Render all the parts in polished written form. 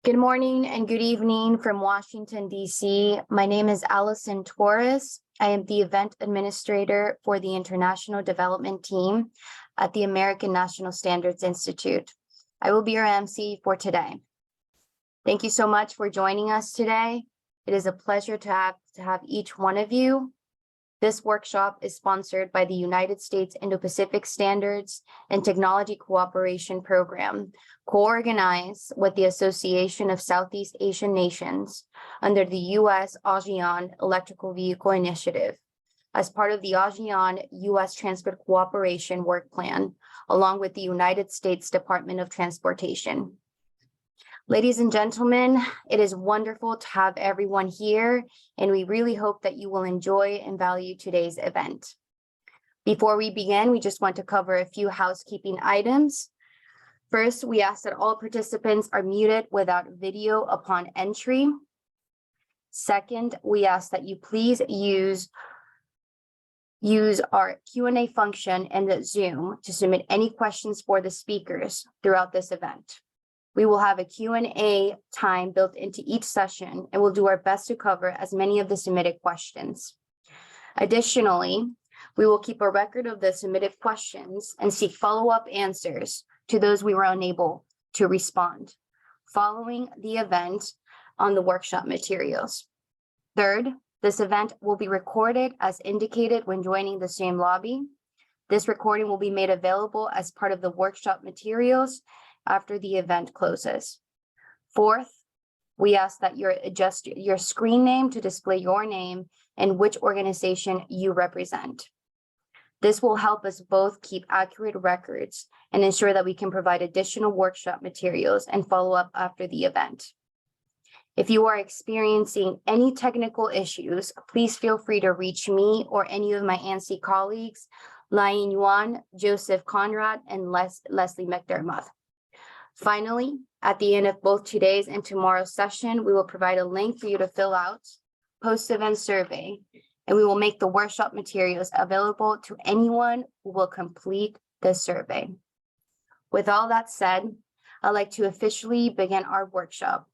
Good morning and good evening from Washington, D.C. My name is Allison Torres. I am the event administrator for the International Development Team at the American National Standards Institute. I will be your MC for today. Thank you so much for joining us today. It is a pleasure to have each one of you. This workshop is sponsored by the United States Indo-Pacific Standards and Technology Cooperation Program, co-organized with the Association of Southeast Asian Nations under the U.S. ASEAN Electrical Vehicle Initiative as part of the ASEAN-U.S. Transport Cooperation Work Plan, along with the United States Department of Transportation. Ladies and gentlemen, it is wonderful to have everyone here, and we really hope that you will enjoy and value today's event. Before we begin, we just want to cover a few housekeeping items. First, we ask that all participants are muted without video upon entry. Second, we ask that you please use our Q&A function in the Zoom to submit any questions for the speakers throughout this event. We will have a Q&A time built into each session, and we'll do our best to cover as many of the submitted questions. Additionally, we will keep a record of the submitted questions and seek follow-up answers to those we were unable to respond following the event on the workshop materials. Third, this event will be recorded as indicated when joining the same lobby. This recording will be made available as part of the workshop materials after the event closes. Fourth, we ask that you adjust your screen name to display your name and which organization you represent. This will help us both keep accurate records and ensure that we can provide additional workshop materials and follow up after the event. If you are experiencing any technical issues, please feel free to reach me or any of my ANSI colleagues, Lian Yuan, Joseph Conrad, and Leslie McDermott. Finally, at the end of both today's and tomorrow's session, we will provide a link for you to fill out post-event survey, and we will make the workshop materials available to anyone who will complete this survey. With all that said, I'd like to officially begin our workshop.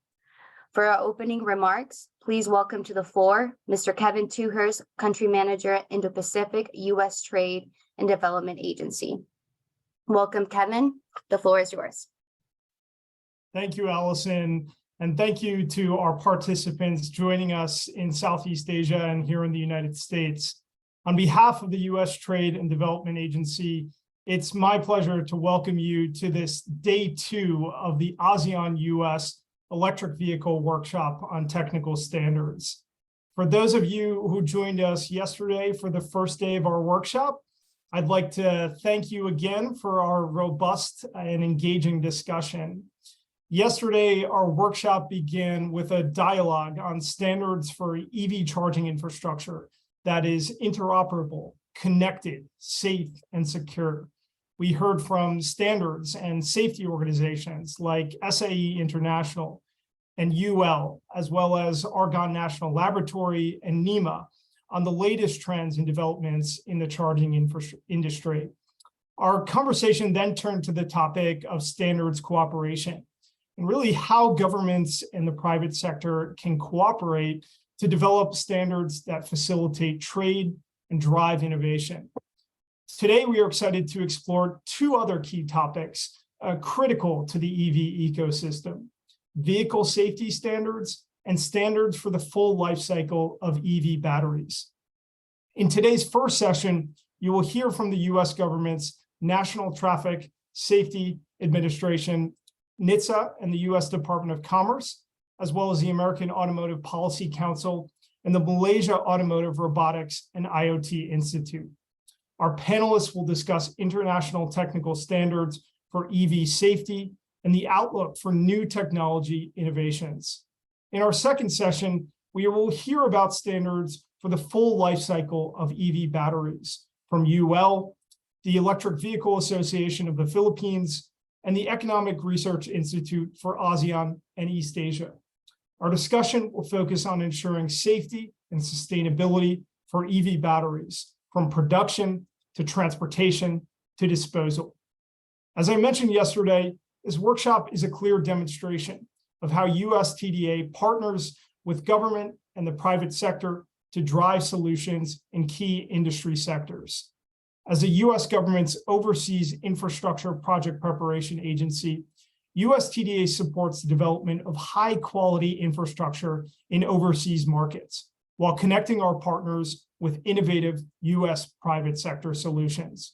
For our opening remarks, please welcome to the floor Mr. Kevin Tuhers, Country Manager at Indo-Pacific U.S. Trade and Development Agency. Welcome, Kevin. The floor is yours. Thank you, Allison, and thank you to our participants joining us in Southeast Asia and here in the United States. On behalf of the U.S. Trade and Development Agency, it's my pleasure to welcome you to this day 2 of the ASEAN-U.S. Electric Vehicle Workshop on Technical Standards. For those of you who joined us yesterday for the first day of our workshop, I'd like to thank you again for our robust and engaging discussion. Yesterday, our workshop began with a dialogue on standards for EV charging infrastructure that is interoperable, connected, safe, and secure. We heard from standards and safety organizations like SAE International and UL, as well as Argonne National Laboratory and NEMA on the latest trends and developments in the charging industry. Our conversation then turned to the topic of standards cooperation, and really how governments and the private sector can cooperate to develop standards that facilitate trade and drive innovation. Today, we are excited to explore 2 other key topics critical to the EV ecosystem: vehicle safety standards and standards for the full life cycle of EV batteries. In today's first session, you will hear from the U.S. government's National Traffic Safety Administration, NHTSA, and the U.S. Department of Commerce, as well as the American Automotive Policy Council and the Malaysia Automotive Robotics and IoT Institute. Our panelists will discuss international technical standards for EV safety and the outlook for new technology innovations. In our second session, we will hear about standards for the full life cycle of EV batteries from UL, the Electric Vehicle Association of the Philippines, and the Economic Research Institute for ASEAN and East Asia. Our discussion will focus on ensuring safety and sustainability for EV batteries, from production to transportation to disposal. As I mentioned yesterday, this workshop is a clear demonstration of how US TDA partners with government and the private sector to drive solutions in key industry sectors. As the US government's overseas infrastructure project preparation agency, US TDA supports the development of high-quality infrastructure in overseas markets, while connecting our partners with innovative US private sector solutions.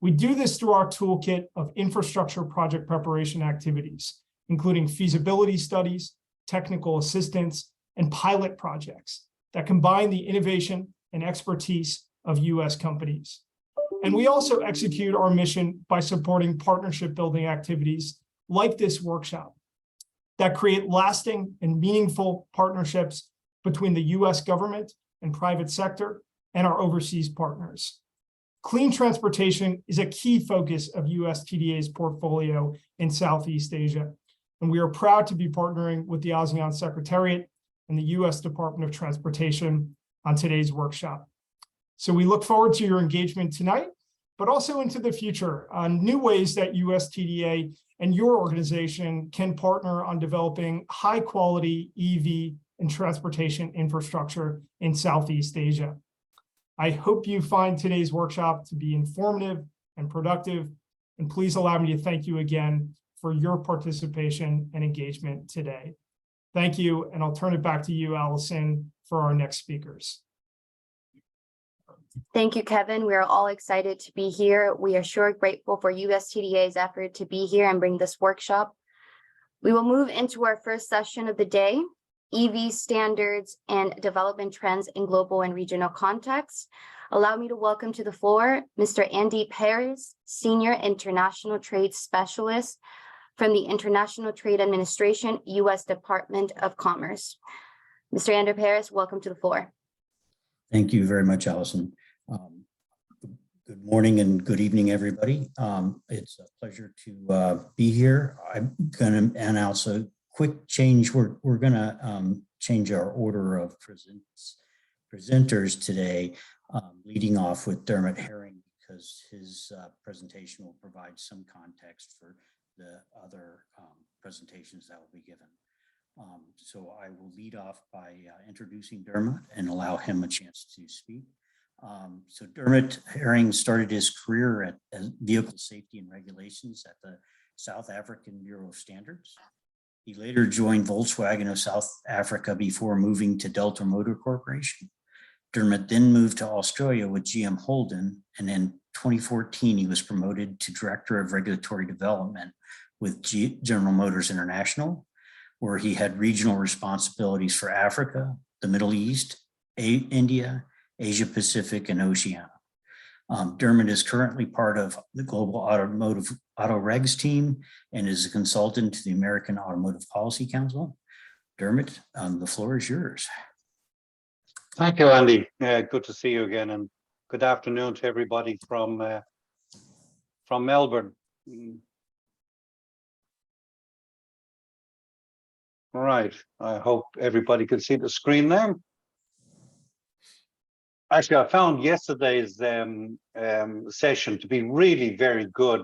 We do this through our toolkit of infrastructure project preparation activities, including feasibility studies, technical assistance, and pilot projects that combine the innovation and expertise of US companies. And we also execute our mission by supporting partnership building activities like this workshop that create lasting and meaningful partnerships between the US government and private sector and our overseas partners. Clean transportation is a key focus of US TDA's portfolio in Southeast Asia, and we are proud to be partnering with the ASEAN Secretariat and the US Department of Transportation on today's workshop. So we look forward to your engagement tonight, but also into the future on new ways that US TDA and your organization can partner on developing high-quality EV and transportation infrastructure in Southeast Asia. I hope you find today's workshop to be informative and productive, and please allow me to thank you again for your participation and engagement today. Thank you, and I'll turn it back to you, Allison, for our next speakers. Thank you, Kevin. We are all excited to be here. We are sure grateful for US TDA's effort to be here and bring this workshop. We will move into our first session of the day, EV standards and development trends in global and regional contexts. Allow me to welcome to the floor Mr. Andy Perez, Senior International Trade Specialist from the International Trade Administration, US Department of Commerce. Mr. Andy Perez, welcome to the floor. Thank you very much, Allison. Good morning and good evening, everybody. It's a pleasure to be here. I'm going to announce a quick change. We're going to change our order of presenters today, leading off with Dermot Herring, because his presentation will provide some context for the other presentations that will be given. So I will lead off by introducing Dermot and allow him a chance to speak. So Dermot Herring started his career at Vehicle Safety and Regulations at the South African Bureau of Standards. He later joined Volkswagen of South Africa before moving to Delta Motor Corporation. Dermot then moved to Australia with GM Holden, and in 2014 he was promoted to Director of Regulatory Development with General Motors International, where he had regional responsibilities for Africa, the Middle East, India, Asia Pacific, and Oceania. Dermot is currently part of the Global Automotive Auto Regs team and is a consultant to the American Automotive Policy Council. Dermot, the floor is yours. Thank you, Andy. Good to see you again, and good afternoon to everybody from Melbourne. All right, I hope everybody can see the screen there. Actually, I found yesterday's session to be really very good.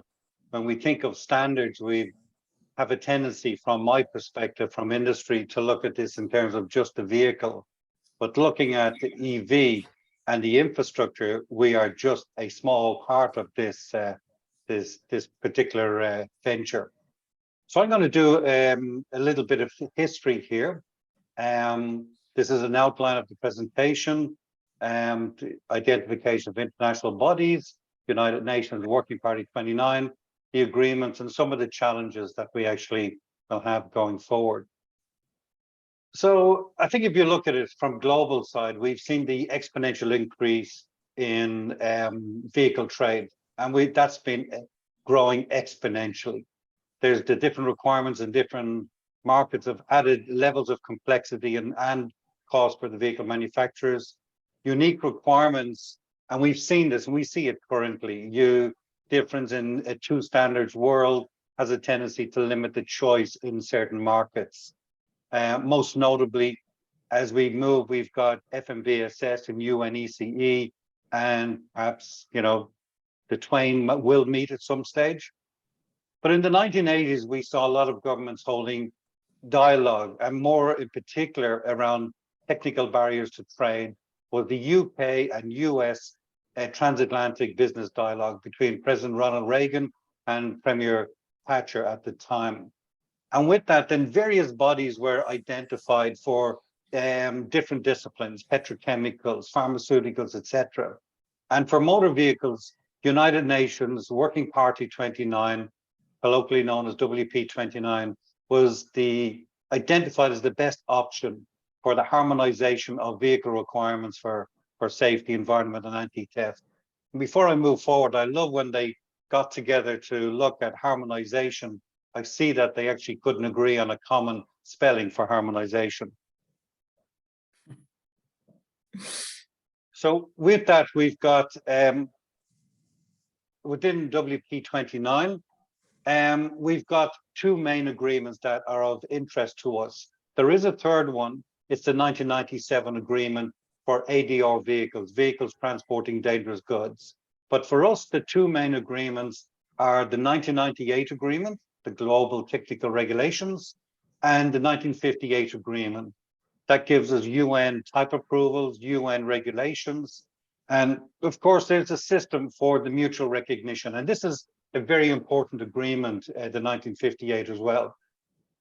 When we think of standards, we have a tendency, from my perspective, from industry, to look at this in terms of just the vehicle. But looking at the EV and the infrastructure, we are just a small part of this particular venture. So I'm going to do a little bit of history here. This is an outline of the presentation. Identification of international bodies, United Nations Working Party 29, the agreements, and some of the challenges that we actually will have going forward. So I think if you look at it from global side, we've seen the exponential increase in vehicle trade, and that's been growing exponentially. There's the different requirements in different markets have added levels of complexity and cost for the vehicle manufacturers. Unique requirements, and we've seen this, and we see it currently. Difference in a two standards world has a tendency to limit the choice in certain markets. Most notably, as we move, we've got FMVSS and UNECE, and perhaps, the twain will meet at some stage. But in the 1980s, we saw a lot of governments holding dialogue, and more in particular around technical barriers to trade, was the UK and US transatlantic business dialogue between President Ronald Reagan and Premier Thatcher at the time. And with that, then various bodies were identified for different disciplines, petrochemicals, pharmaceuticals, etc. And for motor vehicles, United Nations Working Party 29, colloquially known as WP 29, was identified as the best option for the harmonization of vehicle requirements for safety, environment, and anti-theft. Before I move forward, I love when they got together to look at harmonization. I see that they actually couldn't agree on a common spelling for harmonization. So with that, we've got within WP29, we've got two main agreements that are of interest to us. There is a third one. It's the 1997 agreement for ADR vehicles, vehicles transporting dangerous goods. But for us, the two main agreements are the 1998 agreement, the Global Technical Regulations, and the 1958 agreement. That gives us UN type approvals, UN regulations. And of course, there's a system for the mutual recognition. And this is a very important agreement, the 1958 as well.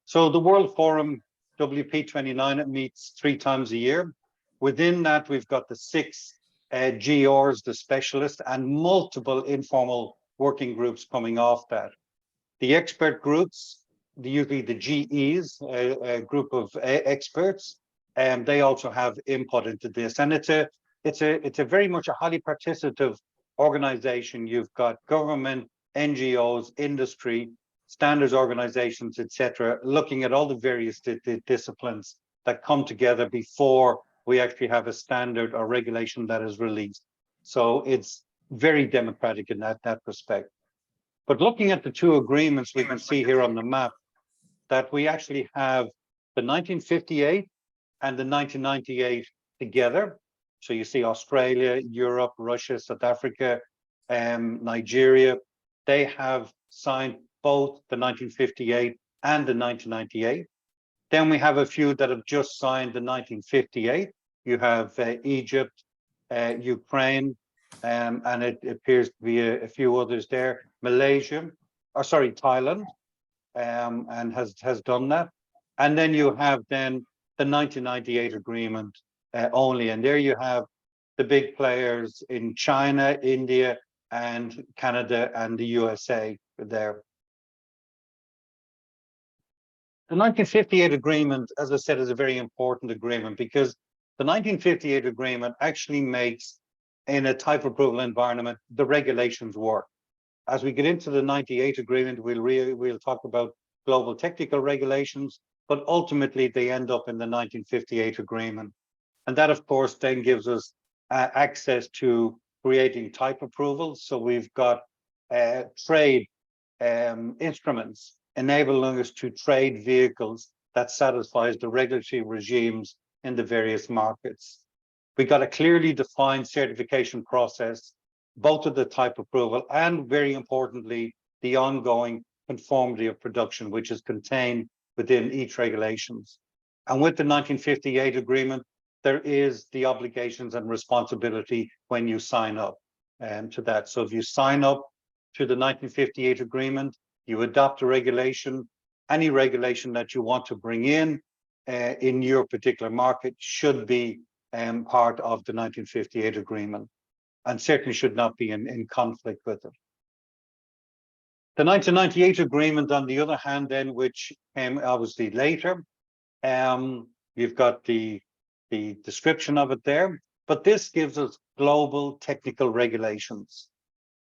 So the World Forum, WP29, it meets 3 times a year. Within that, we've got the 6 GRs, the specialists, and multiple informal working groups coming off that. The expert groups, usually the GEs, a group of experts, and they also have input into this. And it's a very much a highly participative organization. You've got government, NGOs, industry, standards organizations, etc., looking at all the various disciplines that come together before we actually have a standard or regulation that is released. So it's very democratic in that respect. But looking at the two agreements, we can see here on the map that we actually have the 1958 and the 1998 together. So you see Australia, Europe, Russia, South Africa, Nigeria, they have signed both the 1958 and the 1998. Then we have a few that have just signed the 1958. You have Egypt, Ukraine, and it appears to be a few others there. Malaysia, or sorry, Thailand, and has done that. And then you have then the 1998 agreement only. And there you have the big players in China, India, and Canada, and the USA there. The 1958 agreement, as I said, is a very important agreement because the 1958 agreement actually makes, in a type approval environment, the regulations work. As we get into the 98 agreement, we'll talk about global technical regulations, but ultimately they end up in the 1958 agreement. And that, of course, then gives us access to creating type approvals. So we've got trade instruments enabling us to trade vehicles that satisfies the regulatory regimes in the various markets. We got a clearly defined certification process, both of the type approval and, very importantly, the ongoing conformity of production, which is contained within each regulations. And with the 1958 agreement, there is the obligations and responsibility when you sign up to that. So if you sign up to the 1958 agreement, you adopt a regulation, any regulation that you want to bring in your particular market should be part of the 1958 agreement, and certainly should not be in conflict with it. The 1998 agreement, on the other hand, then, which came obviously later, you've got the description of it there, but this gives us global technical regulations.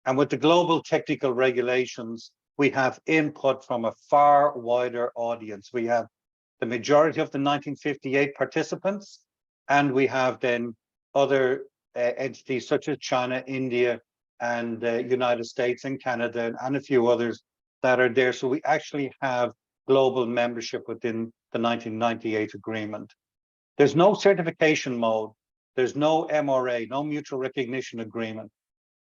And with the global technical regulations, we have input from a far wider audience. We have the majority of the 1958 participants, and we have then other entities such as China, India, and the United States and Canada, and a few others that are there. So we actually have global membership within the 1998 agreement. There's no certification mode. There's no MRA, no mutual recognition agreement.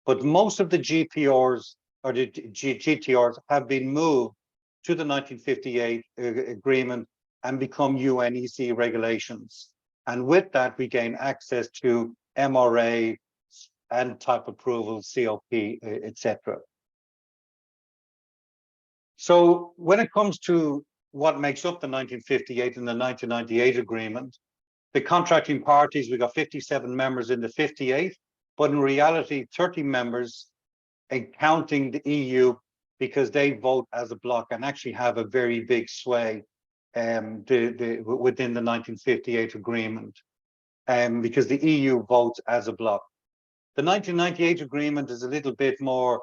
But most of the GPRs or the GTRs have been moved to the 1958 agreement and become UNEC regulations. And with that, we gain access to MRA and type approval, COP, etc. So when it comes to what makes up the 1958 and the 1998 agreement, the contracting parties, we got 57 members in the 58, but in reality, 30 members, and counting the EU, because they vote as a bloc and actually have a very big sway within the 1958 agreement, because the EU votes as a bloc. The 1998 agreement is a little bit more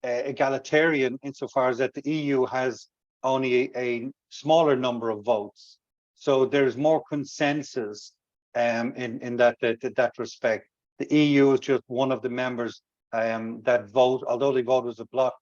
egalitarian insofar as that the EU has only a smaller number of votes. So there's more consensus in that respect. The EU is just one of the members that vote, although they vote as a bloc,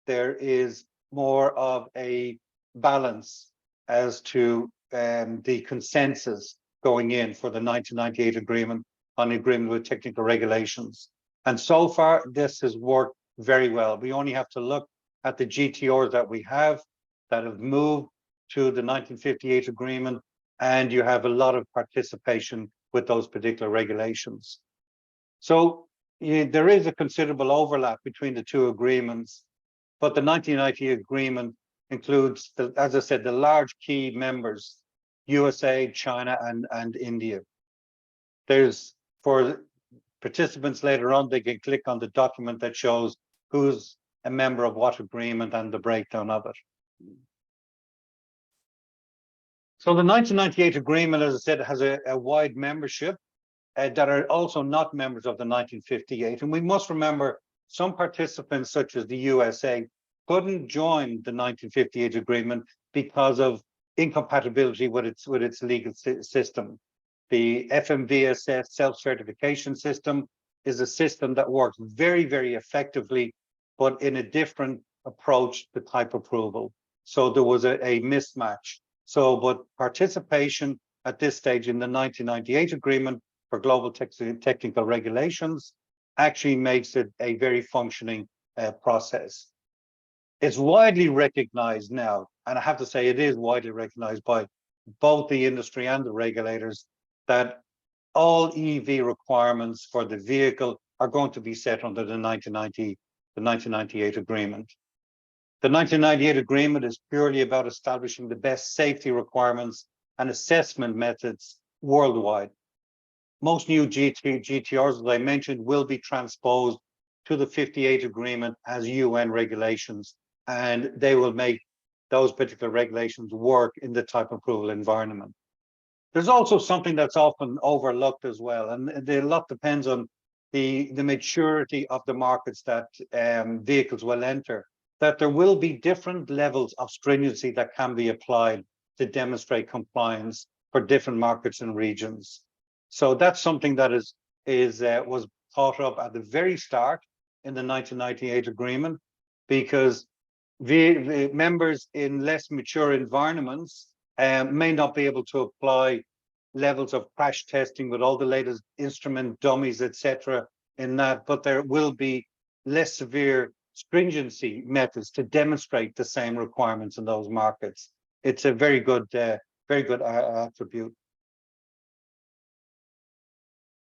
there is more of a balance as to the consensus going in for the 1998 agreement on the agreement with technical regulations. And so far, this has worked very well. We only have to look at the GTOs that we have that have moved to the 1958 agreement, and you have a lot of participation with those particular regulations. So there is a considerable overlap between the two agreements, but the 1990 agreement includes, as I said, the large key members, USA, China, and India. There's, for participants later on, they can click on the document that shows who's a member of what agreement and the breakdown of it. So the 1998 agreement, as I said, has a wide membership that are also not members of the 1958. And we must remember some participants, such as the USA, couldn't join the 1958 agreement because of incompatibility with its legal system. The FMVSS self-certification system is a system that works very, very effectively, but in a different approach to type approval. So there was a mismatch. So, but participation at this stage in the 1998 agreement for global technical regulations actually makes it a very functioning process. It's widely recognized now, and I have to say it is widely recognized by both the industry and the regulators, that all EV requirements for the vehicle are going to be set under the 1998 agreement. The 1998 agreement is purely about establishing the best safety requirements and assessment methods worldwide. Most new GTRs, as I mentioned, will be transposed to the 58 agreement as UN regulations, and they will make those particular regulations work in the type approval environment. There's also something that's often overlooked as well, and a lot depends on the maturity of the markets that vehicles will enter, that there will be different levels of stringency that can be applied to demonstrate compliance for different markets and regions. So that's something that was thought up at the very start in the 1998 agreement, because the members in less mature environments may not be able to apply levels of crash testing with all the latest instrument dummies, etc. in that, but there will be less severe stringency methods to demonstrate the same requirements in those markets. It's a very good attribute.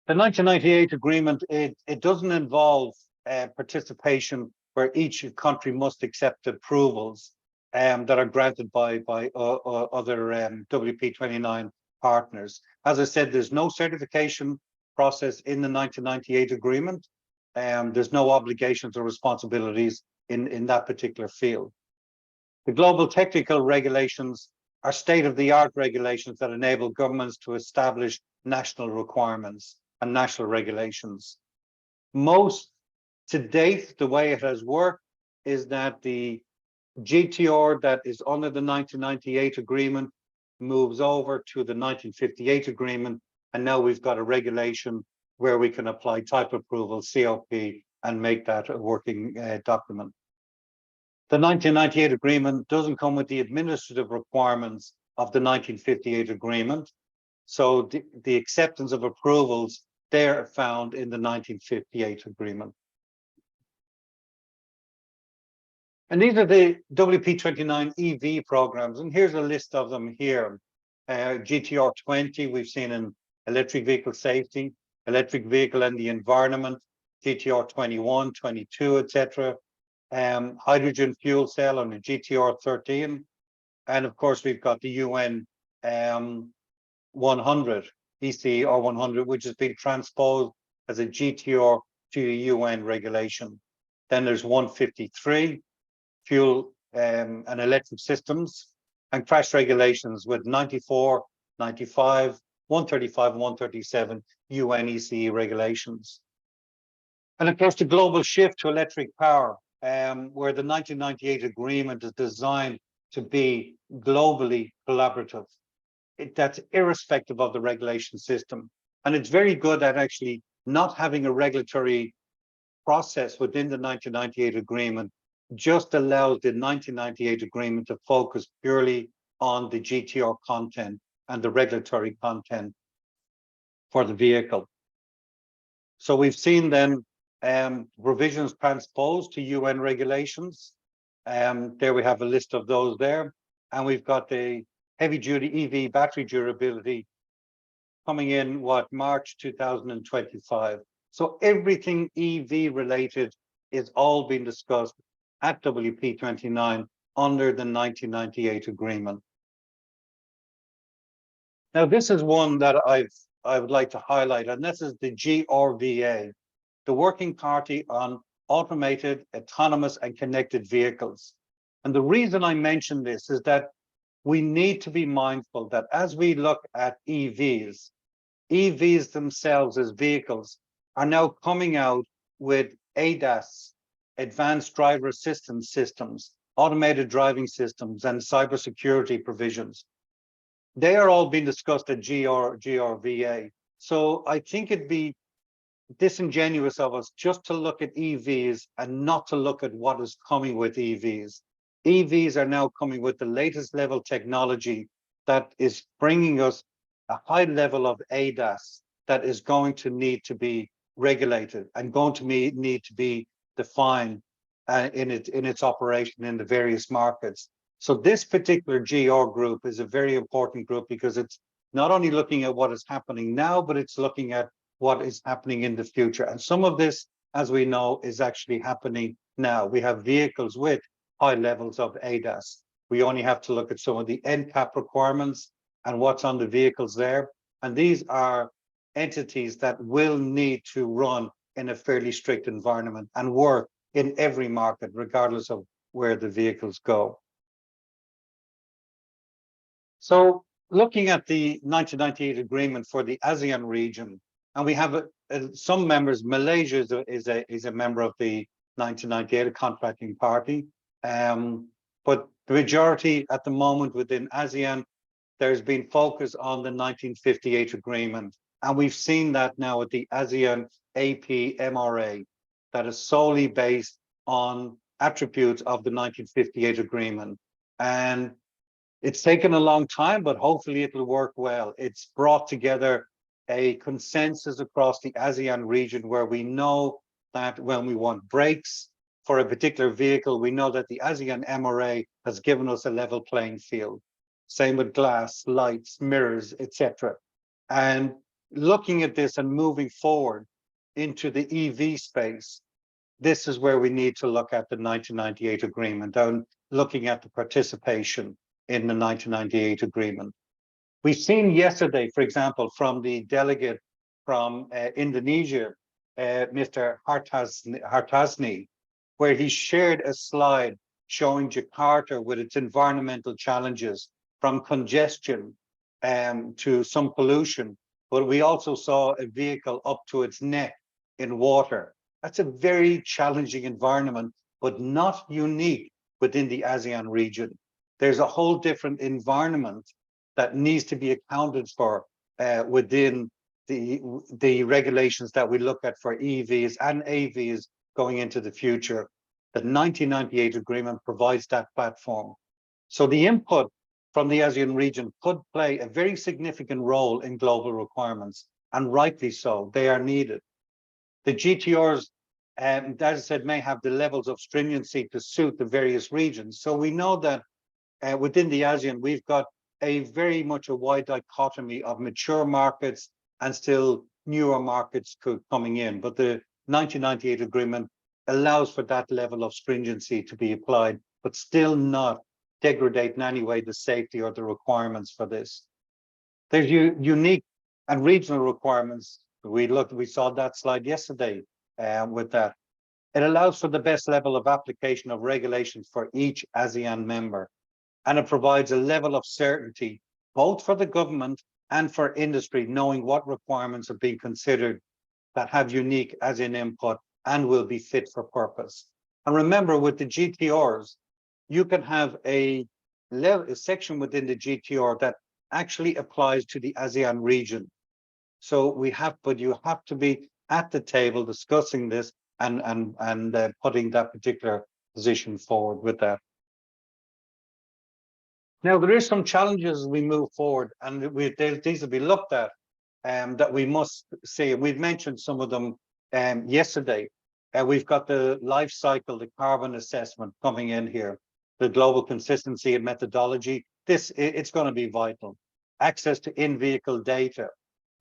The 1998 agreement, it doesn't involve participation where each country must accept approvals that are granted by other WP29 partners. As I said, there's no certification process in the 1998 agreement. There's no obligations or responsibilities in that particular field. The global technical regulations are state-of-the-art regulations that enable governments to establish national requirements and national regulations. Most to date, the way it has worked is that the GTR that is under the 1998 agreement moves over to the 1958 agreement, and now we've got a regulation where we can apply type approval, COP, and make that a working document. The 1998 agreement doesn't come with the administrative requirements of the 1958 agreement. So the acceptance of approvals, they're found in the 1958 agreement. And these are the WP29 EV programs, and here's a list of them here. GTR 20, we've seen in electric vehicle safety, electric vehicle and the environment, GTR 21, 22, etc. Hydrogen fuel cell on the GTR 13. And of course, we've got the UN 100, ECR 100, which has been transposed as a GTR to the UN regulation. Then there's 153, fuel and electric systems, and crash regulations with 94, 95, 135, and 137 UN ECE regulations. And of course, the global shift to electric power, where the 1998 agreement is designed to be globally collaborative. That's irrespective of the regulation system. And it's very good at actually not having a regulatory process within the 1998 agreement, just allows the 1998 agreement to focus purely on the GTR content and the regulatory content for the vehicle. So we've seen then provisions transposed to UN regulations. There we have a list of those there. And we've got the heavy duty EV battery durability coming in, March 2025. So everything EV related is all being discussed at WP29 under the 1998 agreement. Now, this is one that I would like to highlight, and this is the GRVA, the Working Party on Automated, Autonomous and Connected Vehicles. And the reason I mention this is that we need to be mindful that as we look at EVs themselves as vehicles are now coming out with ADAS, Advanced Driver Assistance Systems, automated driving systems, and cybersecurity provisions. They are all being discussed at GRVA. So I think it'd be disingenuous of us just to look at EVs and not to look at what is coming with EVs. EVs are now coming with the latest level technology that is bringing us a high level of ADAS that is going to need to be regulated and going to need to be defined in its operation in the various markets. So this particular GR group is a very important group because it's not only looking at what is happening now, but it's looking at what is happening in the future. And some of this, as we know, is actually happening now. We have vehicles with high levels of ADAS. We only have to look at some of the NCAP requirements and what's on the vehicles there. And these are entities that will need to run in a fairly strict environment and work in every market, regardless of where the vehicles go. So looking at the 1998 agreement for the ASEAN region, and we have some members, Malaysia is a member of the 1998 contracting party, but the majority at the moment within ASEAN, there's been focus on the 1958 agreement. And we've seen that now at the ASEAN AP MRA, that is solely based on attributes of the 1958 agreement. And it's taken a long time, but hopefully it'll work well. It's brought together a consensus across the ASEAN region where we know that when we want brakes for a particular vehicle, we know that the ASEAN MRA has given us a level playing field. Same with glass, lights, mirrors, etc. And looking at this and moving forward into the EV space, this is where we need to look at the 1998 agreement and looking at the participation in the 1998 agreement. We've seen yesterday, for example, from the delegate from Indonesia, Mr. Hartasni, where he shared a slide showing Jakarta with its environmental challenges, from congestion to some pollution. But we also saw a vehicle up to its neck in water. That's a very challenging environment, but not unique within the ASEAN region. There's a whole different environment that needs to be accounted for within the regulations that we look at for EVs and AVs going into the future. The 1998 agreement provides that platform. So the input from the ASEAN region could play a very significant role in global requirements, and rightly so. They are needed. The GTRs, as I said, may have the levels of stringency to suit the various regions. So we know that within the ASEAN, we've got a very much a wide dichotomy of mature markets and still newer markets coming in. But the 1998 agreement allows for that level of stringency to be applied, but still not degrade in any way the safety or the requirements for this. There's unique and regional requirements. We saw that slide yesterday with that. It allows for the best level of application of regulations for each ASEAN member. And it provides a level of certainty, both for the government and for industry, knowing what requirements are being considered that have unique ASEAN input and will be fit for purpose. And remember, with the GTRs, you can have a section within the GTR that actually applies to the ASEAN region. So but you have to be at the table discussing this and putting that particular position forward with that. Now, there is some challenges as we move forward, and these will be looked at that we must see. We've mentioned some of them yesterday. We've got the life cycle, the carbon assessment coming in here, the global consistency and methodology. It's going to be vital. Access to in-vehicle data.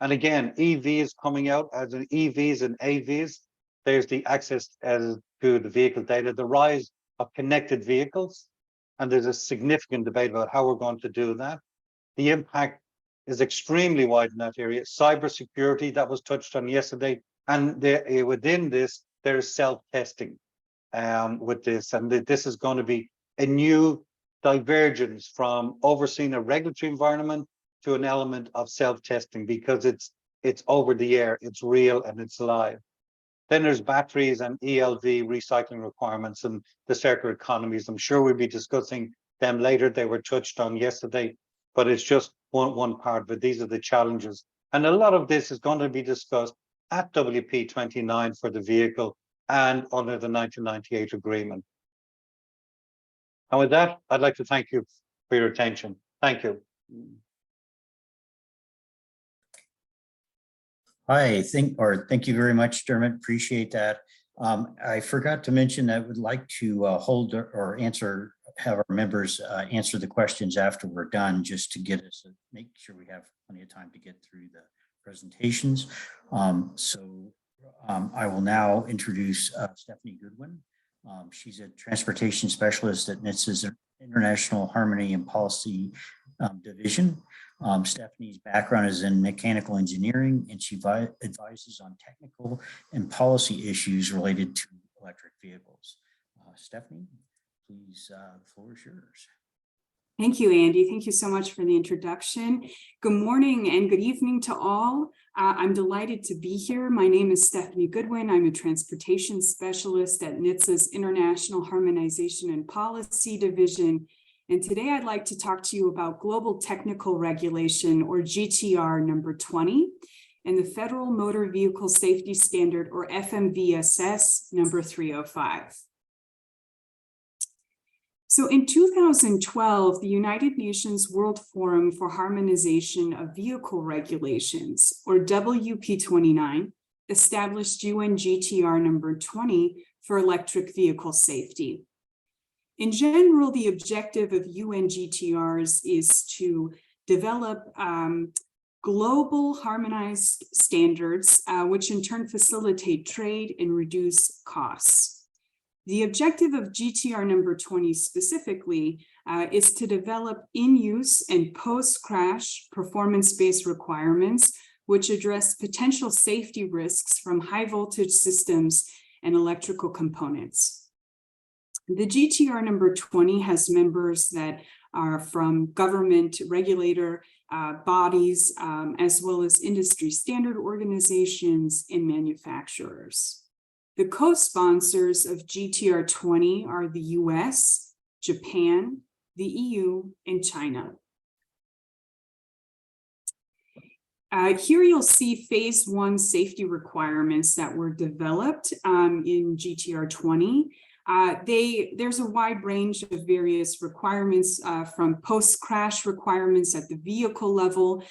And again, EVs coming out as an EVs and AVs. There's the access to the vehicle data, the rise of connected vehicles. And there's a significant debate about how we're going to do that. The impact is extremely wide in that area. Cybersecurity, that was touched on yesterday. And within this, there is self-testing with this. And this is going to be a new divergence from overseeing a regulatory environment to an element of self-testing, because it's over the air, it's real, and it's live. Then there's batteries and ELV recycling requirements and the circular economies. I'm sure we'll be discussing them later. They were touched on yesterday, but it's just one part. But these are the challenges. And a lot of this is going to be discussed at WP29 for the vehicle and under the 1998 agreement. And with that, I'd like to thank you for your attention. Thank you. Hi, thank you very much, Dermot. Appreciate that. I forgot to mention that I would like to hold or have our members answer the questions after we're done, just to get us, make sure we have plenty of time to get through the presentations. I will now introduce Stephanie Goodwin. She's a transportation specialist at NHTSA's International Harmony and Policy Division. Stephanie's background is in mechanical engineering, and she advises on technical and policy issues related to electric vehicles. Stephanie, please, the floor is yours. Thank you, Andy. Thank you so much for the introduction. Good morning and good evening to all. I'm delighted to be here. My name is Stephanie Goodwin. I'm a transportation specialist at NHTSA's International Harmonization and Policy Division. And today I'd like to talk to you about Global Technical Regulation, or GTR number 20, and the Federal Motor Vehicle Safety Standard, or FMVSS number 305. So in 2012, the United Nations World Forum for Harmonization of Vehicle Regulations, or WP29, established UN GTR number 20 for electric vehicle safety. In general, the objective of UN GTRs is to develop global harmonized standards, which in turn facilitate trade and reduce costs. The objective of GTR number 20 specifically is to develop in-use and post-crash performance-based requirements, which address potential safety risks from high-voltage systems and electrical components. The GTR number 20 has members that are from government regulator bodies, as well as industry standard organizations and manufacturers. The co-sponsors of GTR 20 are the US, Japan, the EU, and China. Here you'll see phase 1 safety requirements that were developed in GTR 20. There's a wide range of various requirements from post-crash requirements at the vehicle level,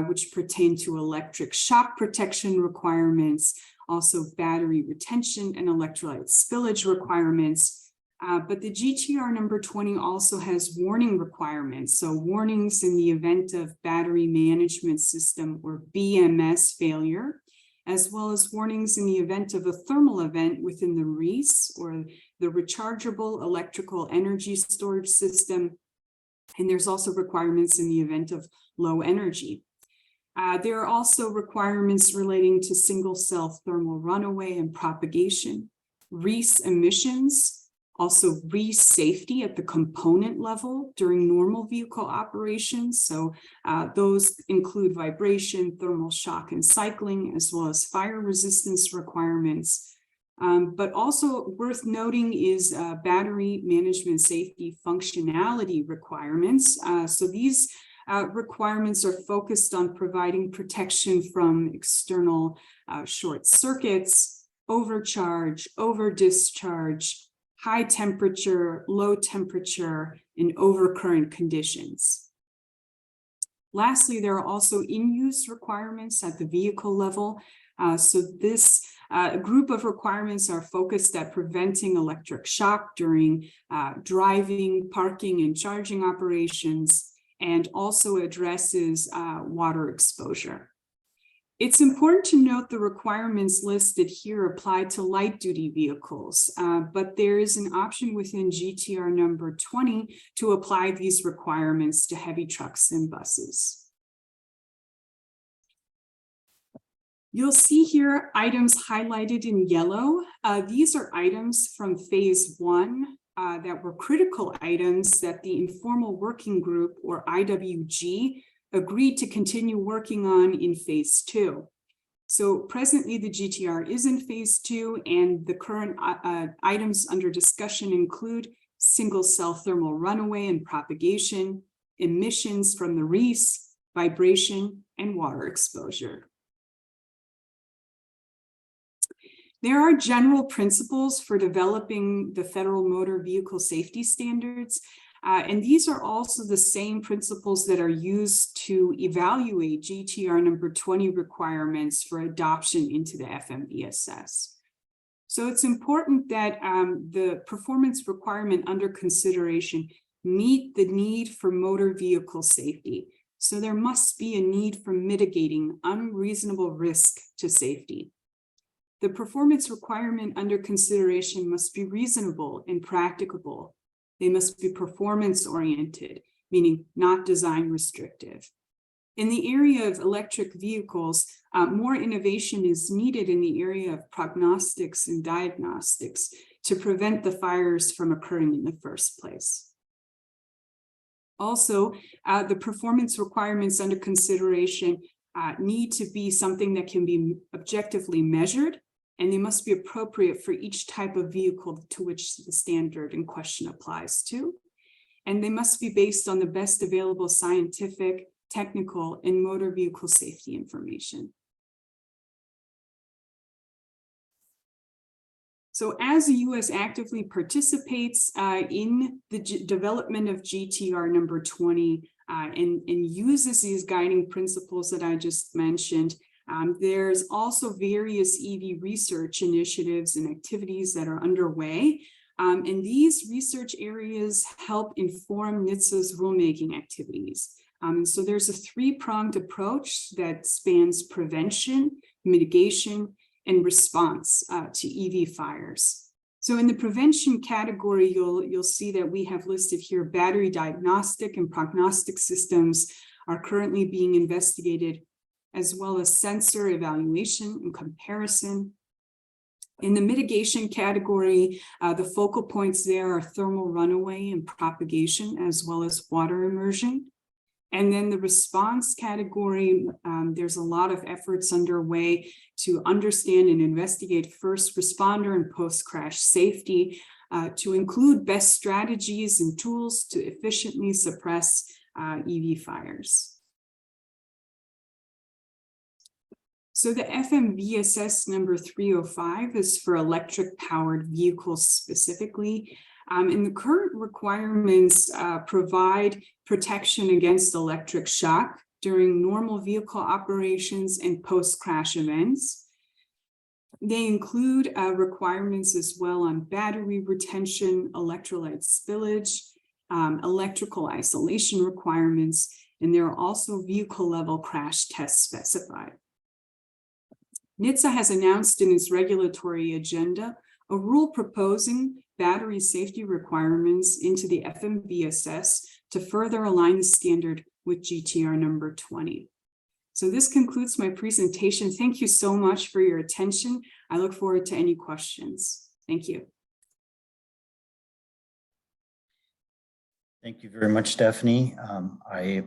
which pertain to electric shock protection requirements, also battery retention and electrolyte spillage requirements, But the GTR number 20 also has warning requirements. So warnings in the event of battery management system or BMS failure, as well as warnings in the event of a thermal event within the REES or the rechargeable electrical energy storage system. And there's also requirements in the event of low energy. There are also requirements relating to single cell thermal runaway and propagation, REES emissions, also REES safety at the component level during normal vehicle operations. So those include vibration, thermal shock and cycling, as well as fire resistance requirements. But also worth noting is battery management safety functionality requirements. So these requirements are focused on providing protection from external short circuits, overcharge, over discharge, high temperature, low temperature, and overcurrent conditions. Lastly, there are also in-use requirements at the vehicle level. So this group of requirements are focused at preventing electric shock during driving, parking, and charging operations, and also addresses water exposure. It's important to note the requirements listed here apply to light-duty vehicles, but there is an option within GTR number 20 to apply these requirements to heavy trucks and buses. You'll see here items highlighted in yellow. These are items from phase 1 that were critical items that the Informal Working Group, or IWG, agreed to continue working on in phase 2. So presently the GTR is in phase 2, and the current items under discussion include single cell thermal runaway and propagation, emissions from the REES, vibration, and water exposure. There are general principles for developing the Federal Motor Vehicle Safety Standards. And these are also the same principles that are used to evaluate GTR number 20 requirements for adoption into the FMVSS. So it's important that the performance requirement under consideration meet the need for motor vehicle safety. So there must be a need for mitigating unreasonable risk to safety. The performance requirement under consideration must be reasonable and practicable. They must be performance-oriented, meaning not design restrictive. In the area of electric vehicles, more innovation is needed in the area of prognostics and diagnostics to prevent the fires from occurring in the first place. Also, the performance requirements under consideration need to be something that can be objectively measured, and they must be appropriate for each type of vehicle to which the standard in question applies to. And they must be based on the best available scientific, technical, and motor vehicle safety information. So as the U.S. actively participates in the development of GTR number 20 and uses these guiding principles that I just mentioned, there's also various EV research initiatives and activities that are underway. And these research areas help inform NHTSA's rulemaking activities. So there's a three-pronged approach that spans prevention, mitigation, and response to EV fires. So in the prevention category, you'll see that we have listed here battery diagnostic and prognostic systems are currently being investigated, as well as sensor evaluation and comparison. In the mitigation category, the focal points there are thermal runaway and propagation, as well as water immersion. And then the response category, there's a lot of efforts underway to understand and investigate first responder and post-crash safety, to include best strategies and tools to efficiently suppress EV fires. So the FMVSS number 305 is for electric powered vehicles specifically. And the current requirements provide protection against electric shock during normal vehicle operations and post-crash events. They include requirements as well on battery retention, electrolyte spillage, electrical isolation requirements, and there are also vehicle level crash tests specified. NHTSA has announced in its regulatory agenda a rule proposing battery safety requirements into the FMVSS to further align the standard with GTR number 20. So this concludes my presentation. Thank you so much for your attention. I look forward to any questions. Thank you. Thank you very much, Stephanie. I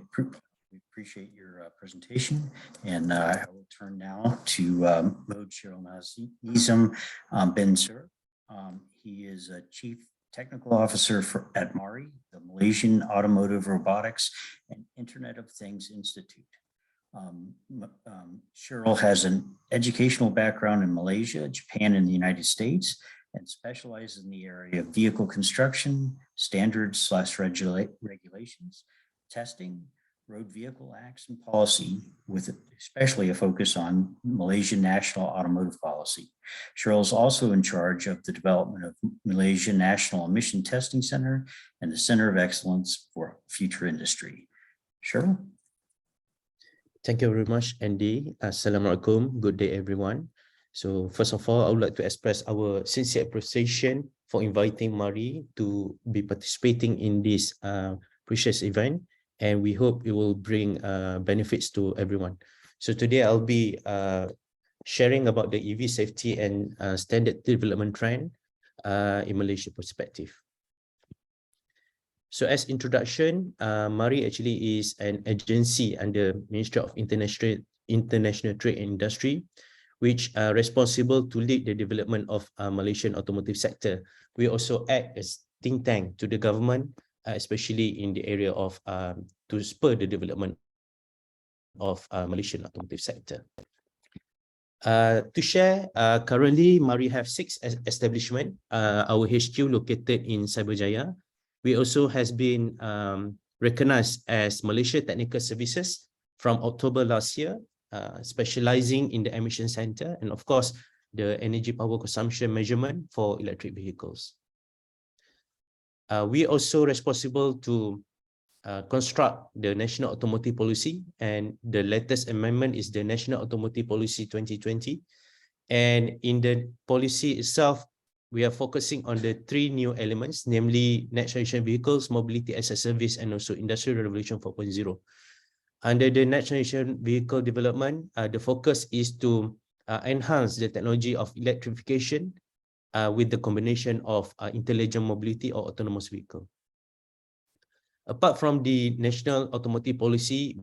appreciate your presentation, and I will turn now to Mode Cheryl Nizam Ben Sur. He is a Chief Technical Officer at MARI, the Malaysian Automotive Robotics and Internet of Things Institute. Cheryl has an educational background in Malaysia, Japan, and the United States, and specializes in the area of vehicle construction, standards/regulations, testing, road vehicle acts and policy, with especially a focus on Malaysian national automotive policy. Cheryl is also in charge of the development of Malaysia National Emission Testing Center and the Center of Excellence for Future Industry. Cheryl? Thank you very much, Andy. Assalamualaikum. Good day, everyone. So first of all, I would like to express our sincere appreciation for inviting MARI to be participating in this precious event, and we hope it will bring benefits to everyone. So today I'll be sharing about the EV safety and standard development trend in Malaysia perspective. So as introduction, MARI actually is an agency under Ministry of International Trade and Industry, which are responsible to lead the development of Malaysian automotive sector. We also act as think tank to the government, especially in the area of to spur the development of Malaysian automotive sector. To share, currently MARI have 6 establishments. Our HQ located in Cyberjaya. We also has been recognized as Malaysia Technical Services from October last year, specializing in the emission center and of course the energy power consumption measurement for electric vehicles. We also responsible to construct the National Automotive Policy, and the latest amendment is the National Automotive Policy 2020. And in the policy itself, we are focusing on the 3 new elements, namely next generation vehicles, mobility as a service, and also Industrial Revolution 4.0. Under the next generation vehicle development, the focus is to enhance the technology of electrification with the combination of intelligent mobility or autonomous vehicle. Apart from the National Automotive Policy,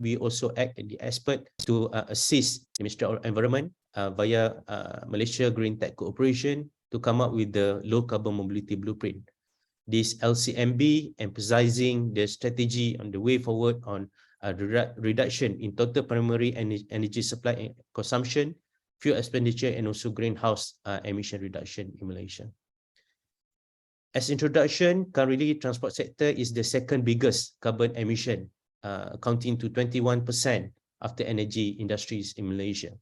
we also act in the aspect to assist the Ministry of Environment via Malaysia Green Tech Cooperation to come up with the low carbon mobility blueprint. This LCMB emphasizing the strategy on the way forward on reduction in total primary energy supply and consumption, fuel expenditure, and also greenhouse emission reduction in Malaysia. As introduction, currently transport sector is the 2nd biggest carbon emission, accounting to 21% of the energy industries in Malaysia.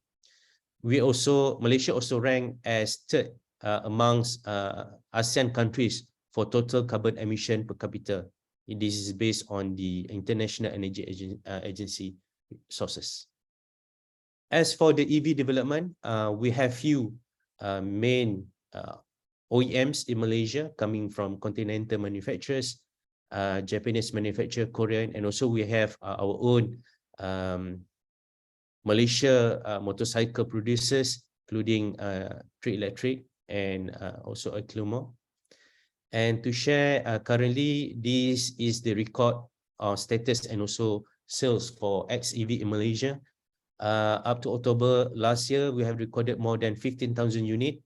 Malaysia also ranked as 3rd amongst ASEAN countries for total carbon emission per capita. This is based on the International Energy Agency sources. As for the EV development, we have few main OEMs in Malaysia coming from continental manufacturers, Japanese manufacturer, Korean, and also we have our own Malaysia motorcycle producers, including Tree Electric and also Aklumo. And to share, currently this is the record status and also sales for XEV in Malaysia. Up to October last year, we have recorded more than 15,000 units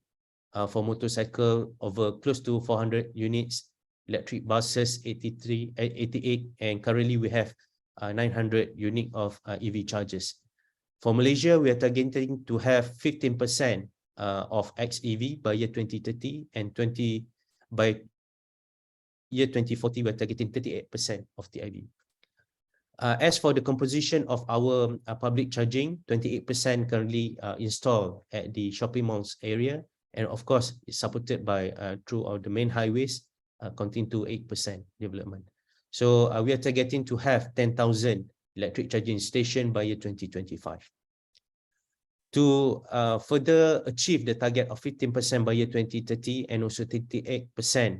for motorcycle, over close to 400 units, electric buses 88, and currently we have 900 units of EV chargers. For Malaysia, we are targeting to have 15% of XEV by year 2030, and by year 2040, we're targeting 38% of the EV. As for the composition of our public charging, 28% currently installed at the shopping malls area. And of course, it's supported by throughout the main highways, continue to 8% development. So we are targeting to have 10,000 electric charging station by year 2025. To further achieve the target of 15% by year 2030 and also 38%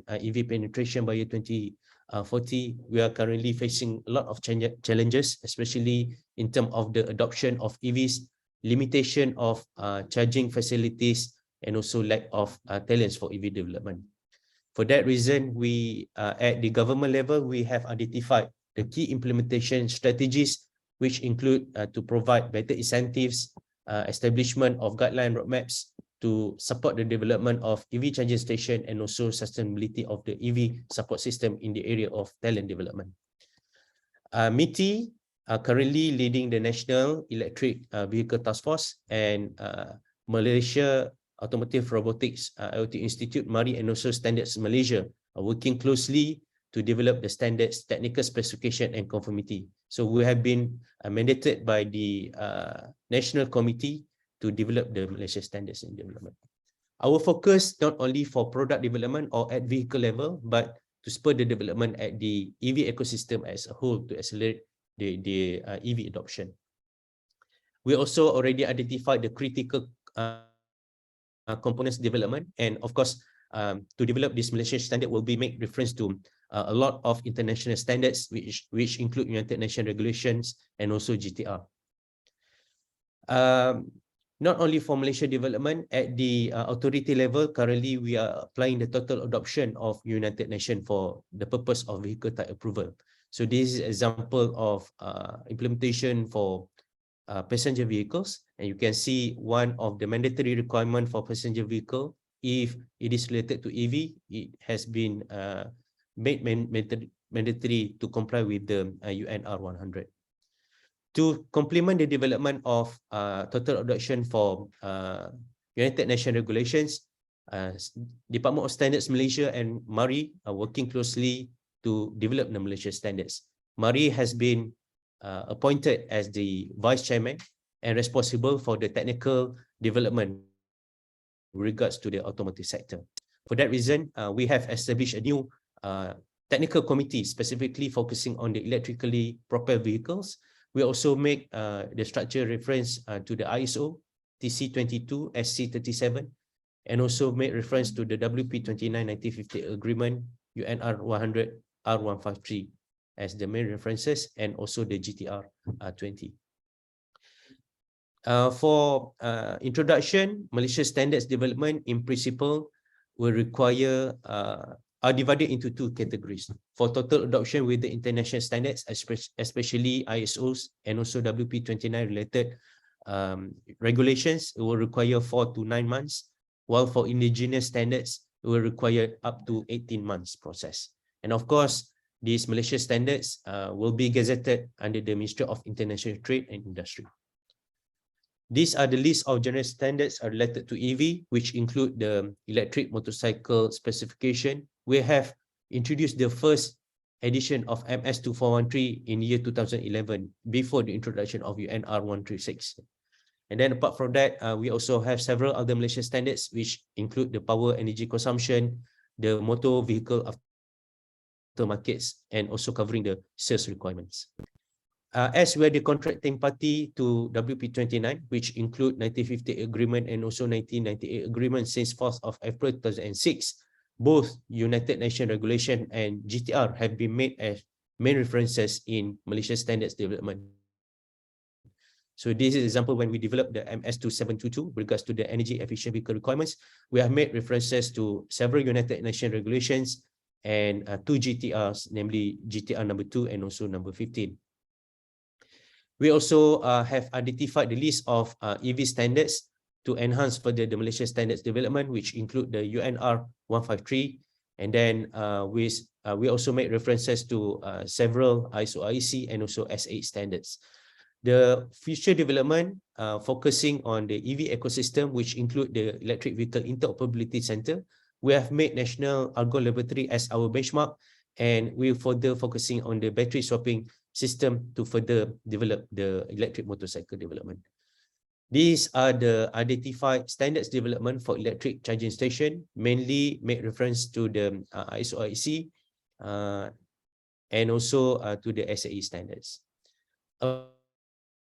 EV penetration by year 2040, we are currently facing a lot of challenges, especially in terms of the adoption of EVs, limitation of charging facilities, and also lack of talents for EV development. For that reason, we at the government level, we have identified the key implementation strategies, which include to provide better incentives, establishment of guideline roadmaps to support the development of EV charging station and also sustainability of the EV support system in the area of talent development. MITI are currently leading the National Electric Vehicle Task Force, and Malaysia Automotive Robotics IoT Institute, MARI, and also Standards Malaysia are working closely to develop the standards, technical specification, and conformity. So we have been mandated by the National Committee to develop the Malaysia standards in development. Our focus not only for product development or at vehicle level, but to spur the development at the EV ecosystem as a whole to accelerate the EV adoption. We also already identified the critical components development, and of course, to develop this Malaysian standard will be make reference to a lot of international standards, which include United Nations regulations and also GTR. Not only for Malaysia development, at the authority level, currently we are applying the total adoption of United Nations for the purpose of vehicle type approval. So this is an example of implementation for passenger vehicles, and you can see one of the mandatory requirement for passenger vehicle, if it is related to EV, it has been made mandatory to comply with the UNR 100. To complement the development of total adoption for United Nations regulations, Department of Standards Malaysia and MARI are working closely to develop the Malaysia standards. MARI has been appointed as the vice chairman and responsible for the technical development with regards to the automotive sector. For that reason, we have established a new technical committee specifically focusing on the electrically propelled vehicles. We also make the structure reference to the ISO TC22 SC37, and also make reference to the WP29/1950 agreement UNR 100 R153 as the main references, and also the GTR 20. For introduction, Malaysia standards development in principle will require are divided into two categories. For total adoption with the international standards, especially ISOs and also WP29 related regulations, it will require 4 to 9 months, while for indigenous standards, it will require up to 18 months process. And of course, these Malaysia standards will be gazetted under the Ministry of International Trade and Industry. These are the list of general standards related to EV, which include the electric motorcycle specification. We have introduced the first edition of MS2413 in year 2011, before the introduction of UNR 136. And then apart from that, we also have several other Malaysian standards, which include the power energy consumption, the motor vehicle aftermarkets, and also covering the sales requirements. As we are the contracting party to WP29, which include 1950 agreement and also 1998 agreement since 4th of April 2006, both United Nations regulation and GTR have been made as main references in Malaysia standards development. So this is an example when we developed the MS2722 regards to the energy efficient vehicle requirements. We have made references to several United Nations regulations and 2 GTRs, namely GTR number 2 and also number 15. We also have identified the list of EV standards to enhance further the Malaysia standards development, which include the UNR 153. And then we also make references to several ISO IEC and also S8 standards. The future development focusing on the EV ecosystem, which include the Electric Vehicle Interoperability Center. We have made National Argo Laboratory as our benchmark, and we're further focusing on the battery swapping system to further develop the electric motorcycle development. These are the identified standards development for electric charging station, mainly make reference to the ISO IEC and also to the SAE standards.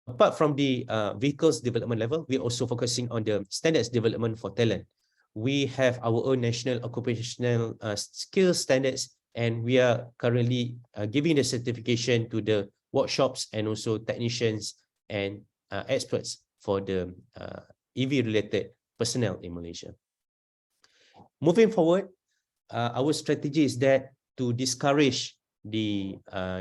Apart from the vehicles development level, we're also focusing on the standards development for talent. We have our own national occupational skills standards, and we are currently giving the certification to the workshops and also technicians and experts for the EV related personnel in Malaysia. Moving forward, our strategy is that to discourage the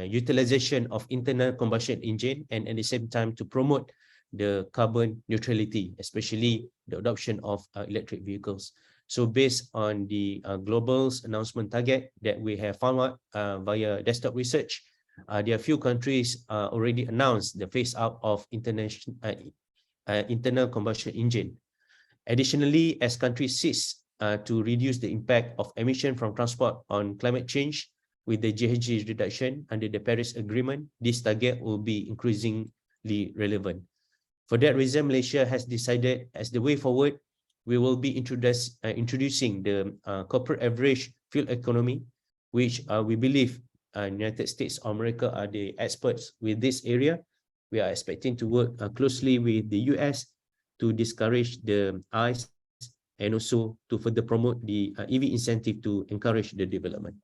utilization of internal combustion engine, and at the same time to promote the carbon neutrality, especially the adoption of electric vehicles. So based on the global's announcement target that we have found out via desktop research, there are few countries already announced the phase out of internal combustion engine. Additionally, as countries cease to reduce the impact of emission from transport on climate change with the GHG reduction under the Paris Agreement, this target will be increasingly relevant. For that reason, Malaysia has decided as the way forward, we will be introducing the corporate average fuel economy, which we believe United States of America are the experts with this area. We are expecting to work closely with the US to discourage the ICE and also to further promote the EV incentive to encourage the development.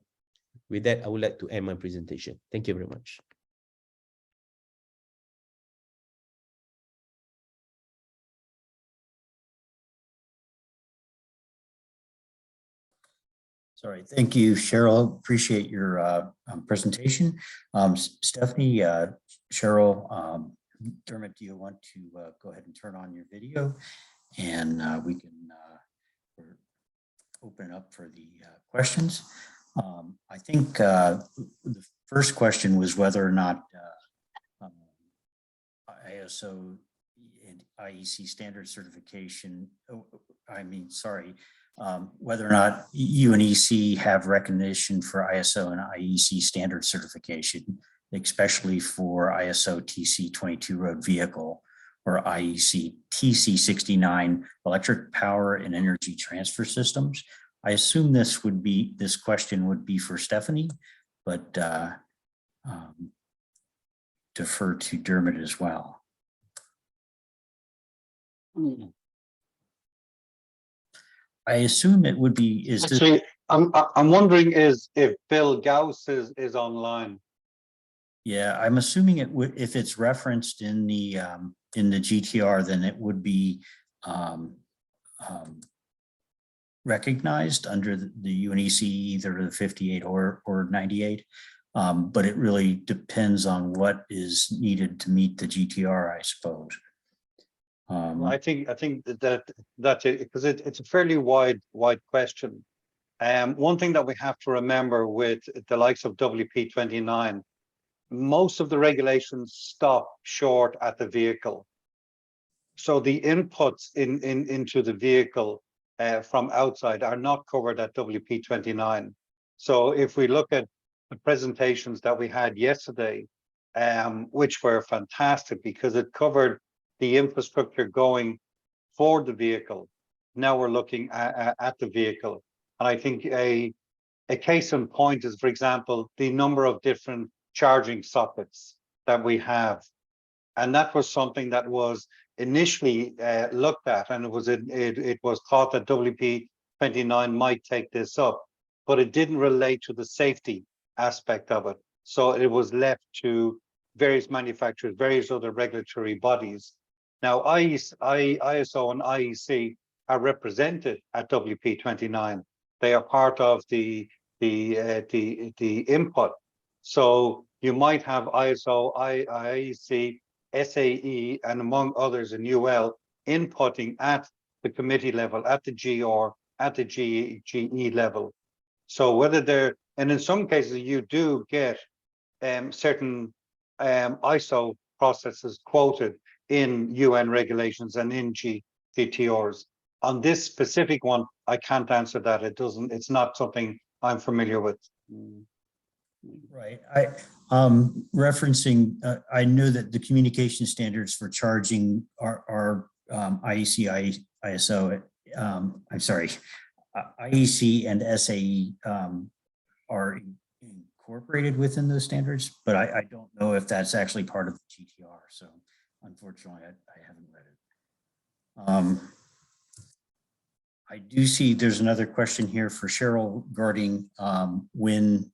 With that, I would like to end my presentation. Thank you very much. Sorry, thank you, Cheryl. Appreciate your presentation. Stephanie, Cheryl, Dermot, do you want to go ahead and turn on your video, and we can open up for the questions. I think the first question was whether or not ISO and IEC standard certification, whether or not UNEC have recognition for ISO and IEC standard certification, especially for ISO TC22 road vehicle or IEC TC69 electric power and energy transfer systems. I assume this question would be for Stephanie, but defer to Dermot as well. I assume it would be. Actually, I'm wondering if Bill Gauss is online. Yeah, I'm assuming it would. If it's referenced in the GTR, then it would be recognized under the UNEC, either the 58 or 98. But it really depends on what is needed to meet the GTR, I suppose. I think that's it, because it's a fairly wide question. One thing that we have to remember with the likes of WP29, most of the regulations stop short at the vehicle. So the inputs into the vehicle from outside are not covered at WP29. So if we look at the presentations that we had yesterday, which were fantastic because it covered the infrastructure going for the vehicle. Now we're looking at the vehicle. And I think a case in point is, for example, the number of different charging sockets that we have. And that was something that was initially looked at, and it was thought that WP29 might take this up, but it didn't relate to the safety aspect of it. So it was left to various manufacturers, various other regulatory bodies. Now, ISO and IEC are represented at WP29. They are part of the input. So you might have ISO, IEC, SAE, and among others in UL inputting at the committee level, at the GR, at the GE level. So whether they're, and in some cases you do get certain ISO processes quoted in UN regulations and in GTRs. On this specific one, I can't answer that. It's not something I'm familiar with. Right. Referencing, I know that the communication standards for charging are IEC, ISO, I'm sorry, IEC and SAE are incorporated within those standards, but I don't know if that's actually part of the GTR. So unfortunately, I haven't read it. I do see there's another question here for Cheryl regarding when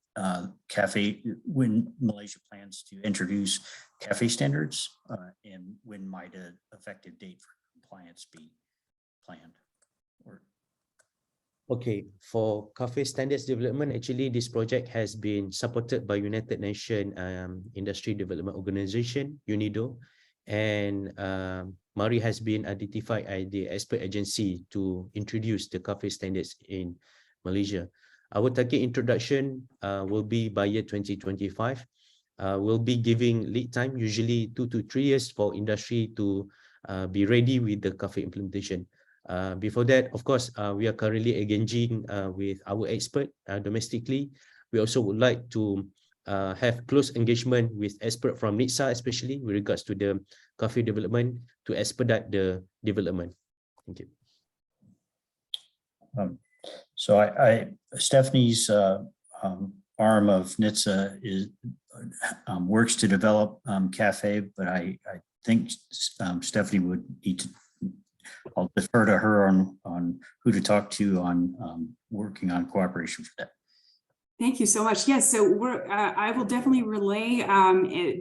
when Malaysia plans to introduce CAFE standards and when might an effective date for compliance be planned? Okay, for CAFE standards development, actually this project has been supported by United Nations Industry Development Organization, UNIDO, and MARI has been identified as the expert agency to introduce the CAFE standards in Malaysia. Our target introduction will be by year 2025. We'll be giving lead time, usually 2 to 3 years for industry to be ready with the CAFE implementation. Before that, of course, we are currently engaging with our expert domestically. We also would like to have close engagement with expert from NITSA, especially with regards to the CAFE development to expedite the development. Thank you. So Stephanie's arm of NITSA is works to develop CAFE, but I think Stephanie would need to, I'll defer to her on who to talk to on working on cooperation for that. Thank you so much. Yes, so I will definitely relay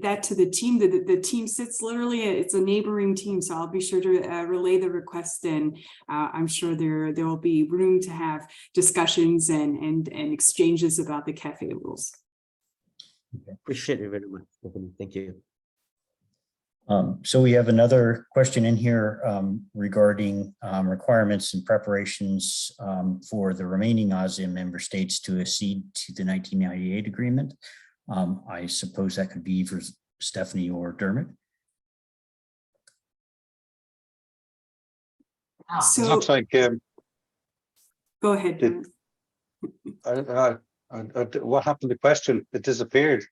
that to the team. The team sits literally, it's a neighboring team, so I'll be sure to relay the request, and I'm sure there will be room to have discussions and exchanges about the CAFE rules. Appreciate it very much. Thank you. So we have another question in here regarding requirements and preparations for the remaining ASEAN member states to accede to the 1998 agreement. I suppose that could be for Stephanie or Dermot. So Looks like go ahead, Dermot. what happened to the question? It disappeared.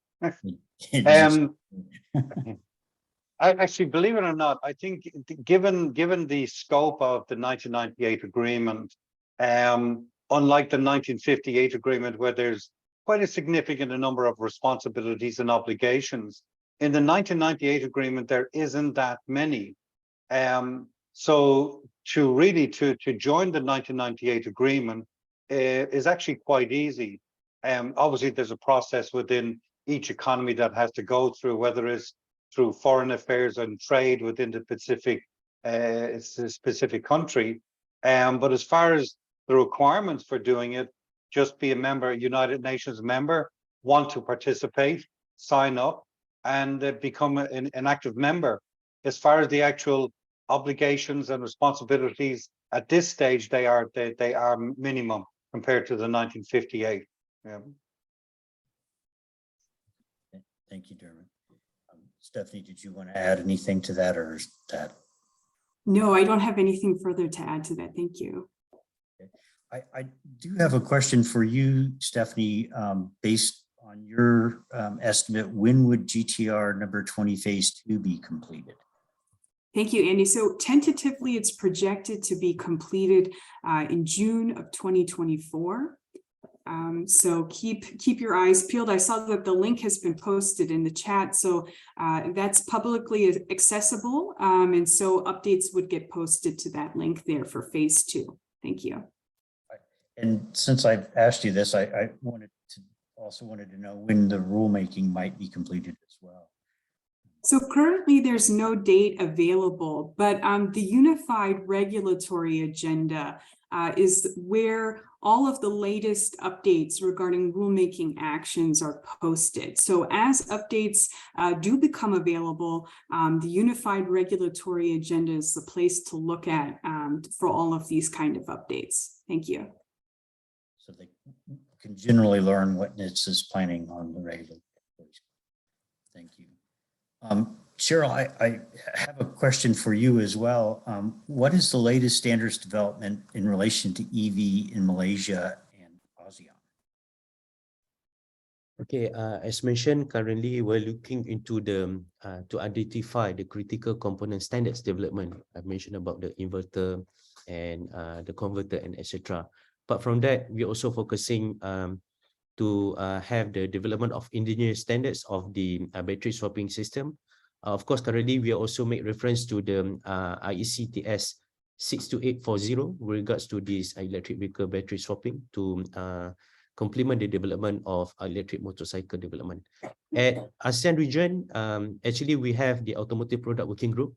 Actually, believe it or not, I think given the scope of the 1998 agreement, unlike the 1958 agreement, where there's quite a significant number of responsibilities and obligations, in the 1998 agreement there isn't that many. So to join the 1998 agreement is actually quite easy. Obviously, there's a process within each economy that has to go through, whether it's through foreign affairs and trade within the specific country. But as far as the requirements for doing it, just be a member, United Nations member, want to participate, sign up, and become an active member. As far as the actual obligations and responsibilities at this stage, they are minimum compared to the 1958. Yeah. Thank you, Dermot. Stephanie, did you want to add anything to that, or is that? No, I don't have anything further to add to that. Thank you. Okay. I do have a question for you, Stephanie. Based on your estimate, when would GTR number 20 phase 2 be completed? Thank you, Andy. So tentatively, it's projected to be completed in June of 2024. So keep your eyes peeled. I saw that the link has been posted in the chat, so that's publicly accessible, and so updates would get posted to that link there for phase 2. Thank you. And since I've asked you this, I also wanted to know when the rulemaking might be completed as well. So currently there's no date available, but the unified regulatory agenda is where all of the latest updates regarding rulemaking actions are posted. So as updates do become available, the unified regulatory agenda is the place to look at for all of these kind of updates. Thank you. So they can generally learn what NITS is planning on the regular. Thank you. Cheryl, I have a question for you as well. What is the latest standards development in relation to EV in Malaysia and ASEAN? Okay, as mentioned, currently we're looking into the to identify the critical component standards development. I mentioned about the inverter and the converter and etc. But from that, we're also focusing to have the development of engineering standards of the battery swapping system. Of course, currently we also make reference to the IECTS 62840 with regards to this electric vehicle battery swapping to complement the development of electric motorcycle development. At ASEAN region, actually we have the automotive product working group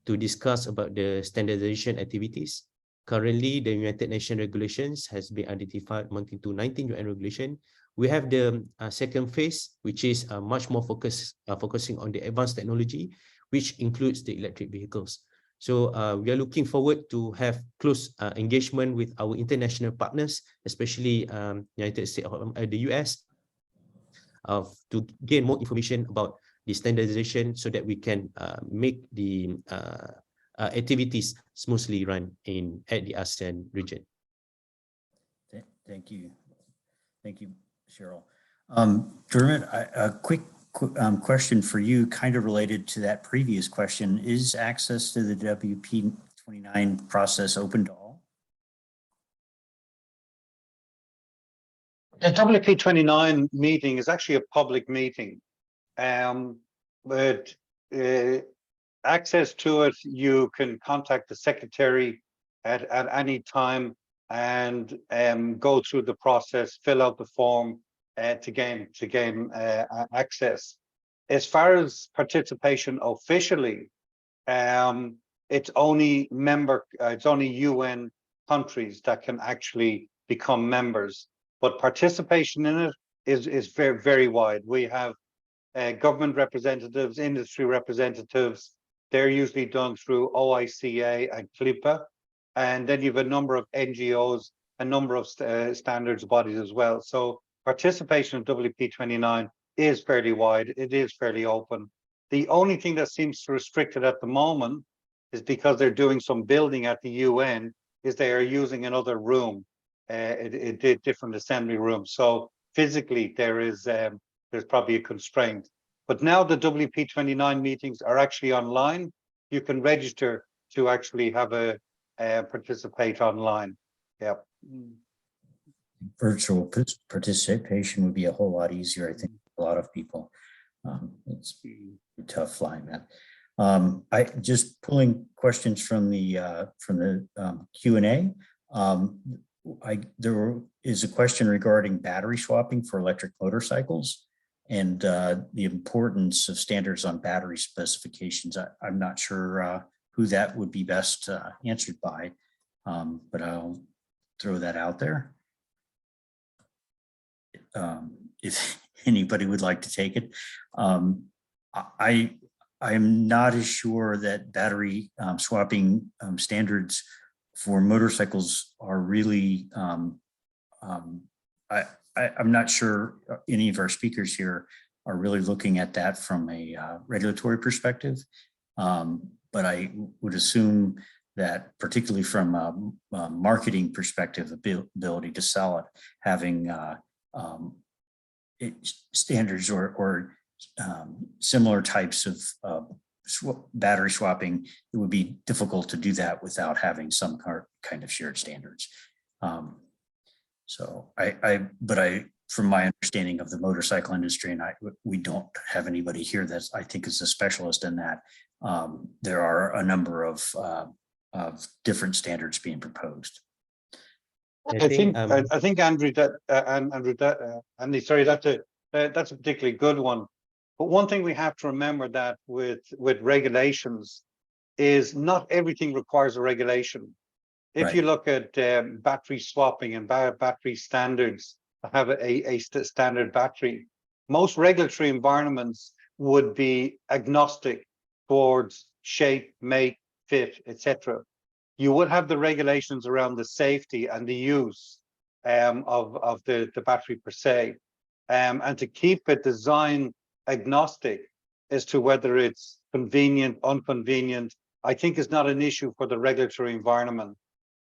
to discuss about the standardization activities. Currently, the United Nations regulations has been identified amounting to 19 UN regulation. We have the second phase, which is much more focusing on the advanced technology, which includes the electric vehicles. So we are looking forward to have close engagement with our international partners, especially United States, the US, to gain more information about the standardization so that we can make the activities smoothly run at the ASEAN region. Thank you. Thank you, Cheryl. Dermot, a quick question for you, kind of related to that previous question. Is access to the WP29 process open to all? The WP29 meeting is actually a public meeting, but access to it, you can contact the secretary at any time and go through the process, fill out the form to gain access. As far as participation officially, it's only UN countries that can actually become members, but participation in it is very, very wide. We have government representatives, industry representatives. They're usually done through OICA and CLIPA. And then you have a number of NGOs, a number of standards bodies as well. So participation in WP29 is fairly wide. It is fairly open. The only thing that seems to restrict it at the moment is because they're doing some building at the UN, is they are using another room, a different assembly room. So physically there's probably a constraint. But now the WP29 meetings are actually online. You can register to actually have participate online. Yeah. Virtual participation would be a whole lot easier, I think, for a lot of people. It's tough flying that. I just pulling questions from the Q&A. There is a question regarding battery swapping for electric motorcycles and the importance of standards on battery specifications. I'm not sure who that would be best answered by, but I'll throw that out there. If anybody would like to take it. I'm not as sure that battery swapping standards for motorcycles are really, I'm not sure any of our speakers here are really looking at that from a regulatory perspective. But I would assume that particularly from a marketing perspective, the ability to sell it, having standards or similar types of battery swapping, it would be difficult to do that without having some kind of shared standards. So from my understanding of the motorcycle industry, and we don't have anybody here that I think is a specialist in that. There are a number of different standards being proposed. I think Andrew, Andy, sorry, that's a particularly good one. But one thing we have to remember that with regulations is not everything requires a regulation. If Right. you look at battery swapping and battery standards, have a standard battery, most regulatory environments would be agnostic towards shape, make, fit, etc. You would have the regulations around the safety and the use of the battery per se, and to keep it design agnostic as to whether it's convenient, inconvenient, I think is not an issue for the regulatory environment.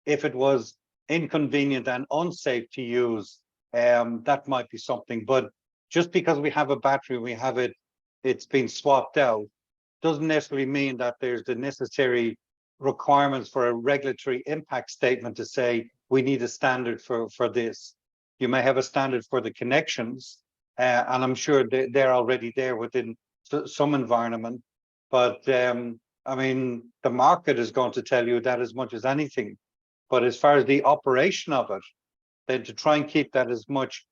If it was inconvenient and unsafe to use, that might be something. But just because we have a battery, it's been swapped out, doesn't necessarily mean that there's the necessary requirements for a regulatory impact statement to say we need a standard for this. You may have a standard for the connections, and I'm sure they're already there within some environment. But I mean, the market is going to tell you that as much as anything. But as far as the operation of it, then to try and keep that as much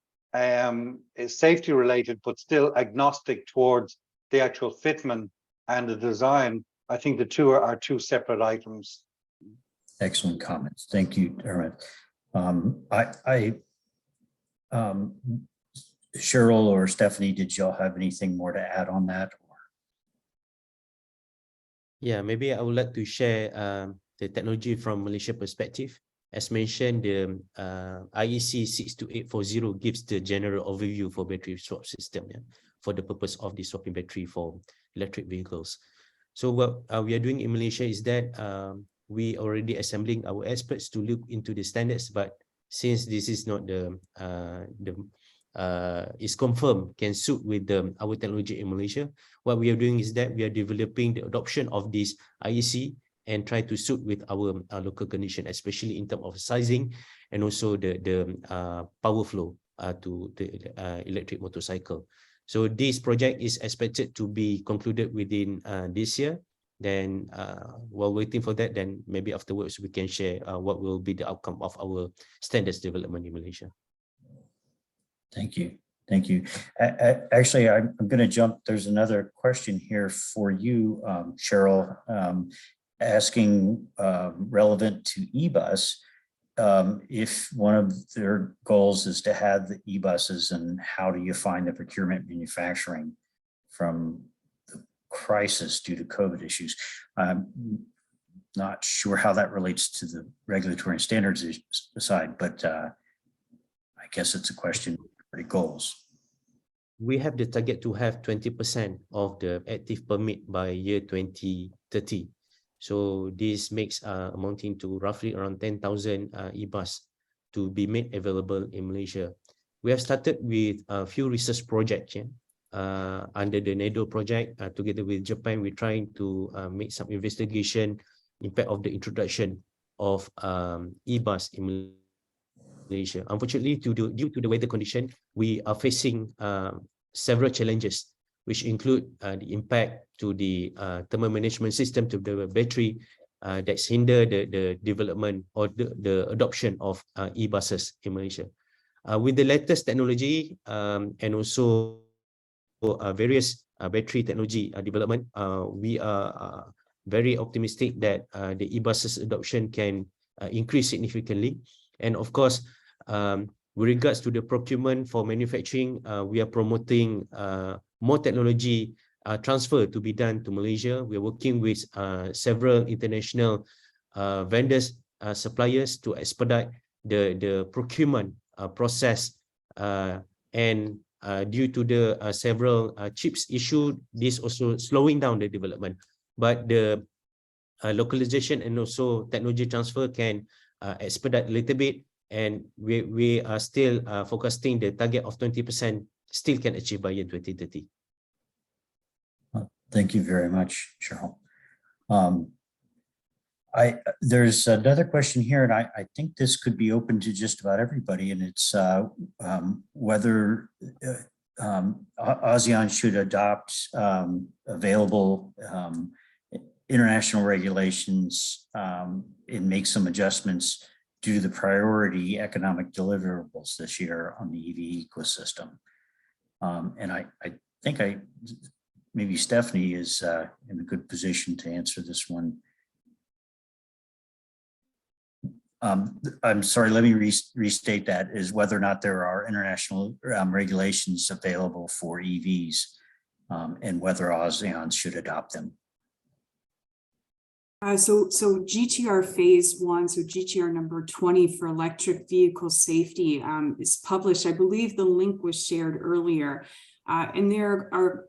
safety related, but still agnostic towards the actual fitment and the design, I think the two are two separate items. Excellent comments. Thank you, Dermot. Cheryl or Stephanie, did y'all have anything more to add on that? Yeah, maybe I would like to share the technology from Malaysia perspective. As mentioned, the IEC 62840 gives the general overview for battery swap system, yeah, for the purpose of the swapping battery for electric vehicles. So what we are doing in Malaysia is that we already assembling our experts to look into the standards, but since this is not is confirmed can suit with our technology in Malaysia, what we are doing is that we are developing the adoption of this IEC and try to suit with our local condition, especially in terms of sizing and also the power flow to the electric motorcycle. So this project is expected to be concluded within this year. Then while waiting for that, then maybe afterwards we can share what will be the outcome of our standards development in Malaysia. Thank you. Thank you. Actually, I'm going to jump. There's another question here for you, Cheryl, asking relevant to eBus, if one of their goals is to have the eBuses, and how do you find the procurement manufacturing from the crisis due to COVID issues? I'm not sure how that relates to the regulatory and standards side, but I guess it's a question of goals. We have the target to have 20% of the active permit by year 2030. So this makes amounting to roughly around 10,000 e-bus to be made available in Malaysia. We have started with a few research projects, yeah? Under the NEDO project, together with Japan, we're trying to make some investigation impact of the introduction of e-bus in Malaysia. Unfortunately, due to the weather condition, we are facing several challenges, which include the impact to the thermal management system, to the battery, that's hinder the development or the adoption of e-buses in Malaysia. With the latest technology and also various battery technology development, we are very optimistic that the e-buses adoption can increase significantly. And of course, with regards to the procurement for manufacturing, we are promoting more technology transfer to be done to Malaysia. We are working with several international vendors, suppliers to expedite the procurement process. And due to the several chips issue, this also slowing down the development. But the localization and also technology transfer can expedite a little bit. And we are still focusing the target of 20% still can achieve by year 2030. Thank you very much, Cheryl. There's another question here, and I think this could be open to just about everybody, and it's whether ASEAN should adopt available international regulations and make some adjustments due to the priority economic deliverables this year on the EV ecosystem. And I think maybe Stephanie is in a good position to answer this one. I'm sorry, let me restate that, is whether or not there are international regulations available for EVs and whether ASEAN should adopt them. So GTR phase 1, so GTR number 20 for electric vehicle safety is published. I believe the link was shared earlier. And there are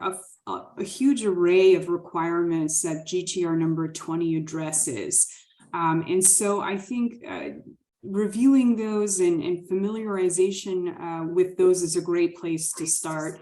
a huge array of requirements that GTR number 20 addresses. And so I think reviewing those and familiarization with those is a great place to start.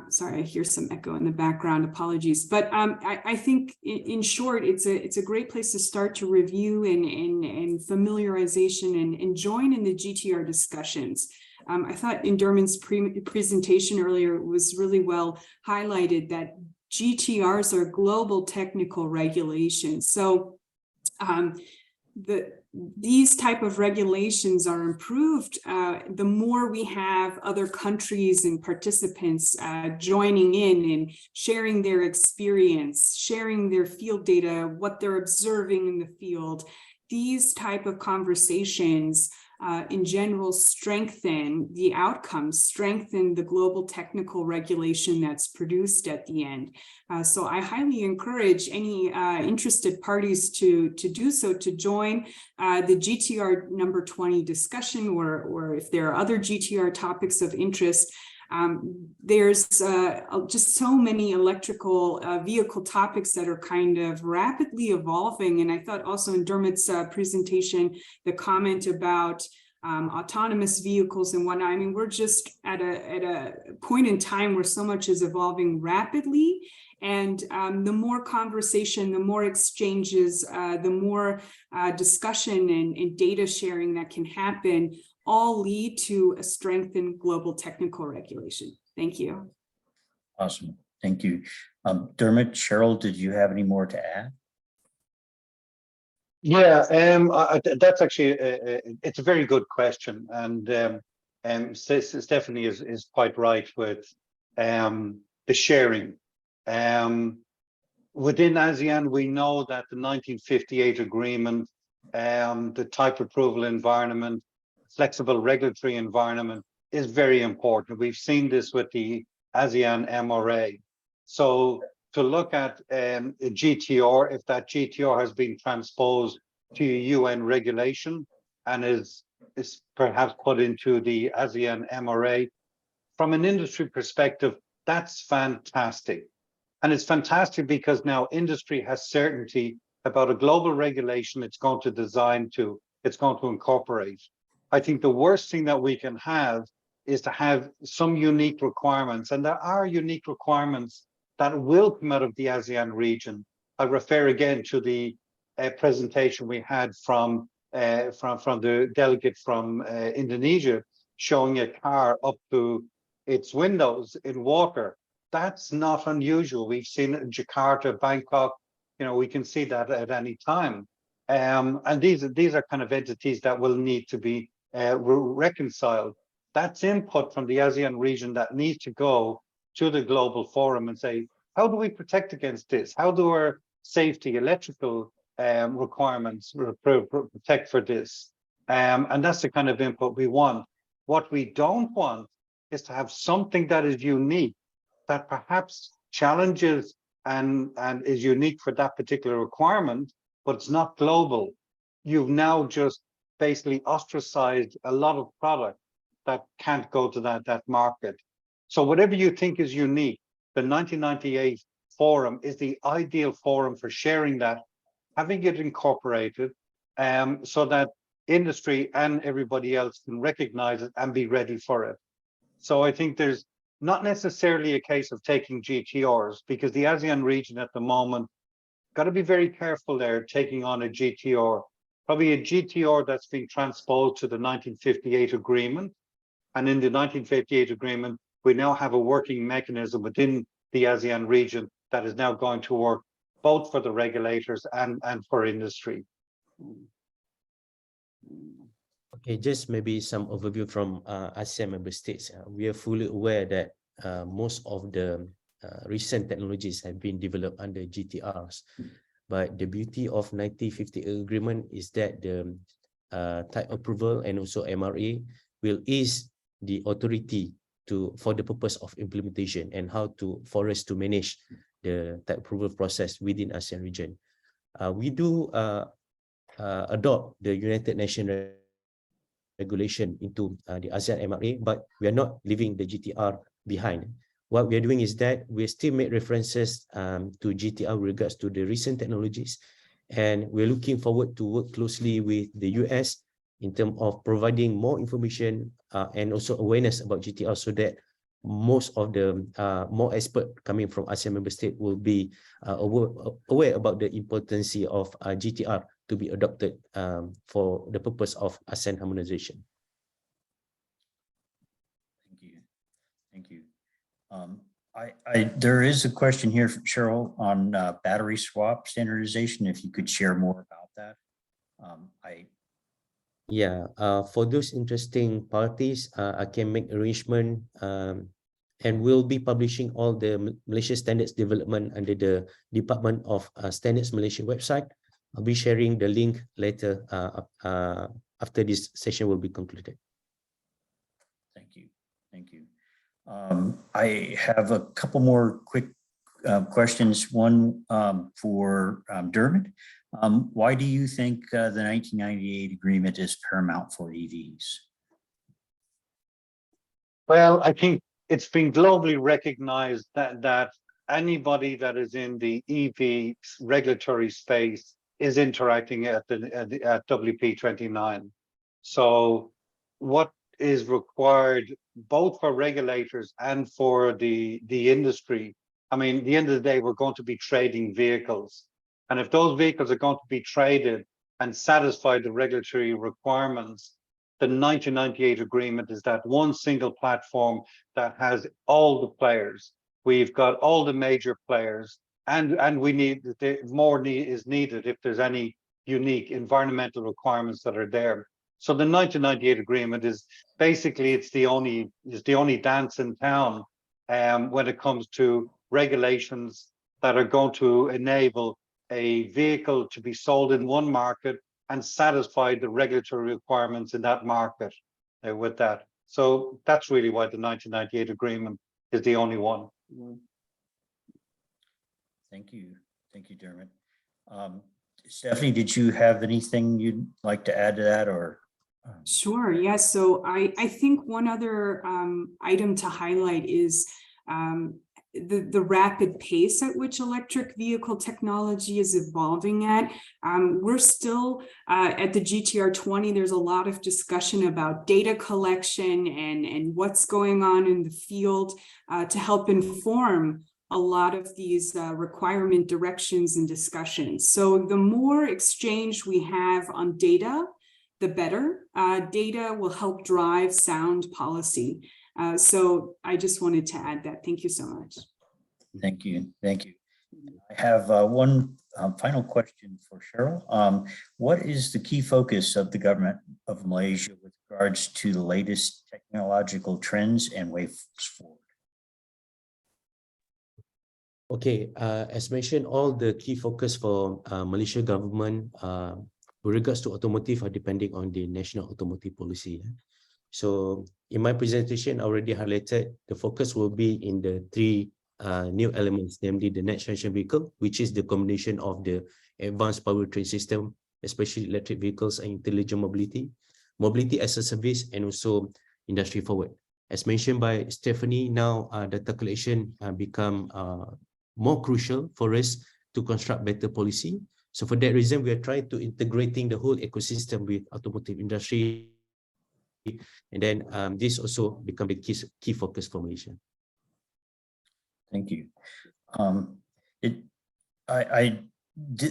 Sorry, I hear some echo in the background, apologies. But I think in short, it's a great place to start to review and familiarization and join in the GTR discussions. I thought in Dermot's presentation earlier was really well highlighted that GTRs are global technical regulations. So these type of regulations are improved the more we have other countries and participants joining in and sharing their experience, sharing their field data, what they're observing in the field. These type of conversations in general strengthen the outcomes, strengthen the global technical regulation that's produced at the end. So I highly encourage any interested parties to do so, to join the GTR number 20 discussion, or if there are other GTR topics of interest. There's just so many electrical vehicle topics that are kind of rapidly evolving. And I thought also in Dermot's presentation, the comment about autonomous vehicles and whatnot. I mean, we're just at a point in time where so much is evolving rapidly. And the more conversation, the more exchanges, the more discussion and data sharing that can happen, all lead to a strengthened global technical regulation. Thank you. Awesome. Thank you. Dermot, Cheryl, did you have any more to add? Yeah, that's actually it's a very good question, and Stephanie is quite right with the sharing. Within ASEAN, we know that the 1958 agreement, the type approval environment, flexible regulatory environment is very important. We've seen this with the ASEAN MRA. So to look at a GTR, if that GTR has been transposed to a UN regulation and is perhaps put into the ASEAN MRA, from an industry perspective, that's fantastic. And it's fantastic because now industry has certainty about a global regulation it's going to incorporate. I think the worst thing that we can have is to have some unique requirements, and there are unique requirements that will come out of the ASEAN region. I refer again to the presentation we had from the delegate from Indonesia, showing a car up to its windows in water. That's not unusual. We've seen it in Jakarta, Bangkok. You know, we can see that at any time. And these are kind of entities that will need to be reconciled. That's input from the ASEAN region that needs to go to the global forum and say, how do we protect against this? How do our safety, electrical requirements protect for this? And that's the kind of input we want. What we don't want is to have something that is unique, that perhaps challenges and is unique for that particular requirement, but it's not global. You've now just basically ostracized a lot of product that can't go to that market. So whatever you think is unique, the 1998 forum is the ideal forum for sharing that, having it incorporated, so that industry and everybody else can recognize it and be ready for it. So I think there's not necessarily a case of taking GTRs, because the ASEAN region at the moment got to be very careful there taking on a GTR, probably a GTR that's been transposed to the 1958 agreement. And in the 1958 agreement, we now have a working mechanism within the ASEAN region that is now going to work both for the regulators and for industry. Okay, just maybe some overview from ASEAN member states. We are fully aware that most of the recent technologies have been developed under GTRs. But the beauty of 1950 agreement is that the type approval and also MRA will ease the authority for the purpose of implementation and how for us to manage the type approval process within ASEAN region. We do adopt the United Nations regulation into the ASEAN MRA, but we are not leaving the GTR behind. What we are doing is that we still make references to GTR with regards to the recent technologies, and we're looking forward to work closely with the US in terms of providing more information and also awareness about GTR, so that most of the more expert coming from ASEAN member state will be aware about the importance of GTR to be adopted for the purpose of ASEAN harmonization. Thank you. Thank you. There is a question here from Cheryl on battery swap standardization. If you could share more about that. Yeah, for those interesting parties, I can make arrangement and we'll be publishing all the Malaysia Standards Development under the Department of Standards Malaysia website. I'll be sharing the link later after this session will be concluded. Thank you. Thank you. I have a couple more quick questions. One for Dermot. Why do you think the 1998 agreement is paramount for EVs? Well, I think it's been globally recognized that anybody that is in the EV regulatory space is interacting at WP29. So what is required both for regulators and for the industry? I mean, at the end of the day, we're going to be trading vehicles. And if those vehicles are going to be traded and satisfy the regulatory requirements, the 1998 agreement is that one single platform that has all the players. We've got all the major players, and we need more is needed if there's any unique environmental requirements that are there. So the 1998 agreement is basically the only dance in town when it comes to regulations that are going to enable a vehicle to be sold in one market and satisfy the regulatory requirements in that market with that. So that's really why the 1998 agreement is the only one. Thank you. Thank you, Dermot. Stephanie, did you have anything you'd like to add to that, or? Sure, yes. So I think one other item to highlight is the rapid pace at which electric vehicle technology is evolving at. We're still at the GTR 20, there's a lot of discussion about data collection and what's going on in the field to help inform a lot of these requirement directions and discussions. So the more exchange we have on data, the better. Data will help drive sound policy. So I just wanted to add that. Thank you so much. Thank you. Thank you. I have one final question for Cheryl. What is the key focus of the government of Malaysia with regards to the latest technological trends and ways forward? Okay, as mentioned, all the key focus for Malaysia government with regards to automotive are depending on the national automotive policy. So in my presentation, I already highlighted the focus will be in the three new elements, namely the next generation vehicle, which is the combination of the advanced powertrain system, especially electric vehicles and intelligent mobility, mobility as a service, and also industry forward. As mentioned by Stephanie, now data collection become more crucial for us to construct better policy. So for that reason, we are trying to integrating the whole ecosystem with automotive industry. And then this also become the key focus for Malaysia. Thank you.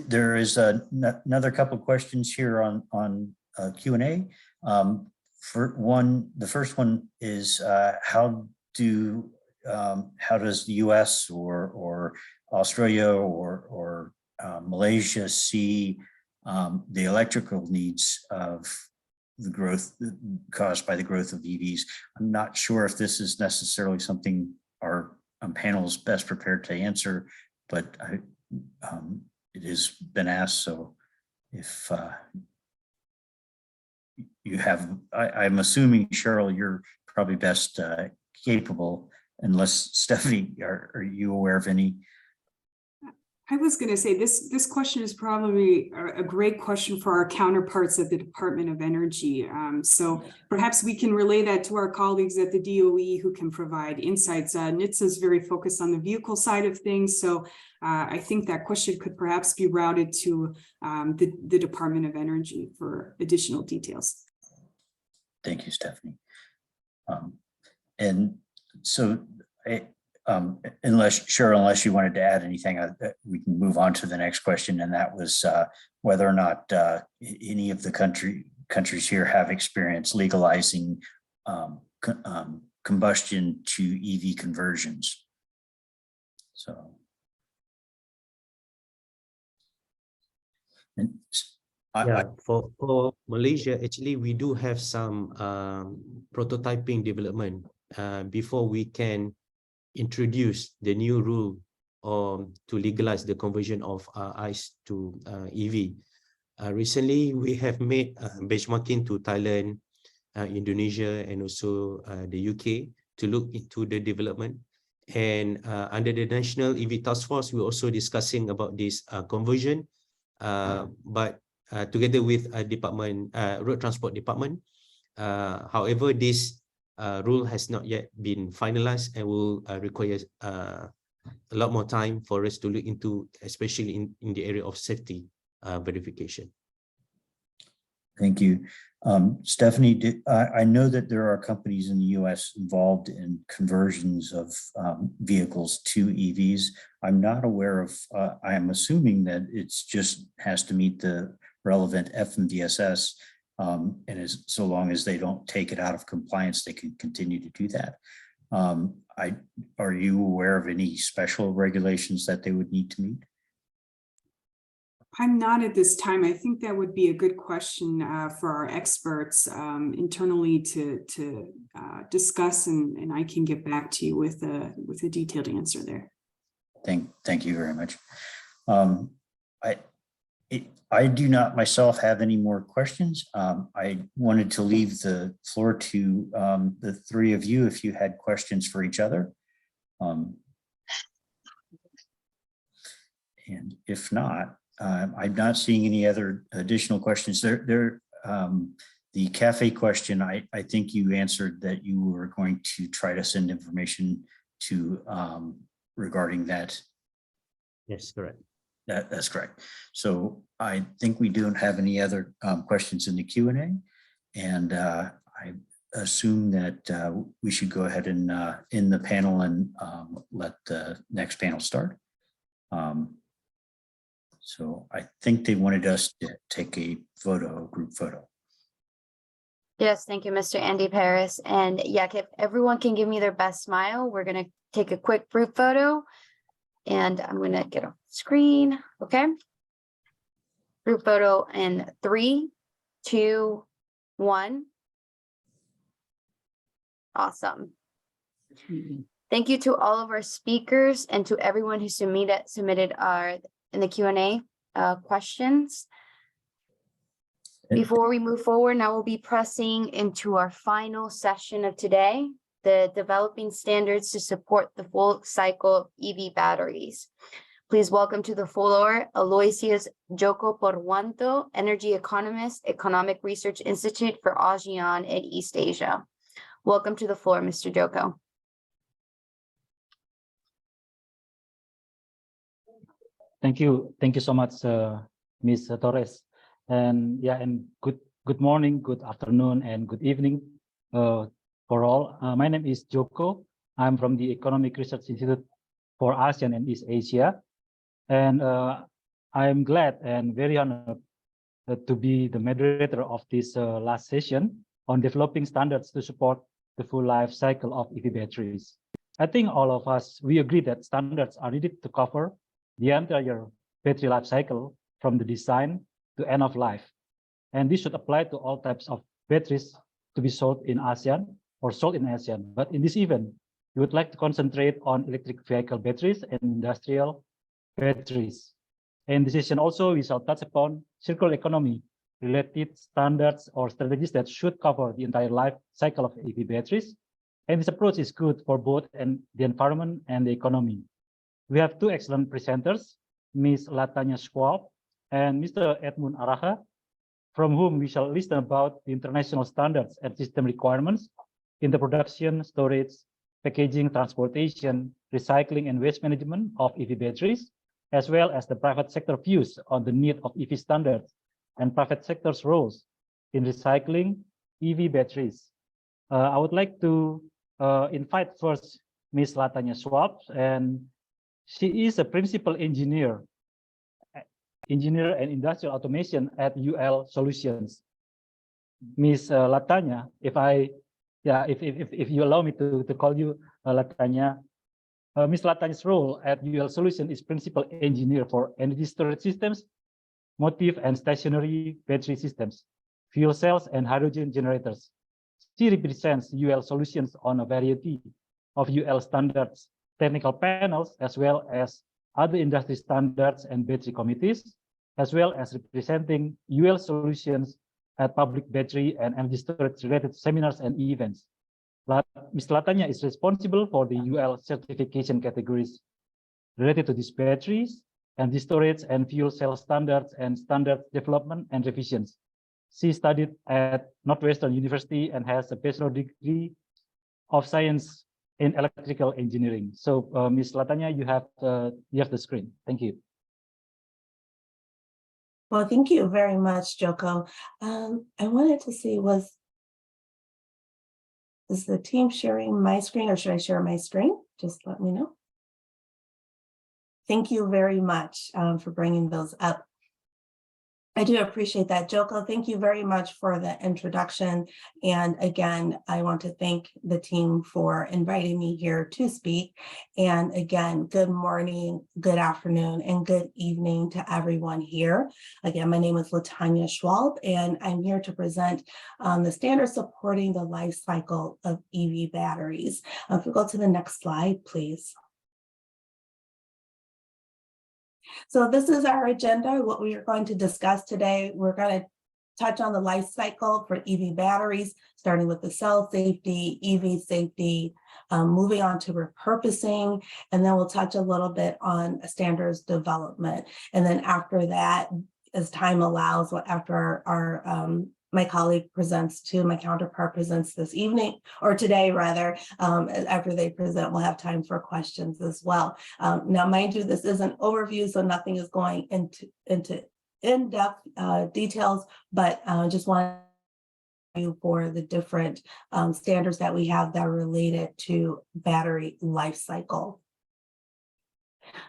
There is another couple of questions here on Q&A. For one, the first one is how does the US or Australia or Malaysia see the electrical needs of the growth caused by the growth of EVs? I'm not sure if this is necessarily something our panel is best prepared to answer, but it has been asked. So if you have, I'm assuming, Cheryl, you're probably best capable, unless Stephanie, are you aware of any? I was going to say this question is probably a great question for our counterparts at the Department of Energy. So perhaps we can relay that to our colleagues at the DOE who can provide insights. NHTSA is very focused on the vehicle side of things. So I think that question could perhaps be routed to the Department of Energy for additional details. Thank you, Stephanie. And so, unless you wanted to add anything, we can move on to the next question, and that was whether or not any of the countries here have experience legalizing combustion to EV conversions. So, and for Malaysia, actually, we do have some prototyping development before we can introduce the new rule to legalize the conversion of ICE to EV. Recently, we have made benchmarking to Thailand, Indonesia, and also the UK to look into the development. And under the National EV Task Force, we're also discussing about this conversion, but together with Road Transport Department. However, this rule has not yet been finalized and will require a lot more time for us to look into, especially in the area of safety verification. Thank you. Stephanie, I know that there are companies in the US involved in conversions of vehicles to EVs. I'm not aware of, I'm assuming that it's just has to meet the relevant FMVSS, and so long as they don't take it out of compliance, they can continue to do that. Are you aware of any special regulations that they would need to meet? I'm not at this time. I think that would be a good question for our experts internally to discuss, and I can get back to you with a detailed answer there. Thank you very much. I do not myself have any more questions. I wanted to leave the floor to the three of you if you had questions for each other. And if not, I'm not seeing any other additional questions. The cafe question, I think you answered that you were going to try to send information to regarding that. Yes, correct. That's correct. So I think we don't have any other questions in the Q&A, and I assume that we should go ahead and end the panel and let the next panel start. So I think they wanted us to take a group photo. Yes, thank you, Mr. Andy Paris. And yeah, if everyone can give me their best smile, we're going to take a quick group photo. And I'm going to get a screen. Okay. Group photo in 3, 2, 1. Awesome. Thank you to all of our speakers and to everyone who submitted in the Q&A questions. Before we move forward, now we'll be pressing into our final session of today, the developing standards to support the full cycle EV batteries. Please welcome to the floor, Aloysius Joko Porwanto, Energy Economist, Economic Research Institute for ASEAN and East Asia. Welcome to the floor, Mr. Joko. Thank you so much, Ms. Torres. And yeah, and good morning, good afternoon, and good evening for all. My name is Joko. I'm from the Economic Research Institute for ASEAN and East Asia. And I'm glad and very honored to be the moderator of this last session on developing standards to support the full life cycle of EV batteries. I think all of us, we agree that standards are needed to cover the entire battery life cycle from the design to end of life. And this should apply to all types of batteries to be sold in ASEAN or sold in ASEAN. But in this event, we would like to concentrate on electric vehicle batteries and industrial batteries. In this session also, we shall touch upon circular economy related standards or strategies that should cover the entire life cycle of EV batteries. And this approach is good for both the environment and the economy. We have two excellent presenters, Ms. Latanya Schwab and Mr. Edmund Araha, from whom we shall listen about the international standards and system requirements in the production, storage, packaging, transportation, recycling, and waste management of EV batteries, as well as the private sector views on the need of EV standards and private sector's roles in recycling, EV batteries. I would like to invite first Ms. Latanya Schwab, and she is a principal engineer and industrial automation at UL Solutions. Ms. Latanya, if you allow me to call you Latanya, Ms. Latanya's role at UL Solutions is principal engineer for energy storage systems, motive and stationary battery systems, fuel cells, and hydrogen generators. She represents UL Solutions on a variety of UL standards, technical panels, as well as other industry standards and battery committees, as well as representing UL Solutions at public battery and energy storage related seminars and events. Ms. Latanya is responsible for the UL certification categories related to these batteries, energy storage, and fuel cell standards and standard development and revisions. She studied at Northwestern University and has a bachelor degree of science in electrical engineering. So, Ms. Latanya, you have the screen. Thank you. Well, thank you very much, Joko. I wanted to see, is the team sharing my screen, or should I share my screen? Just let me know. Thank you very much for bringing those up. I do appreciate that, Joko. Thank you very much for the introduction. And again, I want to thank the team for inviting me here to speak. And again, good morning, good afternoon, and good evening to everyone here. Again, my name is Latanya Schwab, and I'm here to present the standards supporting the life cycle of EV batteries. If we go to the next slide, please. So this is our agenda, what we are going to discuss today. We're going to touch on the life cycle for EV batteries, starting with the cell safety, EV safety, moving on to repurposing, and then we'll touch a little bit on standards development. And then after that, as time allows, after my colleague presents to, my counterpart presents this evening, or today rather, after they present, we'll have time for questions as well. Now, mind you, this is an overview, so nothing is going into in-depth details, but just want you for the different standards that we have that are related to battery life cycle.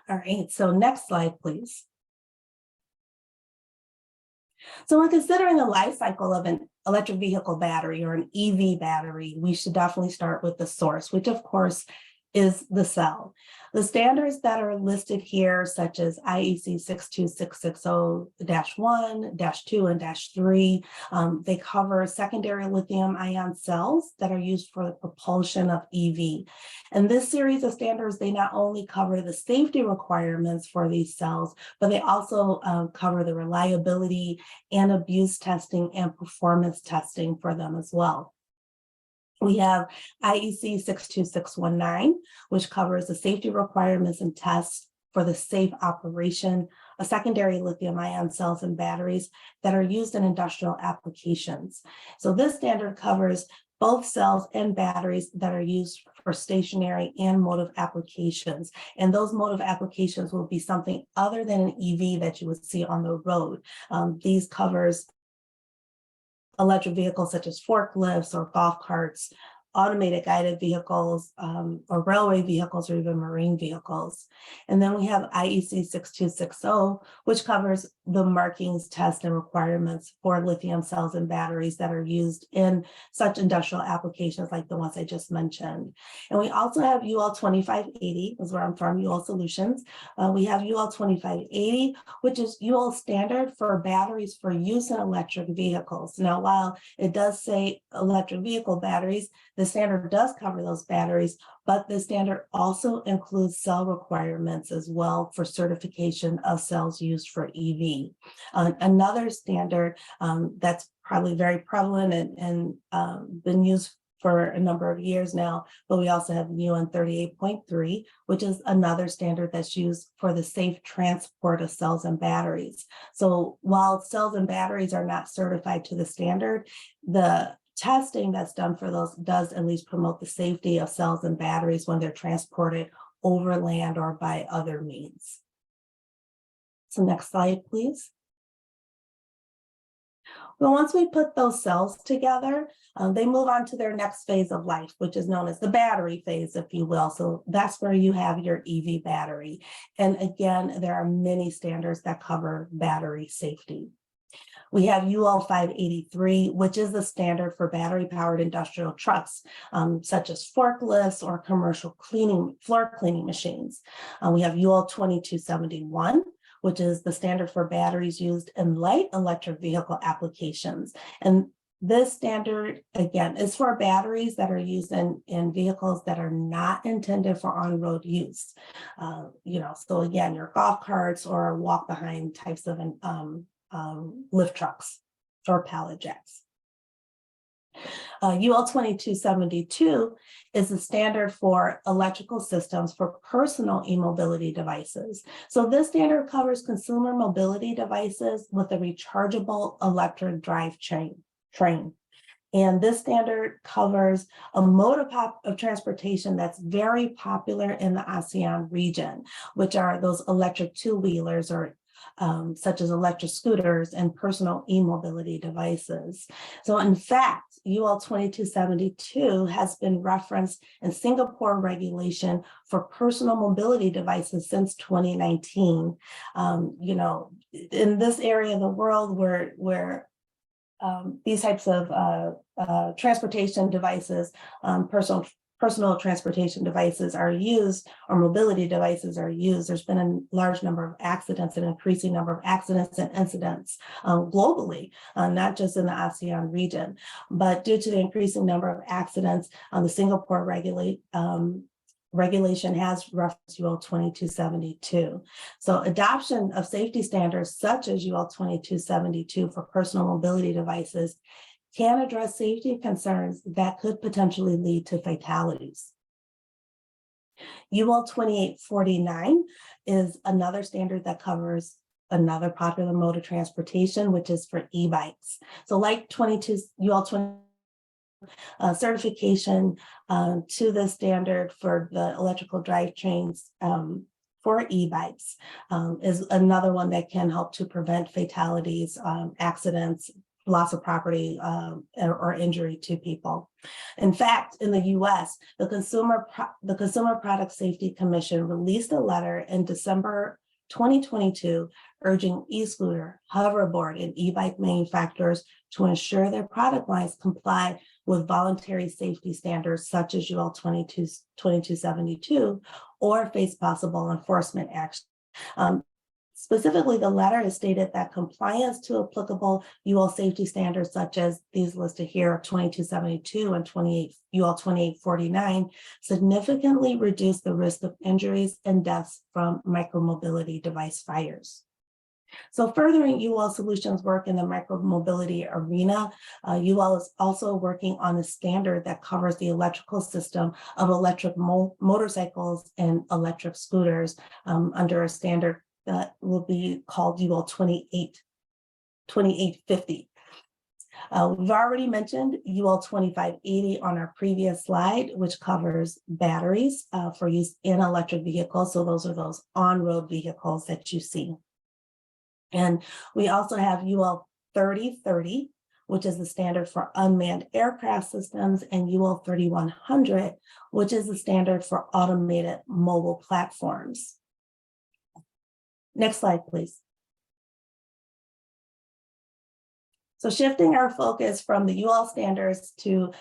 All right, so next slide, please. So when considering the life cycle of an electric vehicle battery or an EV battery, we should definitely start with the source, which of course is the cell. The standards that are listed here, such as IEC 62660-1, -2, and -3, they cover secondary lithium-ion cells that are used for the propulsion of EV. And this series of standards, they not only cover the safety requirements for these cells, but they also cover the reliability and abuse testing and performance testing for them as well. We have IEC 62619, which covers the safety requirements and tests for the safe operation of secondary lithium-ion cells and batteries that are used in industrial applications. So this standard covers both cells and batteries that are used for stationary and motive applications. And those motive applications will be something other than an EV that you would see on the road. These covers electric vehicles such as forklifts or golf carts, automated guided vehicles, or railway vehicles, or even marine vehicles. And then we have IEC 6260, which covers the markings, tests, and requirements for lithium cells and batteries that are used in such industrial applications like the ones I just mentioned. And we also have UL 2580, is where I'm from, UL Solutions. We have UL 2580, which is UL standard for batteries for use in electric vehicles. Now, while it does say electric vehicle batteries, the standard does cover those batteries, but the standard also includes cell requirements as well for certification of cells used for EV. Another standard that's probably very prevalent and been used for a number of years now, but we also have UN 38.3, which is another standard that's used for the safe transport of cells and batteries. So while cells and batteries are not certified to the standard, the testing that's done for those does at least promote the safety of cells and batteries when they're transported over land or by other means. So next slide, please. But once we put those cells together, they move on to their next phase of life, which is known as the battery phase, if you will. So that's where you have your EV battery. And again, there are many standards that cover battery safety. We have UL 583, which is the standard for battery-powered industrial trucks, such as forklifts or commercial floor cleaning machines. We have UL 2271, which is the standard for batteries used in light electric vehicle applications. And this standard, again, is for batteries that are used in vehicles that are not intended for on-road use. So again, your golf carts or walk-behind types of lift trucks or pallet jacks. UL 2272 is the standard for electrical systems for personal e-mobility devices. So this standard covers consumer mobility devices with a rechargeable electric drive train. And this standard covers a mode of transportation that's very popular in the ASEAN region, which are those electric two-wheelers or such as electric scooters and personal e-mobility devices. So in fact, UL 2272 has been referenced in Singapore regulation for personal mobility devices since 2019. In this area of the world where these types of transportation devices, personal transportation devices are used, or mobility devices are used, there's been a large number of accidents, an increasing number of accidents and incidents globally, not just in the ASEAN region. But due to the increasing number of accidents, the Singapore regulation has referenced UL 2272. So adoption of safety standards such as UL 2272 for personal mobility devices can address safety concerns that could potentially lead to fatalities. UL 2849 is another standard that covers another popular mode of transportation, which is for e-bikes. So like UL 20 certification to the standard for the electrical drivetrains for e-bikes is another one that can help to prevent fatalities, accidents, loss of property, or injury to people. In fact, in the US, the Consumer Product Safety Commission released a letter in December 2022 urging e-scooter, hoverboard, and e-bike manufacturers to ensure their product lines comply with voluntary safety standards such as UL 2272 or face possible enforcement action. Specifically, the letter has stated that compliance to applicable UL safety standards such as these listed here, 2272 and UL 2849, significantly reduce the risk of injuries and deaths from micromobility device fires. So furthering UL Solutions work in the micromobility arena, UL is also working on a standard that covers the electrical system of electric motorcycles and electric scooters under a standard that will be called UL 2850. We've already mentioned UL 2580 on our previous slide, which covers batteries for use in electric vehicles. So those are those on-road vehicles that you see. And we also have UL 3030, which is the standard for unmanned aircraft systems, and UL 3100, which is the standard for automated mobile platforms. Next slide, please. So shifting our focus from the UL standards to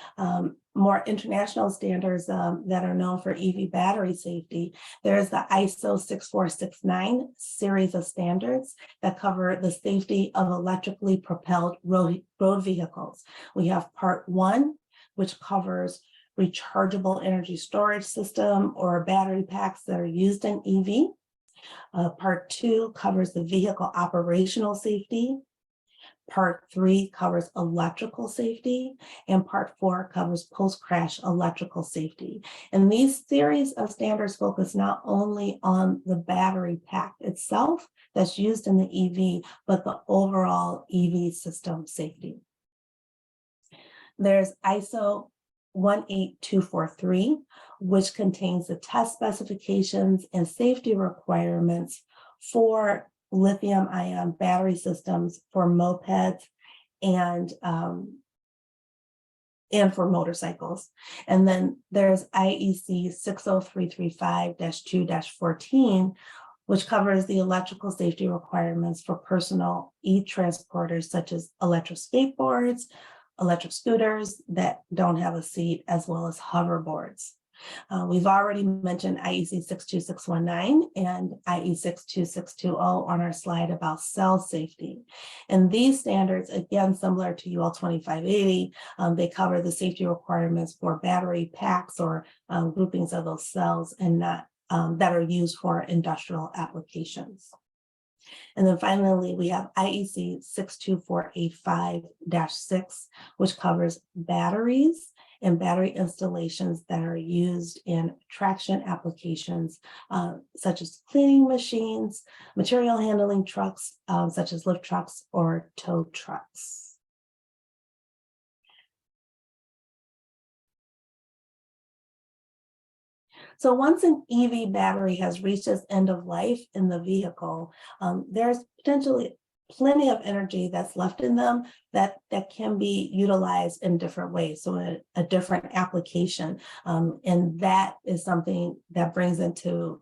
more international standards that are known for EV battery safety, there's the ISO 6469 series of standards that cover the safety of electrically propelled road vehicles. We have part 1, which covers rechargeable energy storage system or battery packs that are used in EV. Part 2 covers the vehicle operational safety. Part 3 covers electrical safety, and Part 4 covers post-crash electrical safety. And these series of standards focus not only on the battery pack itself that's used in the EV, but the overall EV system safety. There's ISO 18243, which contains the test specifications and safety requirements for lithium-ion battery systems for mopeds and for motorcycles. And then there's IEC 60335-2-14, which covers the electrical safety requirements for personal e-transporters such as electric skateboards, electric scooters that don't have a seat, as well as hoverboards. We've already mentioned IEC 62619 and IE 62620 on our slide about cell safety. And these standards, again, similar to UL 2580, they cover the safety requirements for battery packs or groupings of those cells and not that are used for industrial applications. And then finally, we have IEC 62485-6, which covers batteries and battery installations that are used in traction applications, such as cleaning machines, material handling trucks, such as lift trucks or tow trucks. So once an EV battery has reached its end of life in the vehicle, there's potentially plenty of energy that's left in them that can be utilized in different ways, so a different application. And that is something that brings into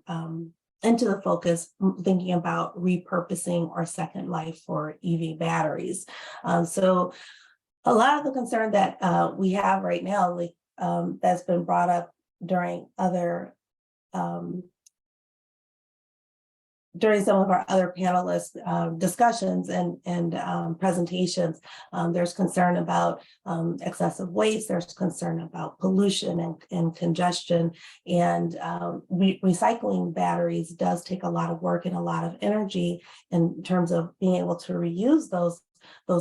the focus, thinking about repurposing or second life for EV batteries. So a lot of the concern that we have right now, like that's been brought up during other during some of our other panelists discussions and presentations, there's concern about excessive waste, there's concern about pollution and congestion, and recycling batteries does take a lot of work and a lot of energy in terms of being able to reuse those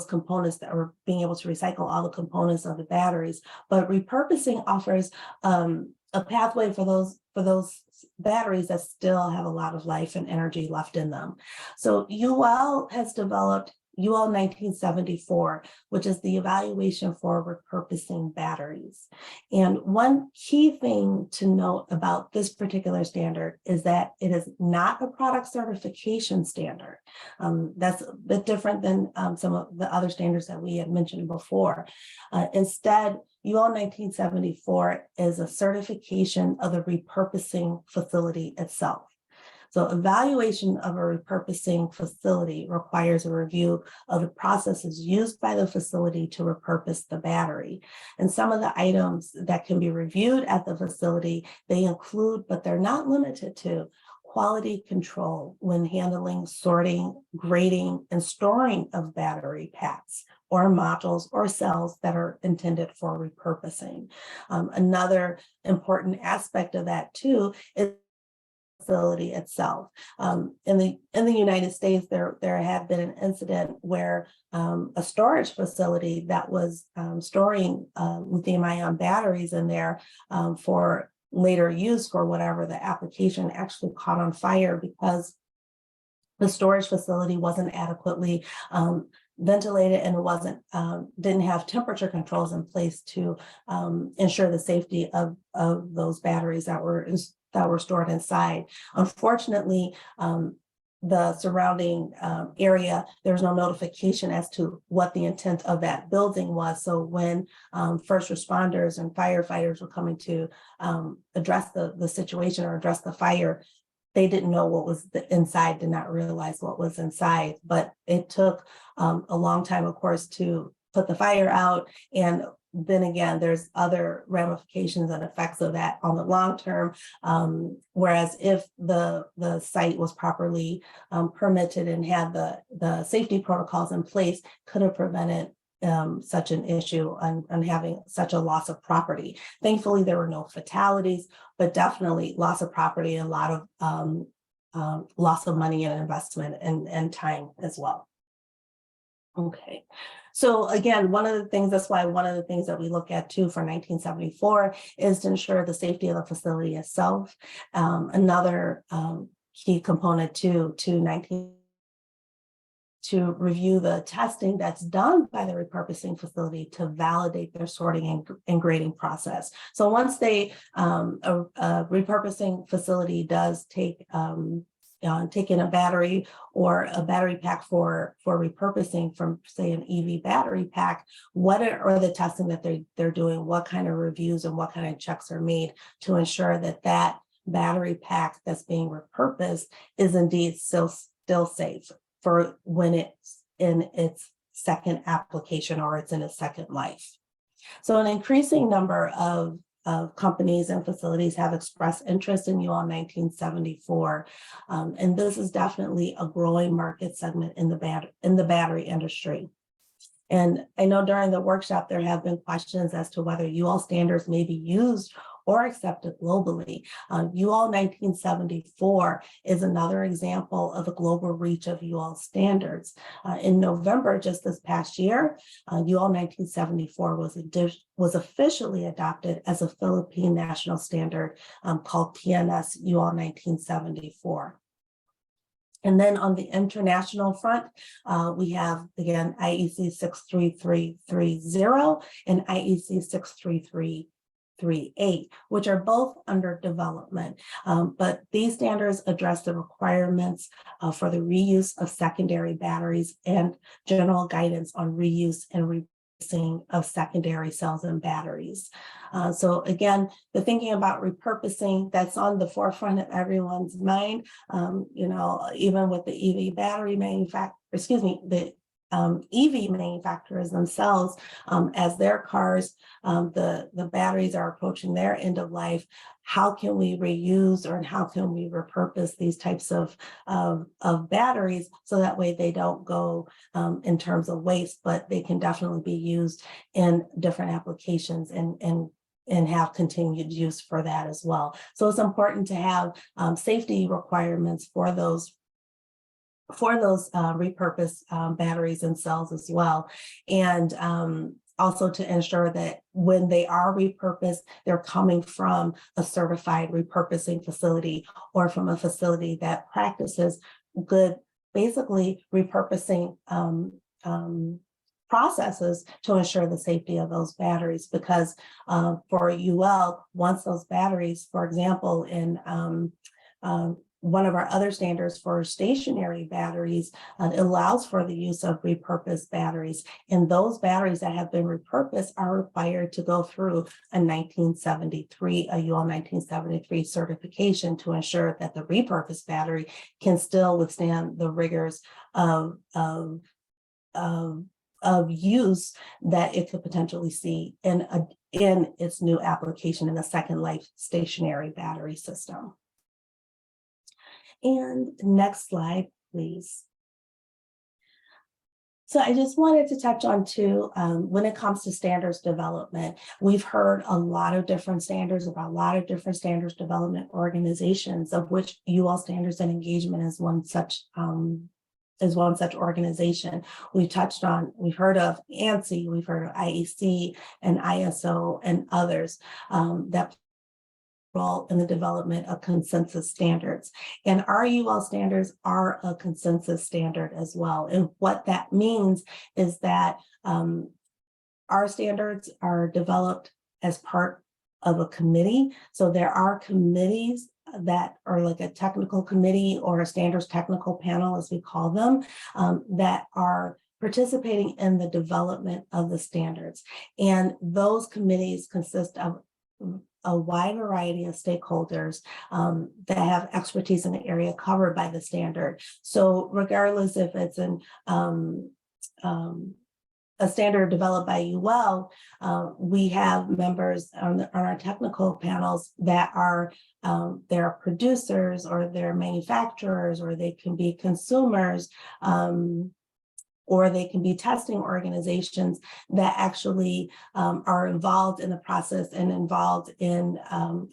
components, that are being able to recycle all the components of the batteries. But repurposing offers a pathway for those batteries that still have a lot of life and energy left in them. So UL has developed UL 1974, which is the evaluation for repurposing batteries. And one key thing to note about this particular standard is that it is not a product certification standard. That's a bit different than some of the other standards that we had mentioned before. Instead, UL 1974 is a certification of the repurposing facility itself. So evaluation of a repurposing facility requires a review of the processes used by the facility to repurpose the battery. And some of the items that can be reviewed at the facility, they include, but they're not limited to, quality control when handling, sorting, grading, and storing of battery packs or modules or cells that are intended for repurposing. Another important aspect of that too is facility itself. In the United States, there had been an incident where a storage facility that was storing lithium-ion batteries in there for later use for whatever the application actually caught on fire because the storage facility wasn't adequately ventilated and it wasn't didn't have temperature controls in place to ensure the safety of those batteries that were stored inside. Unfortunately, the surrounding area, there's no notification as to what the intent of that building was. So when first responders and firefighters were coming to address the situation or address the fire, they didn't know what was inside, did not realize what was inside. But it took a long time, of course, to put the fire out. And then again, there's other ramifications and effects of that on the long term. Whereas if the site was properly permitted and had the safety protocols in place, could have prevented such an issue and having such a loss of property. Thankfully, there were no fatalities, but definitely loss of property and a lot of loss of money and investment and time as well. Okay. So again, that's why one of the things that we look at too for 1974 is to ensure the safety of the facility itself. Another key component to review the testing that's done by the repurposing facility to validate their sorting and grading process. So once a repurposing facility does take taking a battery or a battery pack for repurposing from, say, an EV battery pack, what are the testing that they're doing? What kind of reviews and what kind of checks are made to ensure that that battery pack that's being repurposed is indeed still safe for when it's in its second application or it's in its second life. So an increasing number of companies and facilities have expressed interest in UL 1974. And this is definitely a growing market segment in the battery industry. And I know during the workshop, there have been questions as to whether UL standards may be used or accepted globally. UL 1974 is another example of a global reach of UL standards. In November, just this past year, UL 1974 was officially adopted as a Philippine national standard called TNS UL 1974. And then on the international front, we have, again, IEC 63330 and IEC 63338, which are both under development. But these standards address the requirements for the reuse of secondary batteries and general guidance on reuse and repurposing of secondary cells and batteries. So again, the thinking about repurposing, that's on the forefront of everyone's mind. Even with the EV battery the EV manufacturers themselves, as their cars, the batteries are approaching their end of life. How can we reuse or how can we repurpose these types of batteries so that way they don't go in terms of waste, but they can definitely be used in different applications and have continued use for that as well. So it's important to have safety requirements for those repurposed batteries and cells as well. And also to ensure that when they are repurposed, they're coming from a certified repurposing facility or from a facility that practices good, basically repurposing processes to ensure the safety of those batteries. Because for UL, once those batteries, for example, in one of our other standards for stationary batteries allows for the use of repurposed batteries. And those batteries that have been repurposed are required to go through a UL 1973 certification to ensure that the repurposed battery can still withstand the rigors of use that it could potentially see in its new application in a second life stationary battery system. And next slide, please. So I just wanted to touch on too, when it comes to standards development, we've heard a lot of different standards about a lot of different standards development organizations, of which UL Standards and Engagement is one such organization. We've heard of ANSI, we've heard of IEC and ISO and others that role in the development of consensus standards. And our UL standards are a consensus standard as well. And what that means is that our standards are developed as part of a committee. So there are committees that are like a technical committee or a standards technical panel, as we call them, that are participating in the development of the standards. And those committees consist of a wide variety of stakeholders that have expertise in the area covered by the standard. So regardless if it's a standard developed by UL, we have members on our technical panels that are they're producers or they're manufacturers, or they can be consumers, or they can be testing organizations that actually are involved in the process and involved in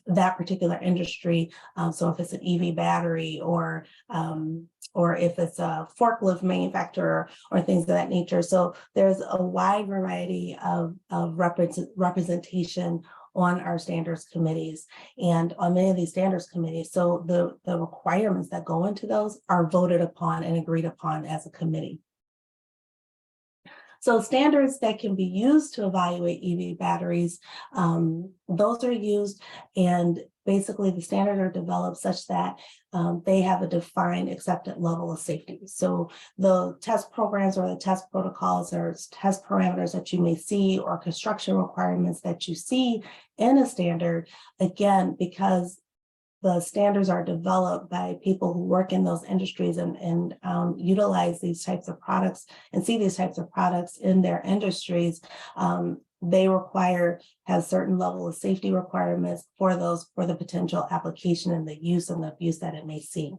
that particular industry. So if it's an EV battery or if it's a forklift manufacturer or things of that nature. So there's a wide variety of representation on our standards committees and on many of these standards committees. So the requirements that go into those are voted upon and agreed upon as a committee. So standards that can be used to evaluate EV batteries, those are used, and basically the standards are developed such that they have a defined accepted level of safety. So the test programs or the test protocols or test parameters that you may see or construction requirements that you see in a standard, again, because the standards are developed by people who work in those industries and utilize these types of products and see these types of products in their industries, they have certain level of safety requirements for the potential application and the use and the abuse that it may see.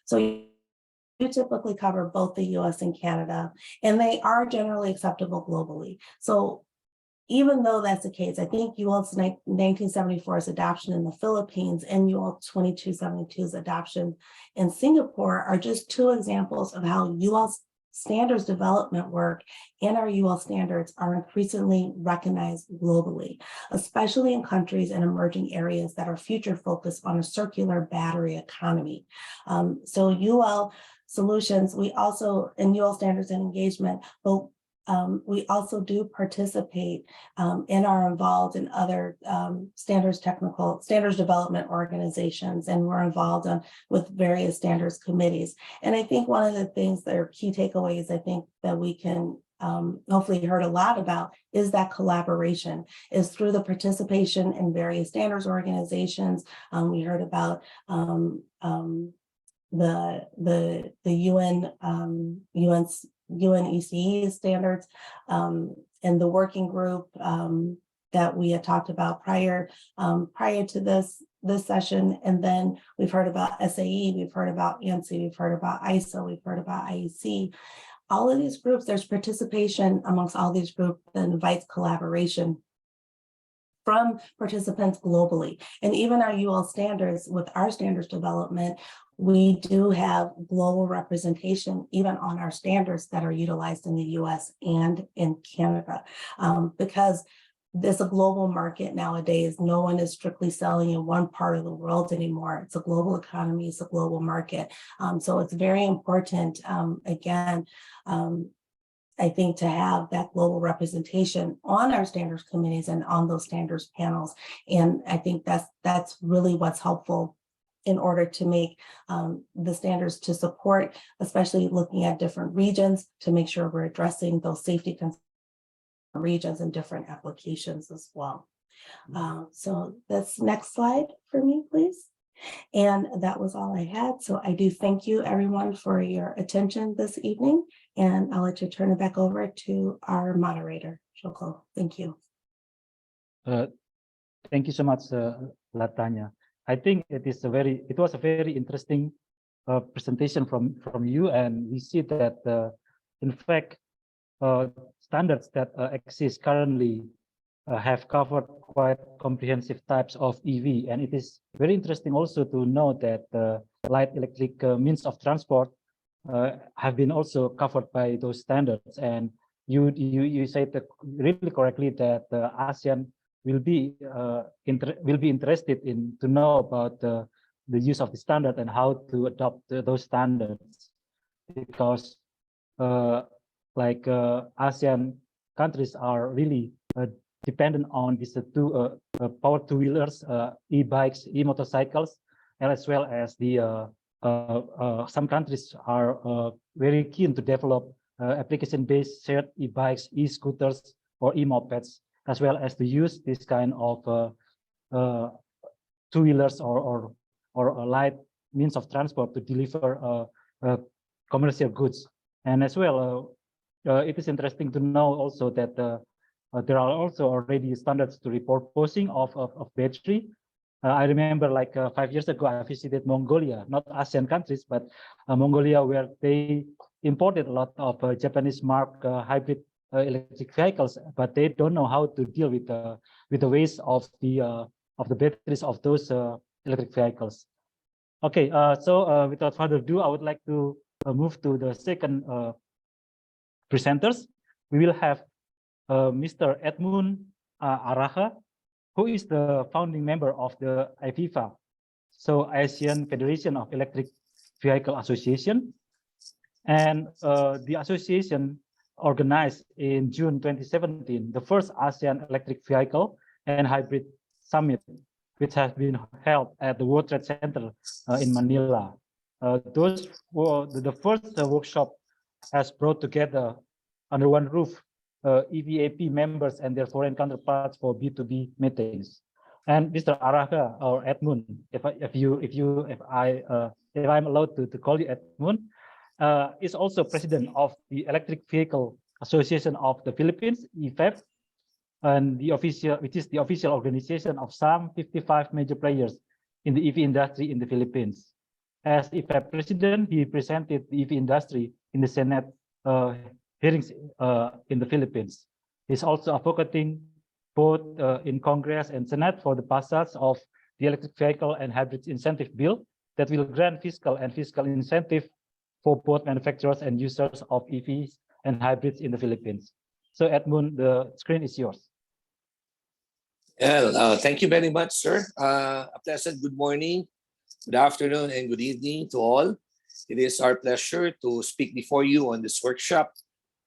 So you typically cover both the US and Canada, and they are generally acceptable globally. So even though that's the case, I think UL's 1974's adoption in the Philippines and UL 2272's adoption in Singapore are just two examples of how UL's standards development work and our UL standards are increasingly recognized globally, especially in countries and emerging areas that are future focused on a circular battery economy. So UL solutions, we also, in UL standards and engagement, but we also do participate and are involved in other standards development organizations, and we're involved with various standards committees. And I think one of the things that are key takeaways, I think that we can hopefully heard a lot about is that collaboration is through the participation in various standards organizations. We heard about the UN ECE standards and the working group that we had talked about prior to this session. And then we've heard about SAE, we've heard about ANSI, we've heard about ISO, we've heard about IEC. All of these groups, there's participation amongst all these groups that invites collaboration from participants globally. And even our UL standards, with our standards development, we do have global representation even on our standards that are utilized in the US and in Canada. Because there's a global market nowadays. No one is strictly selling in one part of the world anymore. It's a global economy, it's a global market. So it's very important, again, I think, to have that global representation on our standards committees and on those standards panels. And I think that's really what's helpful in order to make the standards to support, especially looking at different regions, to make sure we're addressing those safety concerns regions and different applications as well. So that's next slide for me, please. And that was all I had. So I do thank you everyone for your attention this evening, and I'll let you turn it back over to our moderator, Shoko. Thank you. Thank you so much, Latanya. I think it was a very interesting presentation from you, and we see that in fact standards that exist currently have covered quite comprehensive types of EV, and it is very interesting also to know that light electric means of transport have been also covered by those standards. And you said that really correctly that ASEAN will be interested in to know about the use of the standard and how to adopt those standards, because ASEAN countries are really dependent on these power two-wheelers, e-bikes, e-motorcycles, and as well as the some countries are very keen to develop application-based shared e-bikes, e-scooters, or e-mopeds, as well as to use this kind of two-wheelers or light means of transport to deliver commercial goods. And as well, it is interesting to know also that there are also already standards to repurposing of battery. I remember 5 years ago, I visited Mongolia, not ASEAN countries, but Mongolia, where they imported a lot of Japanese mark hybrid electric vehicles, but they don't know how to deal with the waste of the batteries of those electric vehicles. Okay, so without further ado, I would like to move to the second presenters. We will have Mr. Edmund Araha, who is the founding member of the AFIVA, so ASEAN Federation of Electric Vehicle Association. And the association organized in June 2017 the first ASEAN Electric Vehicle and Hybrid Summit which has been held at the World Trade Center in Manila. Those were the first workshop has brought together under one roof EVAP members and their foreign counterparts for B2B meetings. And Mr. Araga or Edmund, if I'm allowed to call you Edmund, is also president of the Electric Vehicle Association of the Philippines, EVAP, and which is the official organization of some 55 major players in the EV industry in the Philippines. As EVAP president, he presented the EV industry in the Senate hearings in the Philippines. He's also advocating both in Congress and Senate for the passage of the electric vehicle and hybrids incentive bill that will grant fiscal incentive for both manufacturers and users of EVs and hybrids in the Philippines. So Edmund, the screen is yours. Well, thank you very much, sir. A pleasant good morning, good afternoon, and good evening to all. It is our pleasure to speak before you on this workshop.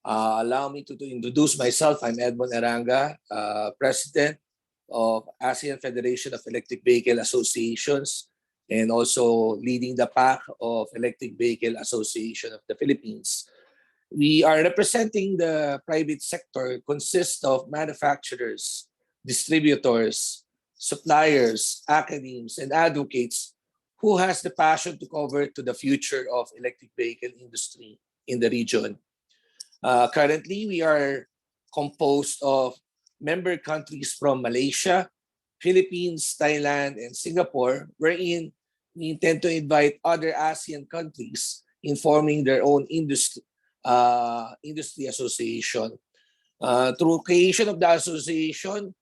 Allow me to introduce myself. I'm Edmund Aranga, President of ASEAN Federation of Electric Vehicle Associations, and also leading the PAC of Electric Vehicle Association of the Philippines. We are representing the private sector, consists of manufacturers, distributors, suppliers, academics, and advocates who has the passion to cover to the future of electric vehicle industry in the region. Currently, we are composed of member countries from Malaysia, Philippines, Thailand, and Singapore, wherein we intend to invite other ASEAN countries in forming their own industry association. Through creation of the association,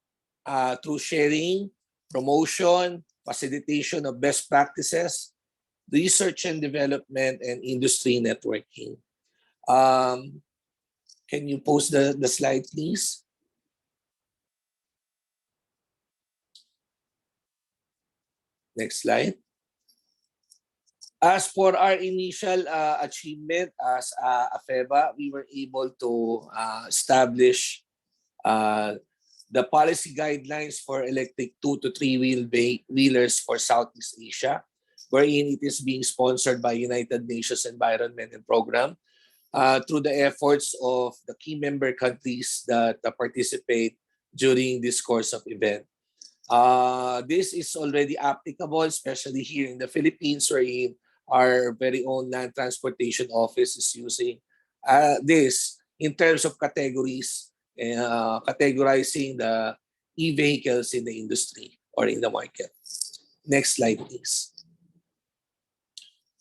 through sharing, promotion, facilitation of best practices, research and development, and industry networking. Can you post the slide, please? Next slide. As for our initial achievement as AFEVA, we were able to establish the policy guidelines for electric 2 to 3 wheelers for Southeast Asia, wherein it is being sponsored by United Nations Environment and Program through the efforts of the key member countries that participate during this course of event. This is already applicable, especially here in the Philippines, wherein our very own Land Transportation Office is using this in terms of categories, categorizing the e-vehicles in the industry or in the market. Next slide, please.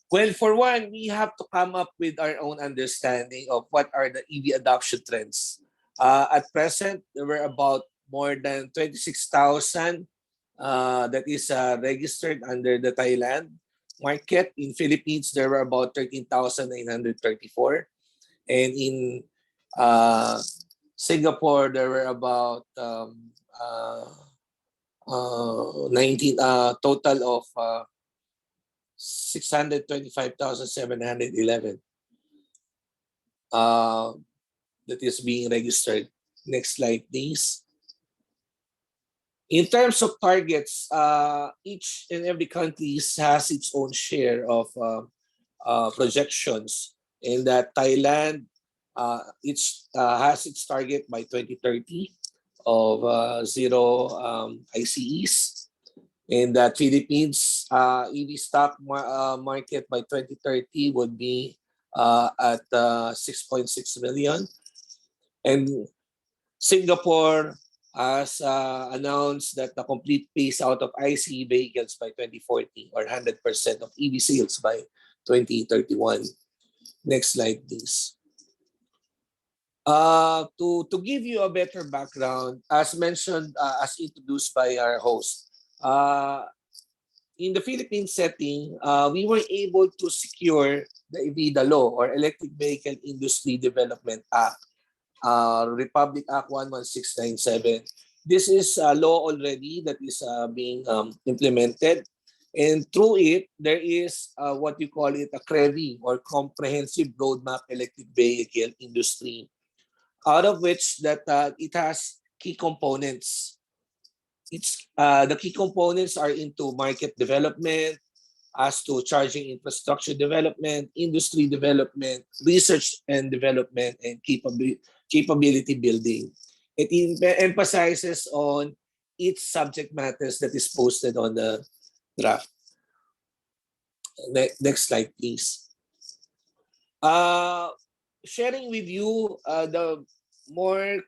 Well, for one, we have to come up with our own understanding of what are the EV adoption trends. At present, there were about more than 26,000 that is registered under the Thailand market. In Philippines, there were about 13,934. And in Singapore, there were about 19 total of 625,711 that is being registered. Next slide, please. In terms of targets, each and every country has its own share of projections. In that Thailand, has its target by 2030 of zero ICEs. In the Philippines, EV stock market by 2030 would be at 6.6 million. And Singapore has announced that the complete phase out of ICE vehicles by 2040 or 100% of EV sales by 2031. Next slide, please. To give you a better background, as mentioned, as introduced by our host, in the Philippine setting, we were able to secure the EVIDA law or Electric Vehicle Industry Development Act, Republic Act 11697. This is a law already that is being implemented. And through it, there is what you call it a CREVI or Comprehensive Roadmap Electric Vehicle Industry, out of which that it has key components. The key components are into market development, as to charging infrastructure development, industry development, research and development, and capability building. It emphasizes on each subject matters that is posted on the draft. Next slide, please. Sharing with you the more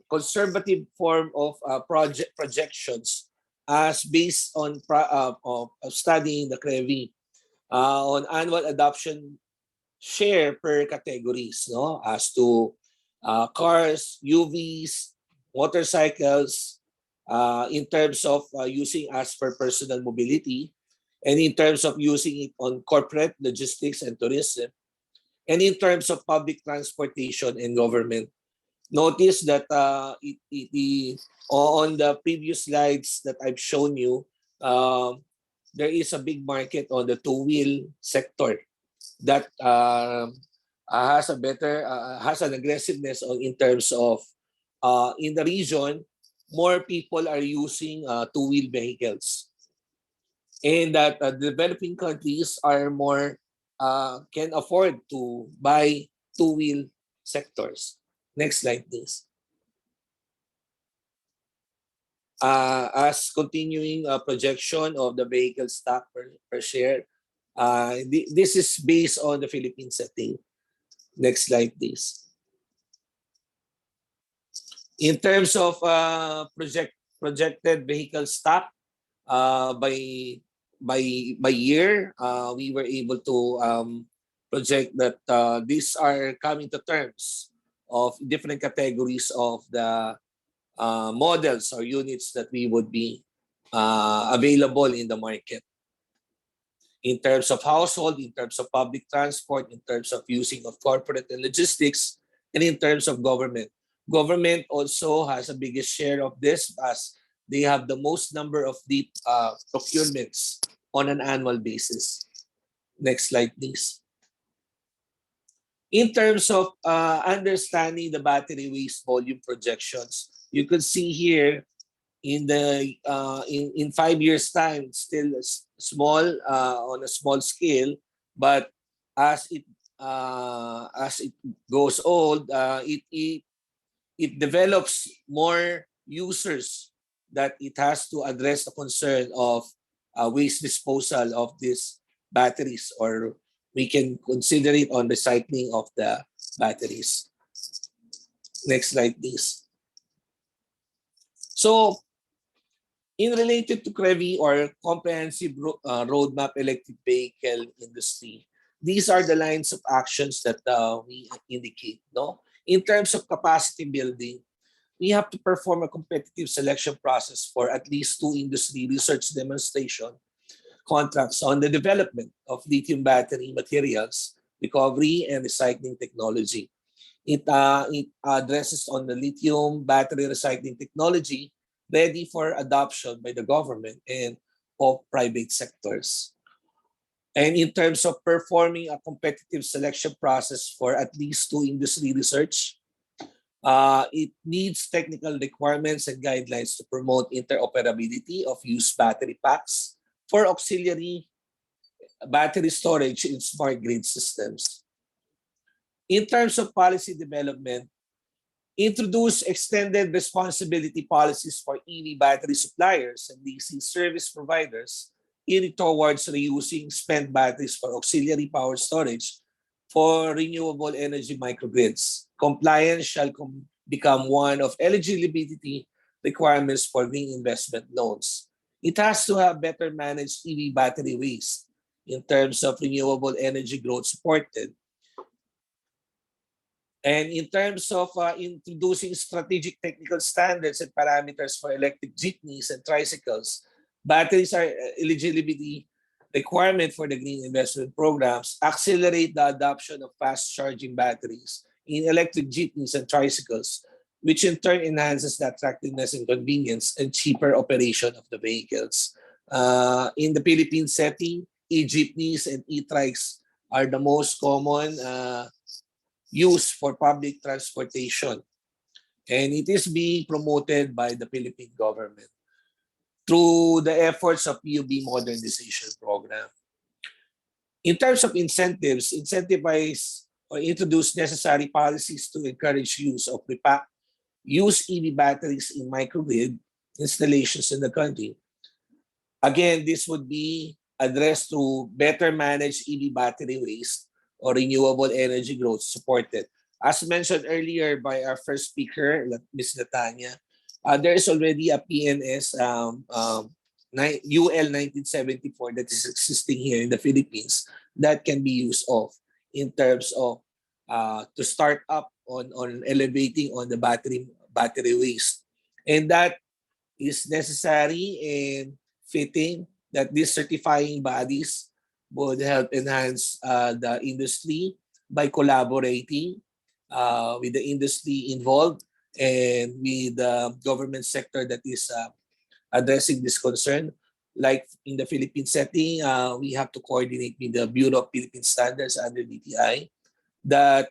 conservative form of projections as based on studying the CREVI on annual adoption share per categories, no, as to cars, UVs, motorcycles, in terms of using as per personal mobility, and in terms of using it on corporate logistics and tourism, and in terms of public transportation and government. Notice that on the previous slides that I've shown you, there is a big market on the two-wheel sector that has a better has an aggressiveness in terms of in the region, more people are using two-wheel vehicles, and that developing countries are more can afford to buy two-wheel sectors. Next slide, please. As continuing projection of the vehicle stock per share, this is based on the Philippine setting. Next slide, please. In terms of projected vehicle stock by year, we were able to project that these are coming to terms of different categories of the models or units that we would be available in the market. In terms of household, in terms of public transport, in terms of using of corporate and logistics, and in terms of government. Government also has a biggest share of this as they have the most number of deep procurements on an annual basis. Next slide, please. In terms of understanding the battery waste volume projections, you could see here in the in 5 years' time, still small on a small scale, but as it goes old, it develops more users that it has to address the concern of waste disposal of these batteries, or we can consider it on recycling of the batteries. Next slide, please. So, in related to CREVI or Comprehensive Roadmap Electric Vehicle Industry, these are the lines of actions that we indicate. No, in terms of capacity building, we have to perform a competitive selection process for at least 2 industry research demonstration contracts on the development of lithium battery materials, recovery, and recycling technology. It addresses on the lithium battery recycling technology ready for adoption by the government and of private sectors. And in terms of performing a competitive selection process for at least 2 industry research, it needs technical requirements and guidelines to promote interoperability of used battery packs for auxiliary battery storage in smart grid systems. In terms of policy development, introduce extended responsibility policies for EV battery suppliers and DC service providers in towards reusing spent batteries for auxiliary power storage for renewable energy microgrids. Compliance shall become one of eligibility requirements for green investment loans. It has to have better managed EV battery waste in terms of renewable energy growth supported. And in terms of introducing strategic technical standards and parameters for electric jeepneys and tricycles, batteries are eligibility requirement for the green investment programs, accelerate the adoption of fast charging batteries in electric jeepneys and tricycles, which in turn enhances the attractiveness and convenience and cheaper operation of the vehicles. In the Philippine setting, e-jeepneys and e-trikes are the most common use for public transportation. And it is being promoted by the Philippine government through the efforts of PUB modernization program. In terms of incentives, incentivize or introduce necessary policies to encourage use of use EV batteries in microgrid installations in the country. Again, this would be addressed to better manage EV battery waste or renewable energy growth supported. As mentioned earlier by our first speaker, Ms. Natanya, there is already a PNS UL 1974 that is existing here in the Philippines that can be used of in terms of to start up on elevating on the battery waste. And that is necessary and fitting that these certifying bodies would help enhance the industry by collaborating with the industry involved and with the government sector that is addressing this concern. Like in the Philippine setting, we have to coordinate with the Bureau of Philippine Standards under DTI that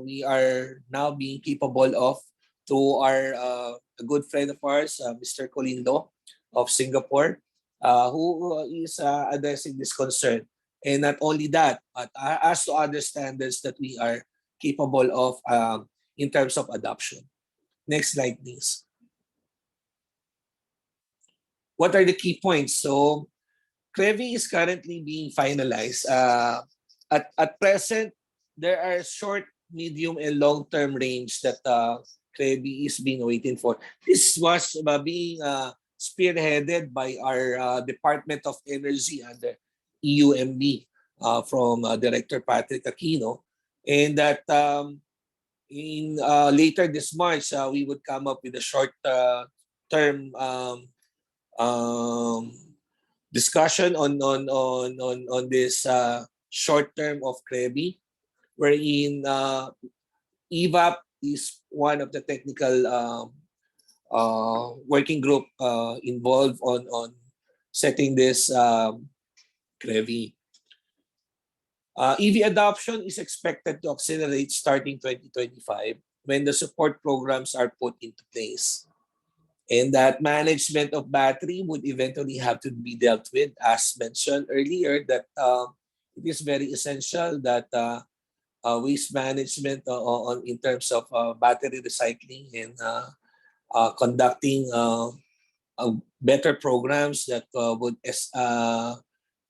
we are now being capable of to our a good friend of ours, Mr. Colindo of Singapore, who is addressing this concern. And not only that, but as to other standards that we are capable of in terms of adoption. Next slide, please. What are the key points? So, CREVI is currently being finalized. At present, there are short, medium, and long-term range that CREVI is being waiting for. This was being spearheaded by our Department of Energy under EUMB from Director Patrick Aquino, and that in later this March, we would come up with a short-term discussion on this short term of CREVI, wherein EVAP is one of the technical working group involved on setting this CREVI. EV adoption is expected to accelerate starting 2025 when the support programs are put into place. And that management of battery would eventually have to be dealt with, as mentioned earlier, that it is very essential that waste management in terms of battery recycling and conducting better programs that would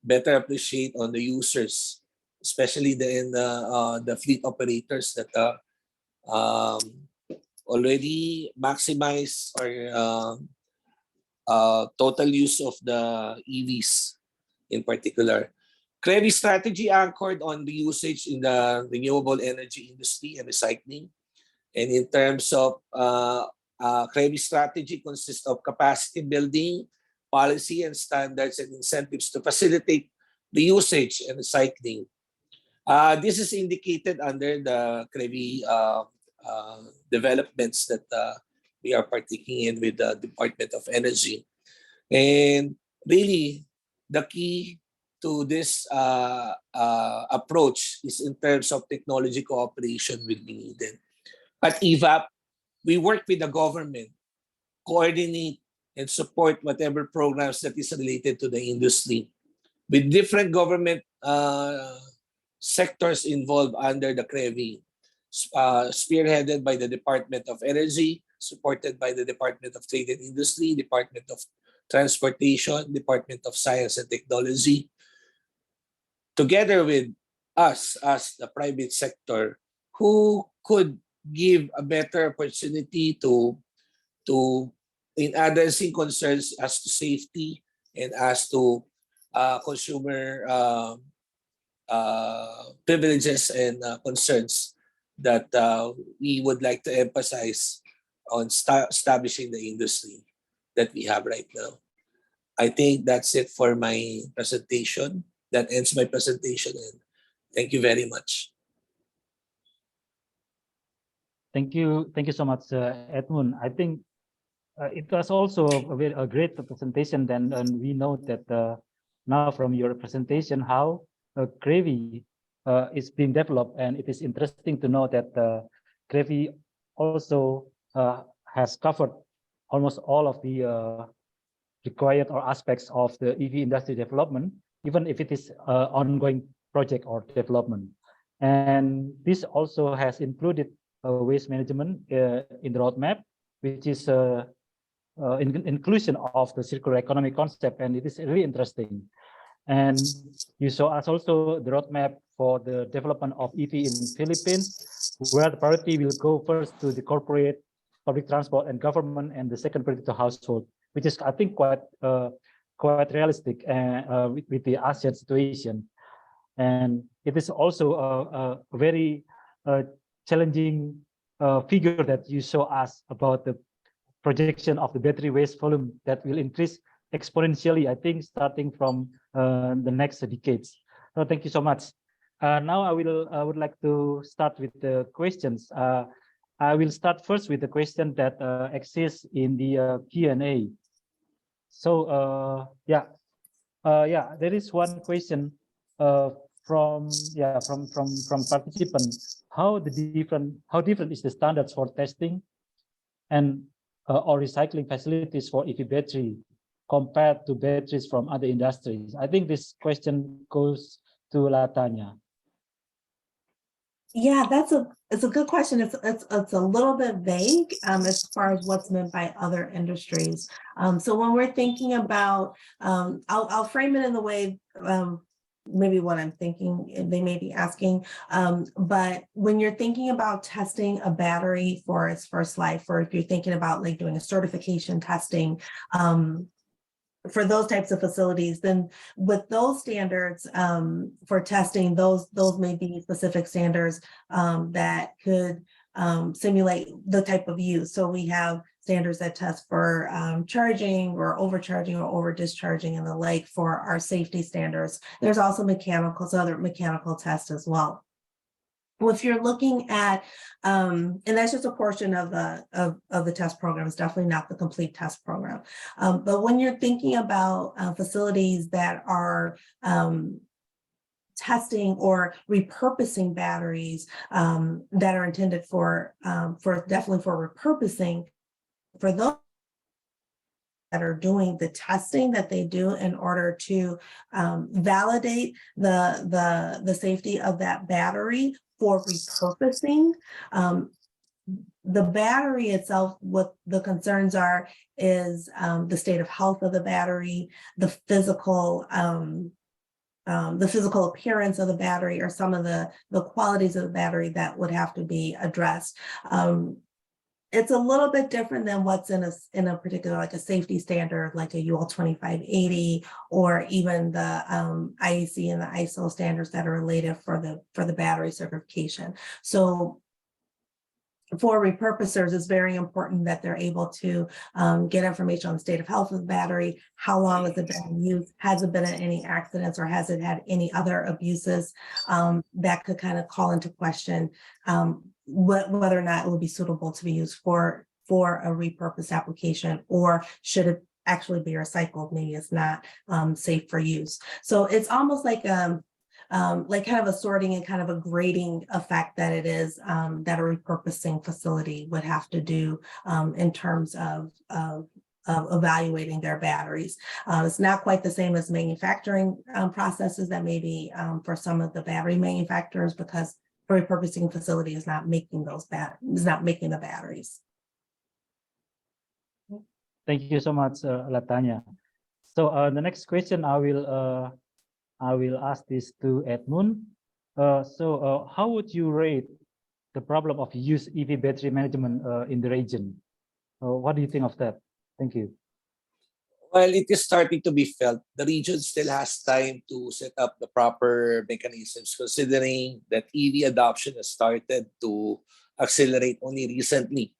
better appreciate on the users, especially the fleet operators that already maximize our total use of the EVs in particular. CREVI strategy anchored on the usage in the renewable energy industry and recycling. And in terms of CREVI strategy consists of capacity building, policy and standards and incentives to facilitate the usage and recycling. This is indicated under the CREVI developments that we are partaking in with the Department of Energy. And really, the key to this approach is in terms of technology cooperation will be needed. At EVAP, we work with the government, coordinate and support whatever programs that is related to the industry. With different government sectors involved under the CREVI, spearheaded by the Department of Energy, supported by the Department of Trade and Industry, Department of Transportation, Department of Science and Technology, together with us as the private sector, who could give a better opportunity to in addressing concerns as to safety and as to consumer privileges and concerns that we would like to emphasize on establishing the industry that we have right now. I think that's it for my presentation. That ends my presentation, and thank you very much. Thank you so much, Edmund. I think it was also a great presentation. Then, and we know that now from your presentation how CREVI is being developed, and it is interesting to know that CREVI also has covered almost all of the required or aspects of the EV industry development, even if it is ongoing project or development. And this also has included waste management in the roadmap, which is inclusion of the circular economy concept, and it is really interesting. And you saw us also the roadmap for the development of EV in Philippines, where the priority will go first to the corporate, public transport, and government, and the second priority to household, which is, I think, quite realistic with the ASEAN situation. And it is also a very challenging figure that you show us about the projection of the battery waste volume that will increase exponentially, I think, starting from the next decades. So thank you so much. Now I would like to start with the questions. I will start first with the question that exists in the Q&A. So there is one question from participants. How different is the standards for testing and or recycling facilities for EV battery compared to batteries from other industries? I think this question goes to Latanya. Yeah, it's a good question. It's a little bit vague as far as what's meant by other industries. So when we're thinking about, I'll frame it in the way maybe what I'm thinking they may be asking, but when you're thinking about testing a battery for its first life, or if you're thinking about like doing a certification testing, for those types of facilities, then with those standards for testing, those may be specific standards that could simulate the type of use. So we have standards that test for charging or overcharging or over discharging and the like for our safety standards. There's also other mechanical tests as well. Well, if you're looking at, and that's just a portion of the test program, it's definitely not the complete test program. But when you're thinking about facilities that are testing or repurposing batteries that are intended for definitely for repurposing, for those that are doing the testing that they do in order to validate the safety of that battery for repurposing. The battery itself, what the concerns are is the state of health of the battery, the physical appearance of the battery, or some of the qualities of the battery that would have to be addressed. It's a little bit different than what's in a particular, like a safety standard, like a UL 2580, or even the IEC and the ISO standards that are related for the battery certification. So for repurposers, it's very important that they're able to get information on the state of health of the battery, how long has it been in use, has it been in any accidents, or has it had any other abuses that could kind of call into question whether or not it would be suitable to be used for a repurposed application, or should it actually be recycled? Maybe it's not safe for use. So it's almost like kind of a sorting and kind of a grading effect that it is that a repurposing facility would have to do in terms of evaluating their batteries. It's not quite the same as manufacturing processes that may be for some of the battery manufacturers, because a repurposing facility is not making the batteries. Thank you so much, Latanya. So the next question I will ask this to Edmund. How would you rate the problem of used EV battery management in the region? What do you think of that? Thank you. Well, it is starting to be felt. The region still has time to set up the proper mechanisms, considering that EV adoption has started to accelerate only recently.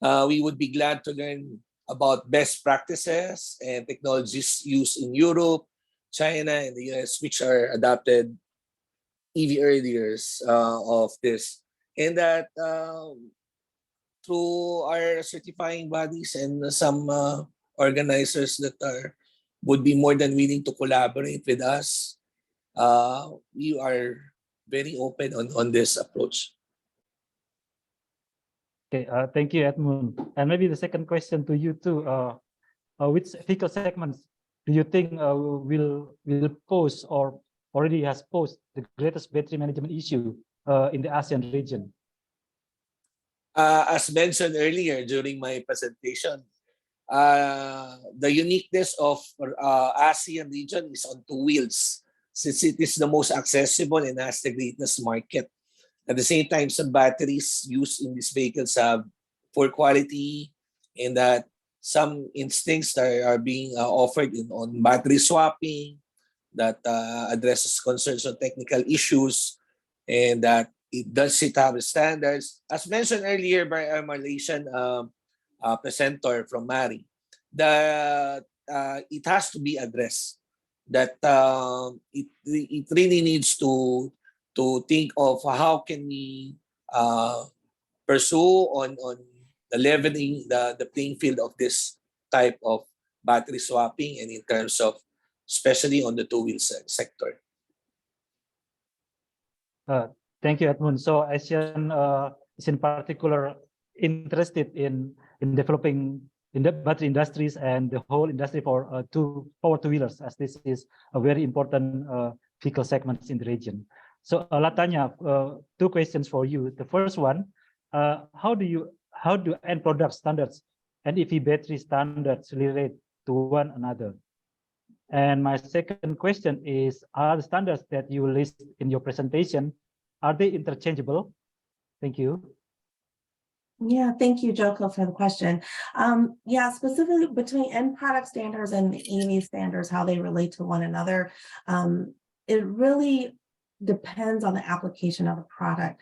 We would be glad to learn about best practices and technologies used in Europe, China, and the US, which are adopted EV earliers of this. And that through our certifying bodies and some organizers that would be more than willing to collaborate with us, we are very open on this approach. Okay, thank you, Edmund. And maybe the second question to you too. Which vehicle segments do you think will pose or already has posed the greatest battery management issue in the ASEAN region? As mentioned earlier during my presentation, the uniqueness of ASEAN region is on two wheels, since it is the most accessible and has the greatest market. At the same time, some batteries used in these vehicles have poor quality, and that some instincts are being offered on battery swapping that addresses concerns on technical issues, and that it does have standards. As mentioned earlier by our Malaysian presenter from Mari, that it has to be addressed. That it really needs to think of how can we pursue on the leveling the playing field of this type of battery swapping, and in terms of especially on the two-wheel sector. Thank you, Edmund. So ASEAN is in particular interested in developing in the battery industries and the whole industry for two-wheelers, as this is a very important vehicle segments in the region. So Latanya, two questions for you. The first one, how do end product standards and EV battery standards relate to one another? And my second question is, are the standards that you list in your presentation, are they interchangeable? Thank you. Yeah, thank you, Joko, for the question. Yeah, specifically between end product standards and the EV standards, how they relate to one another, it really depends on the application of the product.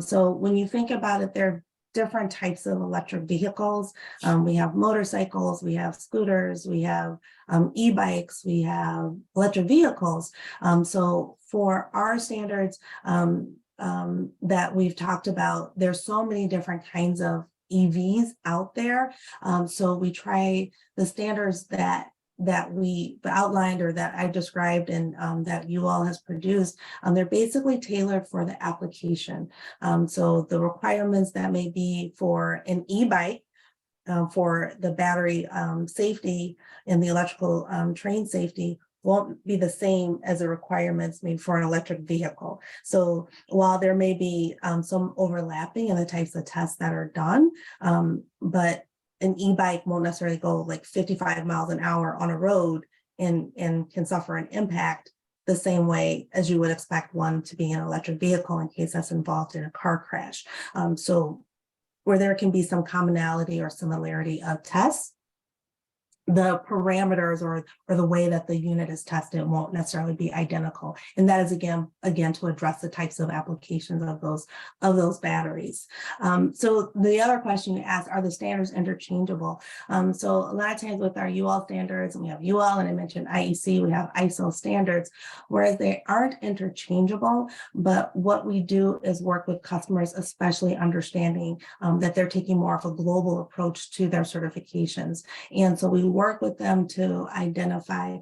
So when you think about it, there are different types of electric vehicles. We have motorcycles, we have scooters, we have e-bikes, we have electric vehicles. So for our standards that we've talked about, there's so many different kinds of EVs out there. So we try the standards that we outlined or that I described and that you all has produced, they're basically tailored for the application. So the requirements that may be for an e-bike, for the battery safety and the electrical train safety won't be the same as the requirements made for an electric vehicle. So while there may be some overlapping in the types of tests that are done, but an e-bike won't necessarily go like 55 miles an hour on a road and can suffer an impact the same way as you would expect one to be an electric vehicle in case that's involved in a car crash. So where there can be some commonality or similarity of tests, the parameters or the way that the unit is tested won't necessarily be identical. And that is again to address the types of applications of those batteries. So the other question you asked, are the standards interchangeable? So a lot of times with our UL standards, and we have UL, and I mentioned IEC, we have ISO standards, whereas they aren't interchangeable, but what we do is work with customers, especially understanding that they're taking more of a global approach to their certifications. And so we work with them to identify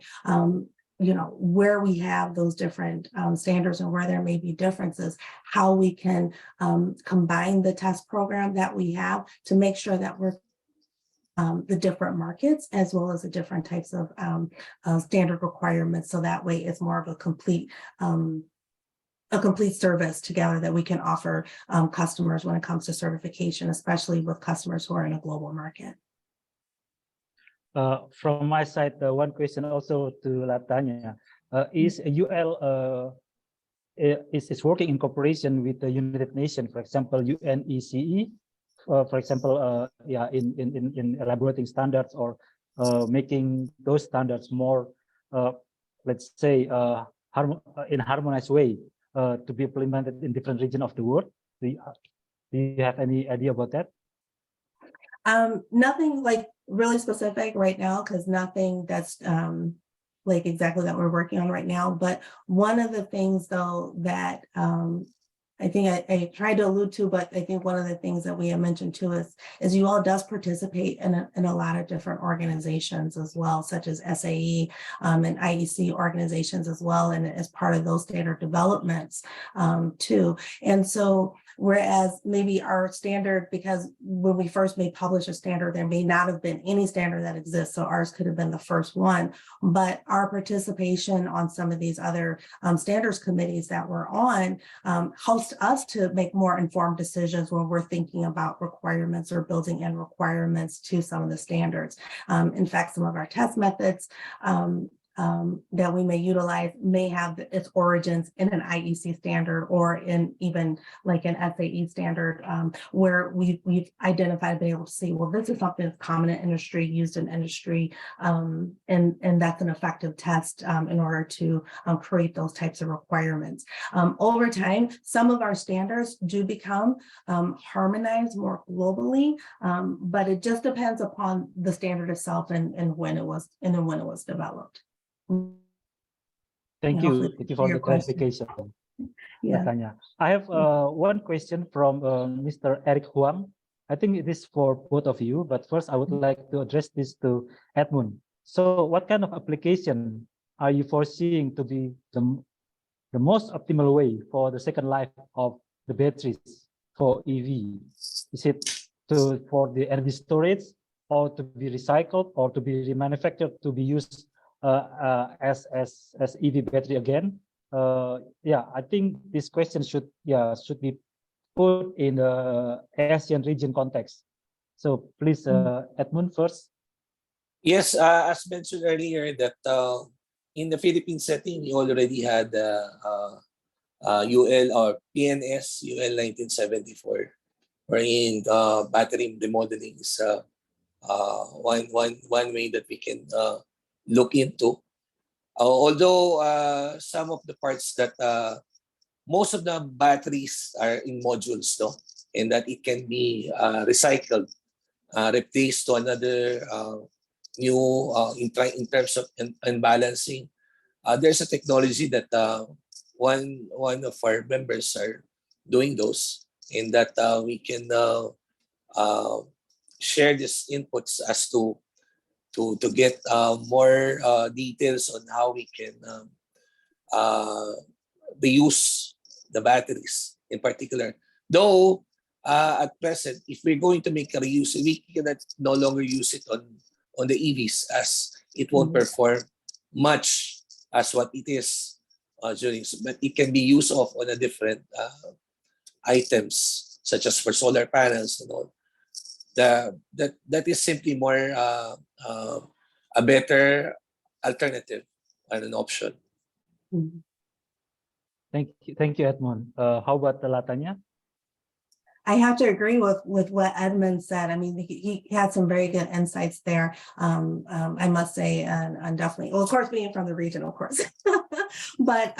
where we have those different standards and where there may be differences, how we can combine the test program that we have to make sure that we're the different markets as well as the different types of standard requirements. So that way it's more of a complete service together that we can offer customers when it comes to certification, especially with customers who are in a global market. From my side, one question also to Latanya. Is UL is working in cooperation with the United Nations, for example, UNECE, for example, in elaborating standards or making those standards more, let's say, in a harmonized way to be implemented in different regions of the world? Do you have any idea about that? Nothing like really specific right now, because nothing that's like exactly that we're working on right now. But one of the things though that I think I tried to allude to, but I think one of the things that we have mentioned too is you all does participate in a lot of different organizations as well, such as SAE and IEC organizations as well, and as part of those standard developments too. And so Whereas maybe our standard, because when we first may publish a standard, there may not have been any standard that exists. So ours could have been the first one. But our participation on some of these other standards committees that we're on helps us to make more informed decisions when we're thinking about requirements or building in requirements to some of the standards. In fact, some of our test methods that we may utilize may have its origins in an IEC standard or in even like an SAE standard, where we've identified, been able to see, well, this is something that's common in industry, used in industry, and that's an effective test in order to create those types of requirements. Over time, some of our standards do become harmonized more globally, but it just depends upon the standard itself and when it was developed. Thank Hopefully you. Thank you for your the question. clarification, Yeah. Latanya. I have one question from Mr. Eric Huang. I think it is for both of you, but first I would like to address this to Edmund. So what kind of application are you foreseeing to be the most optimal way for the second life of the batteries for EV? Is it for the energy storage, or to be recycled, or to be remanufactured to be used as EV battery again? Yeah, I think this question should be put in the ASEAN region context. So please, Edmund first. Yes, as mentioned earlier, that in the Philippine setting, we already had UL or PNS UL 1974, wherein battery remodeling is one way that we can look into. Although some of the parts that most of the batteries are in modules, no, and that it can be recycled, replaced to another new in terms of unbalancing. There's a technology that one of our members are doing those, and that we can share these inputs as to get more details on how we can reuse the batteries in particular. Though at present, if we're going to make a reuse, we cannot no longer use it on the EVs, as it won't perform much as what it is during. But it can be used off on a different items, such as for solar panels and all. That is simply more a better alternative and an option. Thank you, Edmund. How about Latanya? I have to agree with what Edmund said. I mean, he had some very good insights there. I must say, and definitely, well, of course, being from the region, of course, but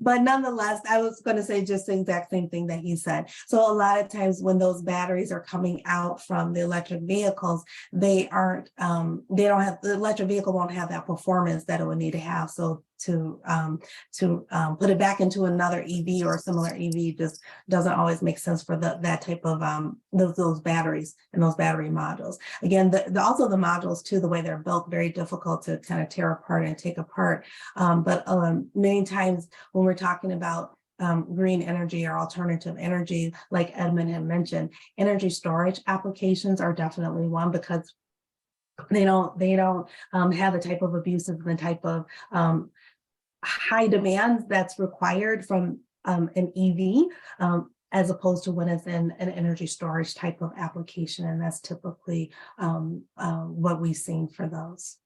nonetheless, I was going to say just the exact same thing that he said. So a lot of times when those batteries are coming out from the electric vehicles, they don't have, the electric vehicle won't have that performance that it would need to have. So to put it back into another EV or a similar EV just doesn't always make sense for that type of those batteries and those battery modules. Again, also the modules too, the way they're built, very difficult to kind of tear apart and take apart. But many times when we're talking about green energy or alternative energy, like Edmund had mentioned, energy storage applications are definitely one, because they don't have the type of abusive, the type of high demands that's required from an EV, as opposed to when it's in an energy storage type of application. And that's typically what we've seen for those.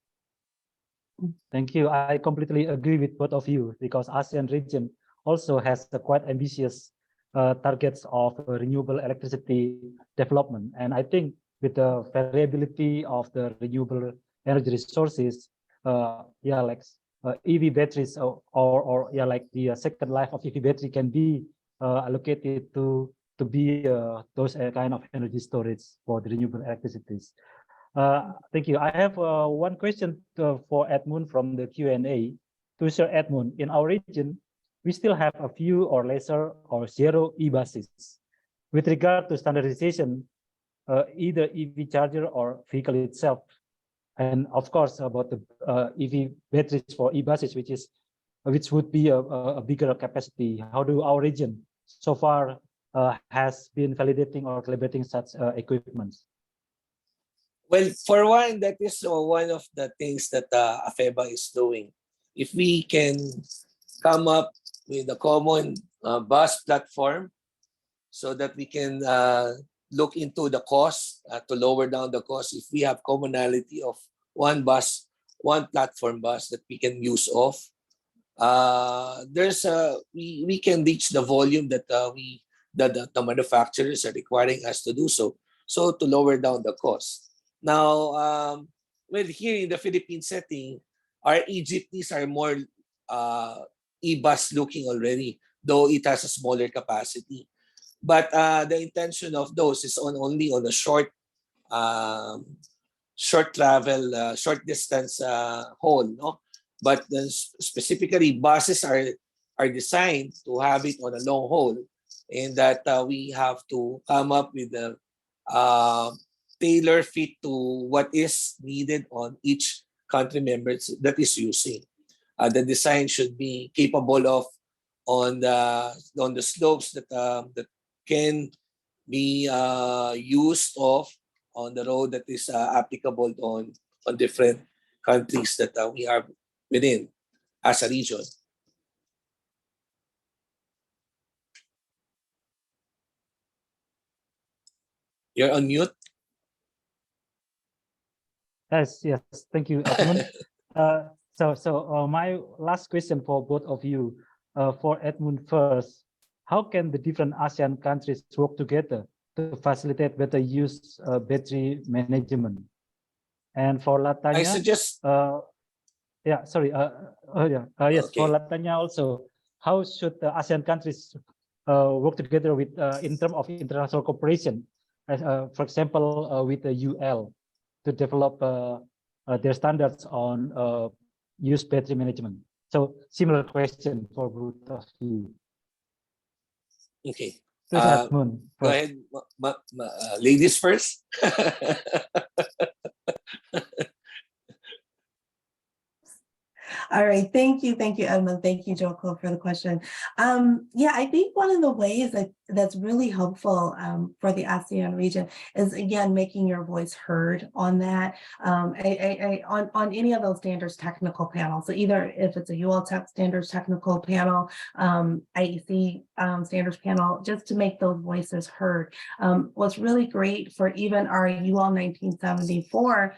Thank you. I completely agree with both of you, because ASEAN region also has quite ambitious targets of renewable electricity development. And I think with the variability of the renewable energy resources, like EV batteries or like the second life of EV battery can be allocated to be those kind of energy storage for the renewable electricities. Thank you. I have one question for Edmund from the Q&A. To Sir Edmund, in our region, we still have a few or lesser or zero e-buses. With regard to standardization, either EV charger or vehicle itself, and of course about the EV batteries for e-buses, which would be a bigger capacity. How do our region so far has been validating or calibrating such equipments? Well, for one, that is one of the things that AFEBA is doing. If we can come up with a common bus platform so that we can look into the cost to lower down the cost. If we have commonality of one bus, one platform bus that we can use off, we can reach the volume that the manufacturers are requiring us to do so to lower down the cost. Now, well, here in the Philippine setting, our e-jeepneys are more e-bus looking already, though it has a smaller capacity. But the intention of those is only on a short travel, short distance haul, no? But specifically, buses are designed to have it on a long haul, and that we have to come up with a tailor fit to what is needed on each country members that is using. The design should be capable of on the slopes that can be used of on the road that is applicable on different countries that we are within as a region. You're on mute. Yes, thank you, Edmund. So my last question for both of you, for Edmund first, how can the different ASEAN countries work together to facilitate better use battery management? And for Latanya, I suggest. yes, for Latanya also, how should the ASEAN countries work together with in terms of international cooperation, for example, with the UL, to develop their standards on use battery management? So similar question for both of you. Okay. Go ahead, ladies first. All right, thank you, Edmund. Thank you, Joko, for the question. Yeah, I think one of the ways that's really helpful for the ASEAN region is, again, making your voice heard on that. On any of those standards technical panels. So either if it's a UL Tech standards technical panel, IEC standards panel, just to make those voices heard. What's really great for even our UL 1974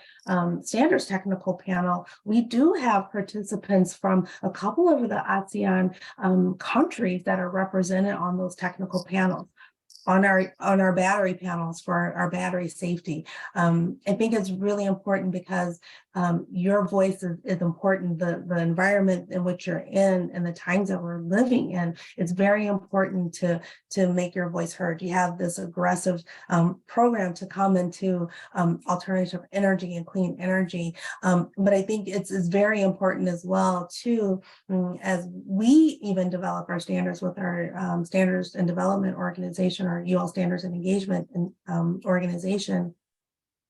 standards technical panel, we do have participants from a couple of the ASEAN countries that are represented on those technical panels. On our battery panels for our battery safety. I think it's really important because your voice is important. The environment in which you're in and the times that we're living in, it's very important to make your voice heard. You have this aggressive program to come into alternative energy and clean energy. But I think it's very important as well too, as we even develop our standards with our standards and development organization, our UL standards and engagement and organization,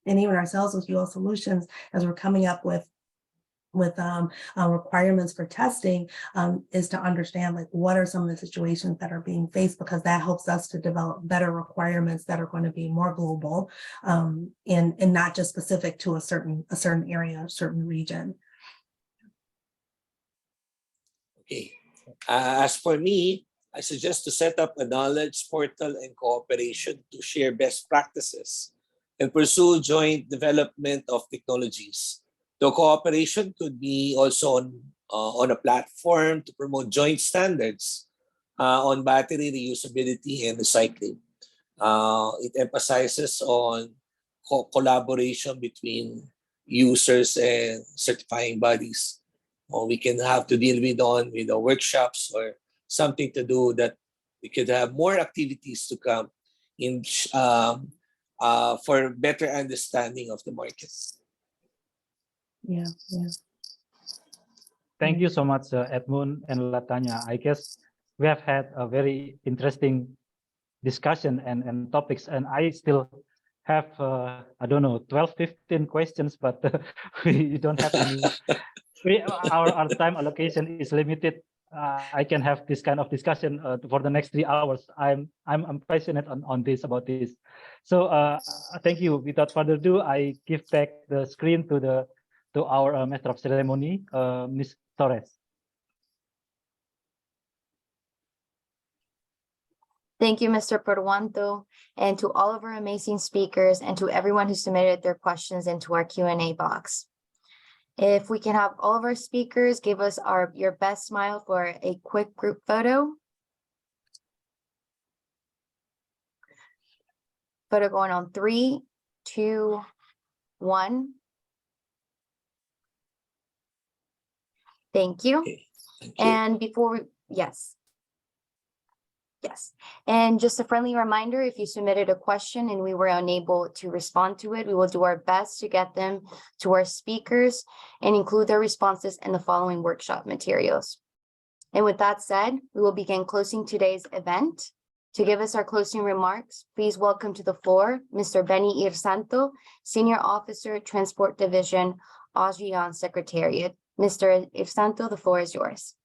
and even ourselves with UL Solutions, as we're coming up with requirements for testing, is to understand like what are some of the situations that are being faced, because that helps us to develop better requirements that are going to be more global and not just specific to a certain area, a certain region. Okay. As for me, I suggest to set up a knowledge portal and cooperation to share best practices and pursue joint development of technologies. The cooperation could be also on a platform to promote joint standards on battery reusability and recycling. It emphasizes on collaboration between users and certifying bodies. We can have to deal with the workshops or something to do that we could have more activities to come in for better understanding of the market. Yeah. Thank you so much, Edmund and Latanya. I guess we have had a very interesting discussion and topics, and I still have, I don't know, 12, 15 questions, but we don't have any. Our time allocation is limited I can have this kind of discussion for the next 3 hours. I'm passionate on this about this. So thank you. Without further ado, I give back the screen to our master of ceremony, Ms. Torres. Thank you, Mr. Portuanto, and to all of our amazing speakers and to everyone who submitted their questions into our Q&A box. If we can have all of our speakers give us your best smile for a quick group photo. Photo going on 3, 2, 1. Thank you. Okay, thank you. And before we, yes. Yes, and just a friendly reminder, if you submitted a question and we were unable to respond to it, we will do our best to get them to our speakers and include their responses in the following workshop materials. And with that said, we will begin closing today's event. To give us our closing remarks, please welcome to the floor, Mr. Benny Irsanto, Senior Officer, Transport Division, ASEAN Secretariat. Mr. Irsanto, the floor is yours.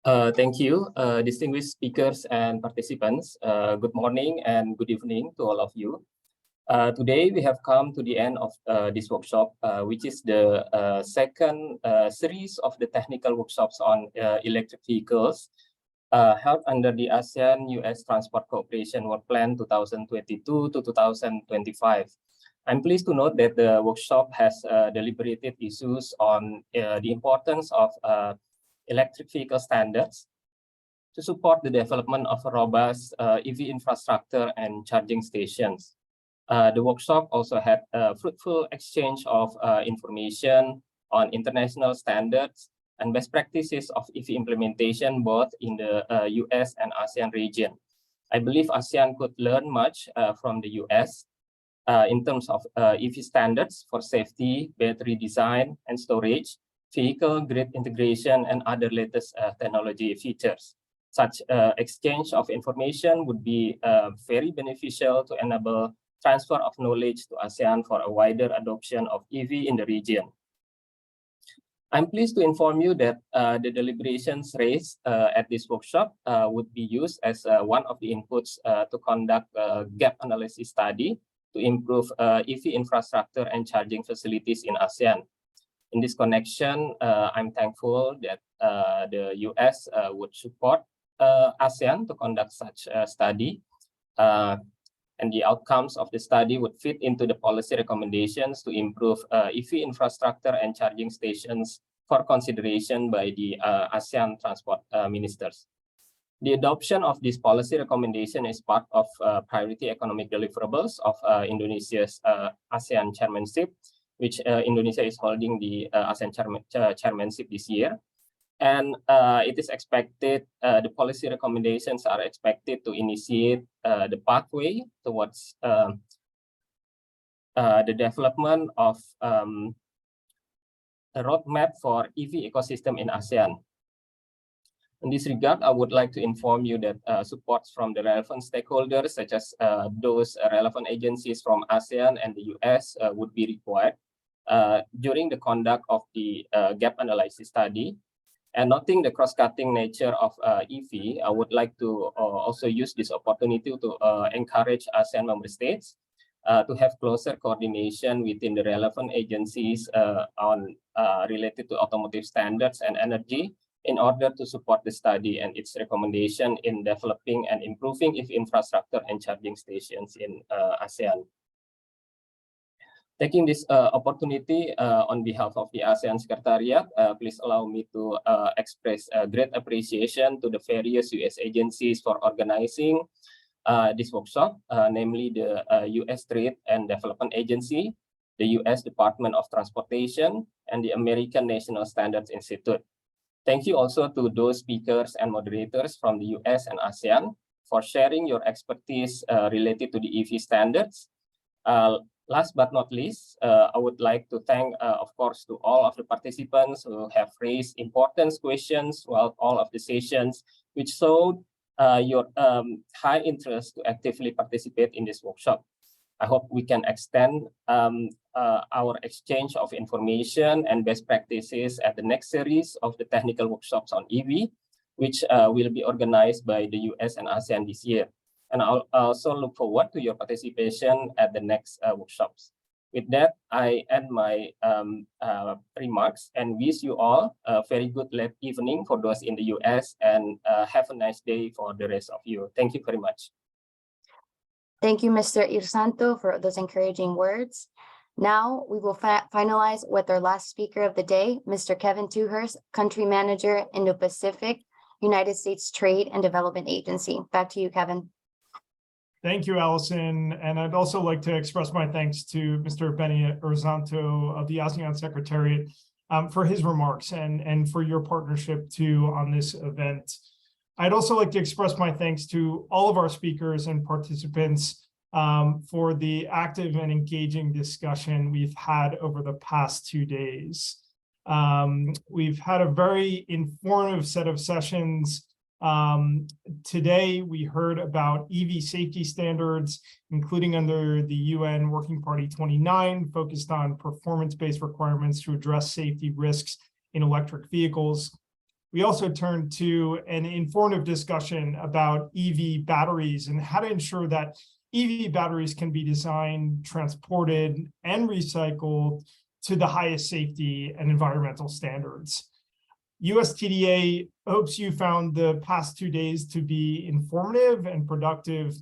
Thank you, distinguished speakers and participants. Good morning and good evening to all of you. Today, we have come to the end of this workshop, which is the second series of the technical workshops on electric vehicles held under the ASEAN-US Transport Cooperation Work Plan 2022 to 2025. I'm pleased to note that the workshop has deliberated issues on the importance of electric vehicle standards to support the development of a robust EV infrastructure and charging stations. The workshop also had a fruitful exchange of information on international standards and best practices of EV implementation both in the US and ASEAN region. I believe ASEAN could learn much from the US in terms of EV standards for safety, battery design and storage, vehicle grid integration, and other latest technology features. Such exchange of information would be very beneficial to enable transfer of knowledge to ASEAN for a wider adoption of EV in the region. I'm pleased to inform you that the deliberations raised at this workshop would be used as one of the inputs to conduct a gap analysis study to improve EV infrastructure and charging facilities in ASEAN. In this connection, I'm thankful that the US would support ASEAN to conduct such a study. And the outcomes of the study would fit into the policy recommendations to improve EV infrastructure and charging stations for consideration by the ASEAN transport ministers. The adoption of this policy recommendation is part of priority economic deliverables of Indonesia's ASEAN chairmanship, which Indonesia is holding the ASEAN chairmanship this year. And it is expected, the policy recommendations are expected to initiate the pathway towards the development of a roadmap for EV ecosystem in ASEAN. In this regard, I would like to inform you that support from the relevant stakeholders, such as those relevant agencies from ASEAN and the US would be required during the conduct of the gap analysis study. And noting the cross-cutting nature of EV, I would like to also use this opportunity to encourage ASEAN member states to have closer coordination within the relevant agencies on related to automotive standards and energy in order to support the study and its recommendation in developing and improving EV infrastructure and charging stations in ASEAN. Taking this opportunity on behalf of the ASEAN Secretariat, please allow me to express great appreciation to the various US agencies for organizing this workshop, namely the US Trade and Development Agency, the US Department of Transportation, and the American National Standards Institute. Thank you also to those speakers and moderators from the US and ASEAN for sharing your expertise related to the EV standards. Last but not least, I would like to thank, of course, to all of the participants who have raised important questions throughout all of the sessions, which showed your high interest to actively participate in this workshop. I hope we can extend our exchange of information and best practices at the next series of the technical workshops on EV, which will be organized by the US and ASEAN this year. And I'll also look forward to your participation at the next workshops. With that, I end my remarks and wish you all a very good late evening for those in the US, and have a nice day for the rest of you. Thank you very much. Thank you, Mr. Irsanto, for those encouraging words. Now we will finalize with our last speaker of the day, Mr. Kevin Tuhurst, Country Manager, Indo-Pacific, United States Trade and Development Agency. Back to you, Kevin. Thank you, Allison. And I'd also like to express my thanks to Mr. Benny Irsanto of the ASEAN Secretariat for his remarks and for your partnership too on this event. I'd also like to express my thanks to all of our speakers and participants for the active and engaging discussion we've had over the past 2 days. We've had a very informative set of sessions. Today, we heard about EV safety standards, including under the UN Working Party 29, focused on performance-based requirements to address safety risks in electric vehicles. We also turned to an informative discussion about EV batteries and how to ensure that EV batteries can be designed, transported, and recycled to the highest safety and environmental standards. USTDA hopes you found the past 2 days to be informative and productive,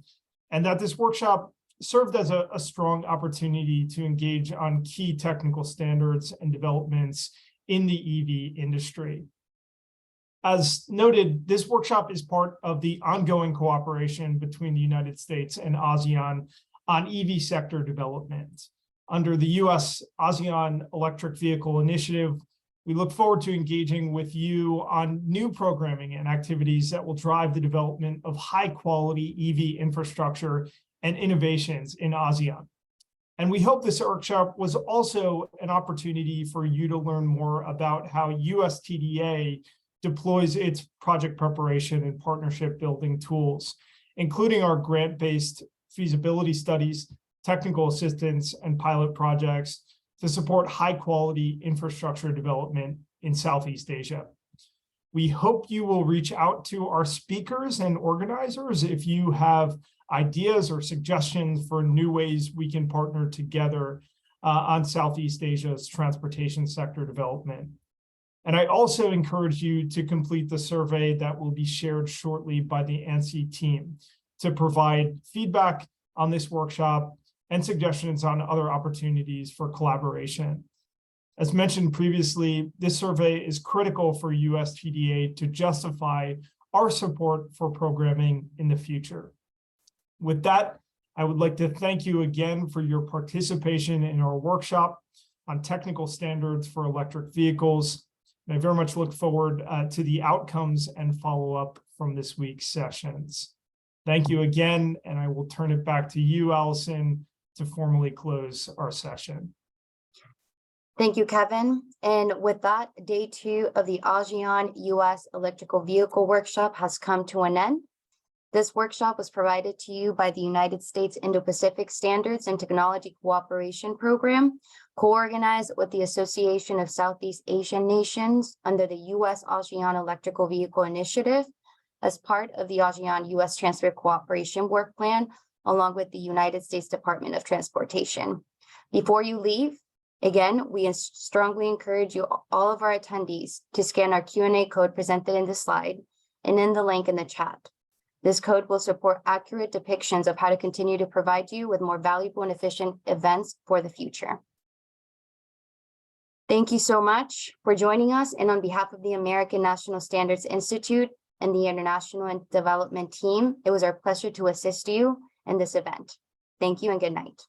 and that this workshop served as a strong opportunity to engage on key technical standards and developments in the EV industry. As noted, this workshop is part of the ongoing cooperation between the United States and ASEAN on EV sector development. Under the US-ASEAN Electric Vehicle Initiative, we look forward to engaging with you on new programming and activities that will drive the development of high-quality EV infrastructure and innovations in ASEAN. And we hope this workshop was also an opportunity for you to learn more about how USTDA deploys its project preparation and partnership building tools, including our grant-based feasibility studies, technical assistance, and pilot projects to support high-quality infrastructure development in Southeast Asia. We hope you will reach out to our speakers and organizers if you have ideas or suggestions for new ways we can partner together on Southeast Asia's transportation sector development. And I also encourage you to complete the survey that will be shared shortly by the ANSI team to provide feedback on this workshop and suggestions on other opportunities for collaboration. As mentioned previously, this survey is critical for USTDA to justify our support for programming in the future. With that, I would like to thank you again for your participation in our workshop on technical standards for electric vehicles. And I very much look forward to the outcomes and follow-up from this week's sessions. Thank you again, and I will turn it back to you, Allison, to formally close our session. Thank you, Kevin. And with that, day 2 of the ASEAN-US Electrical Vehicle Workshop has come to an end. This workshop was provided to you by the United States Indo-Pacific Standards and Technology Cooperation Program, co-organized with the Association of Southeast Asian Nations under the US-ASEAN Electrical Vehicle Initiative as part of the ASEAN-US Transfer Cooperation Work Plan, along with the United States Department of Transportation. Before you leave, again, we strongly encourage you, all of our attendees, to scan our Q&A code presented in the slide and in the link in the chat. This code will support accurate depictions of how to continue to provide you with more valuable and efficient events for the future. Thank you so much for joining us. And on behalf of the American National Standards Institute and the International and Development Team, it was our pleasure to assist you in this event. Thank you and good night.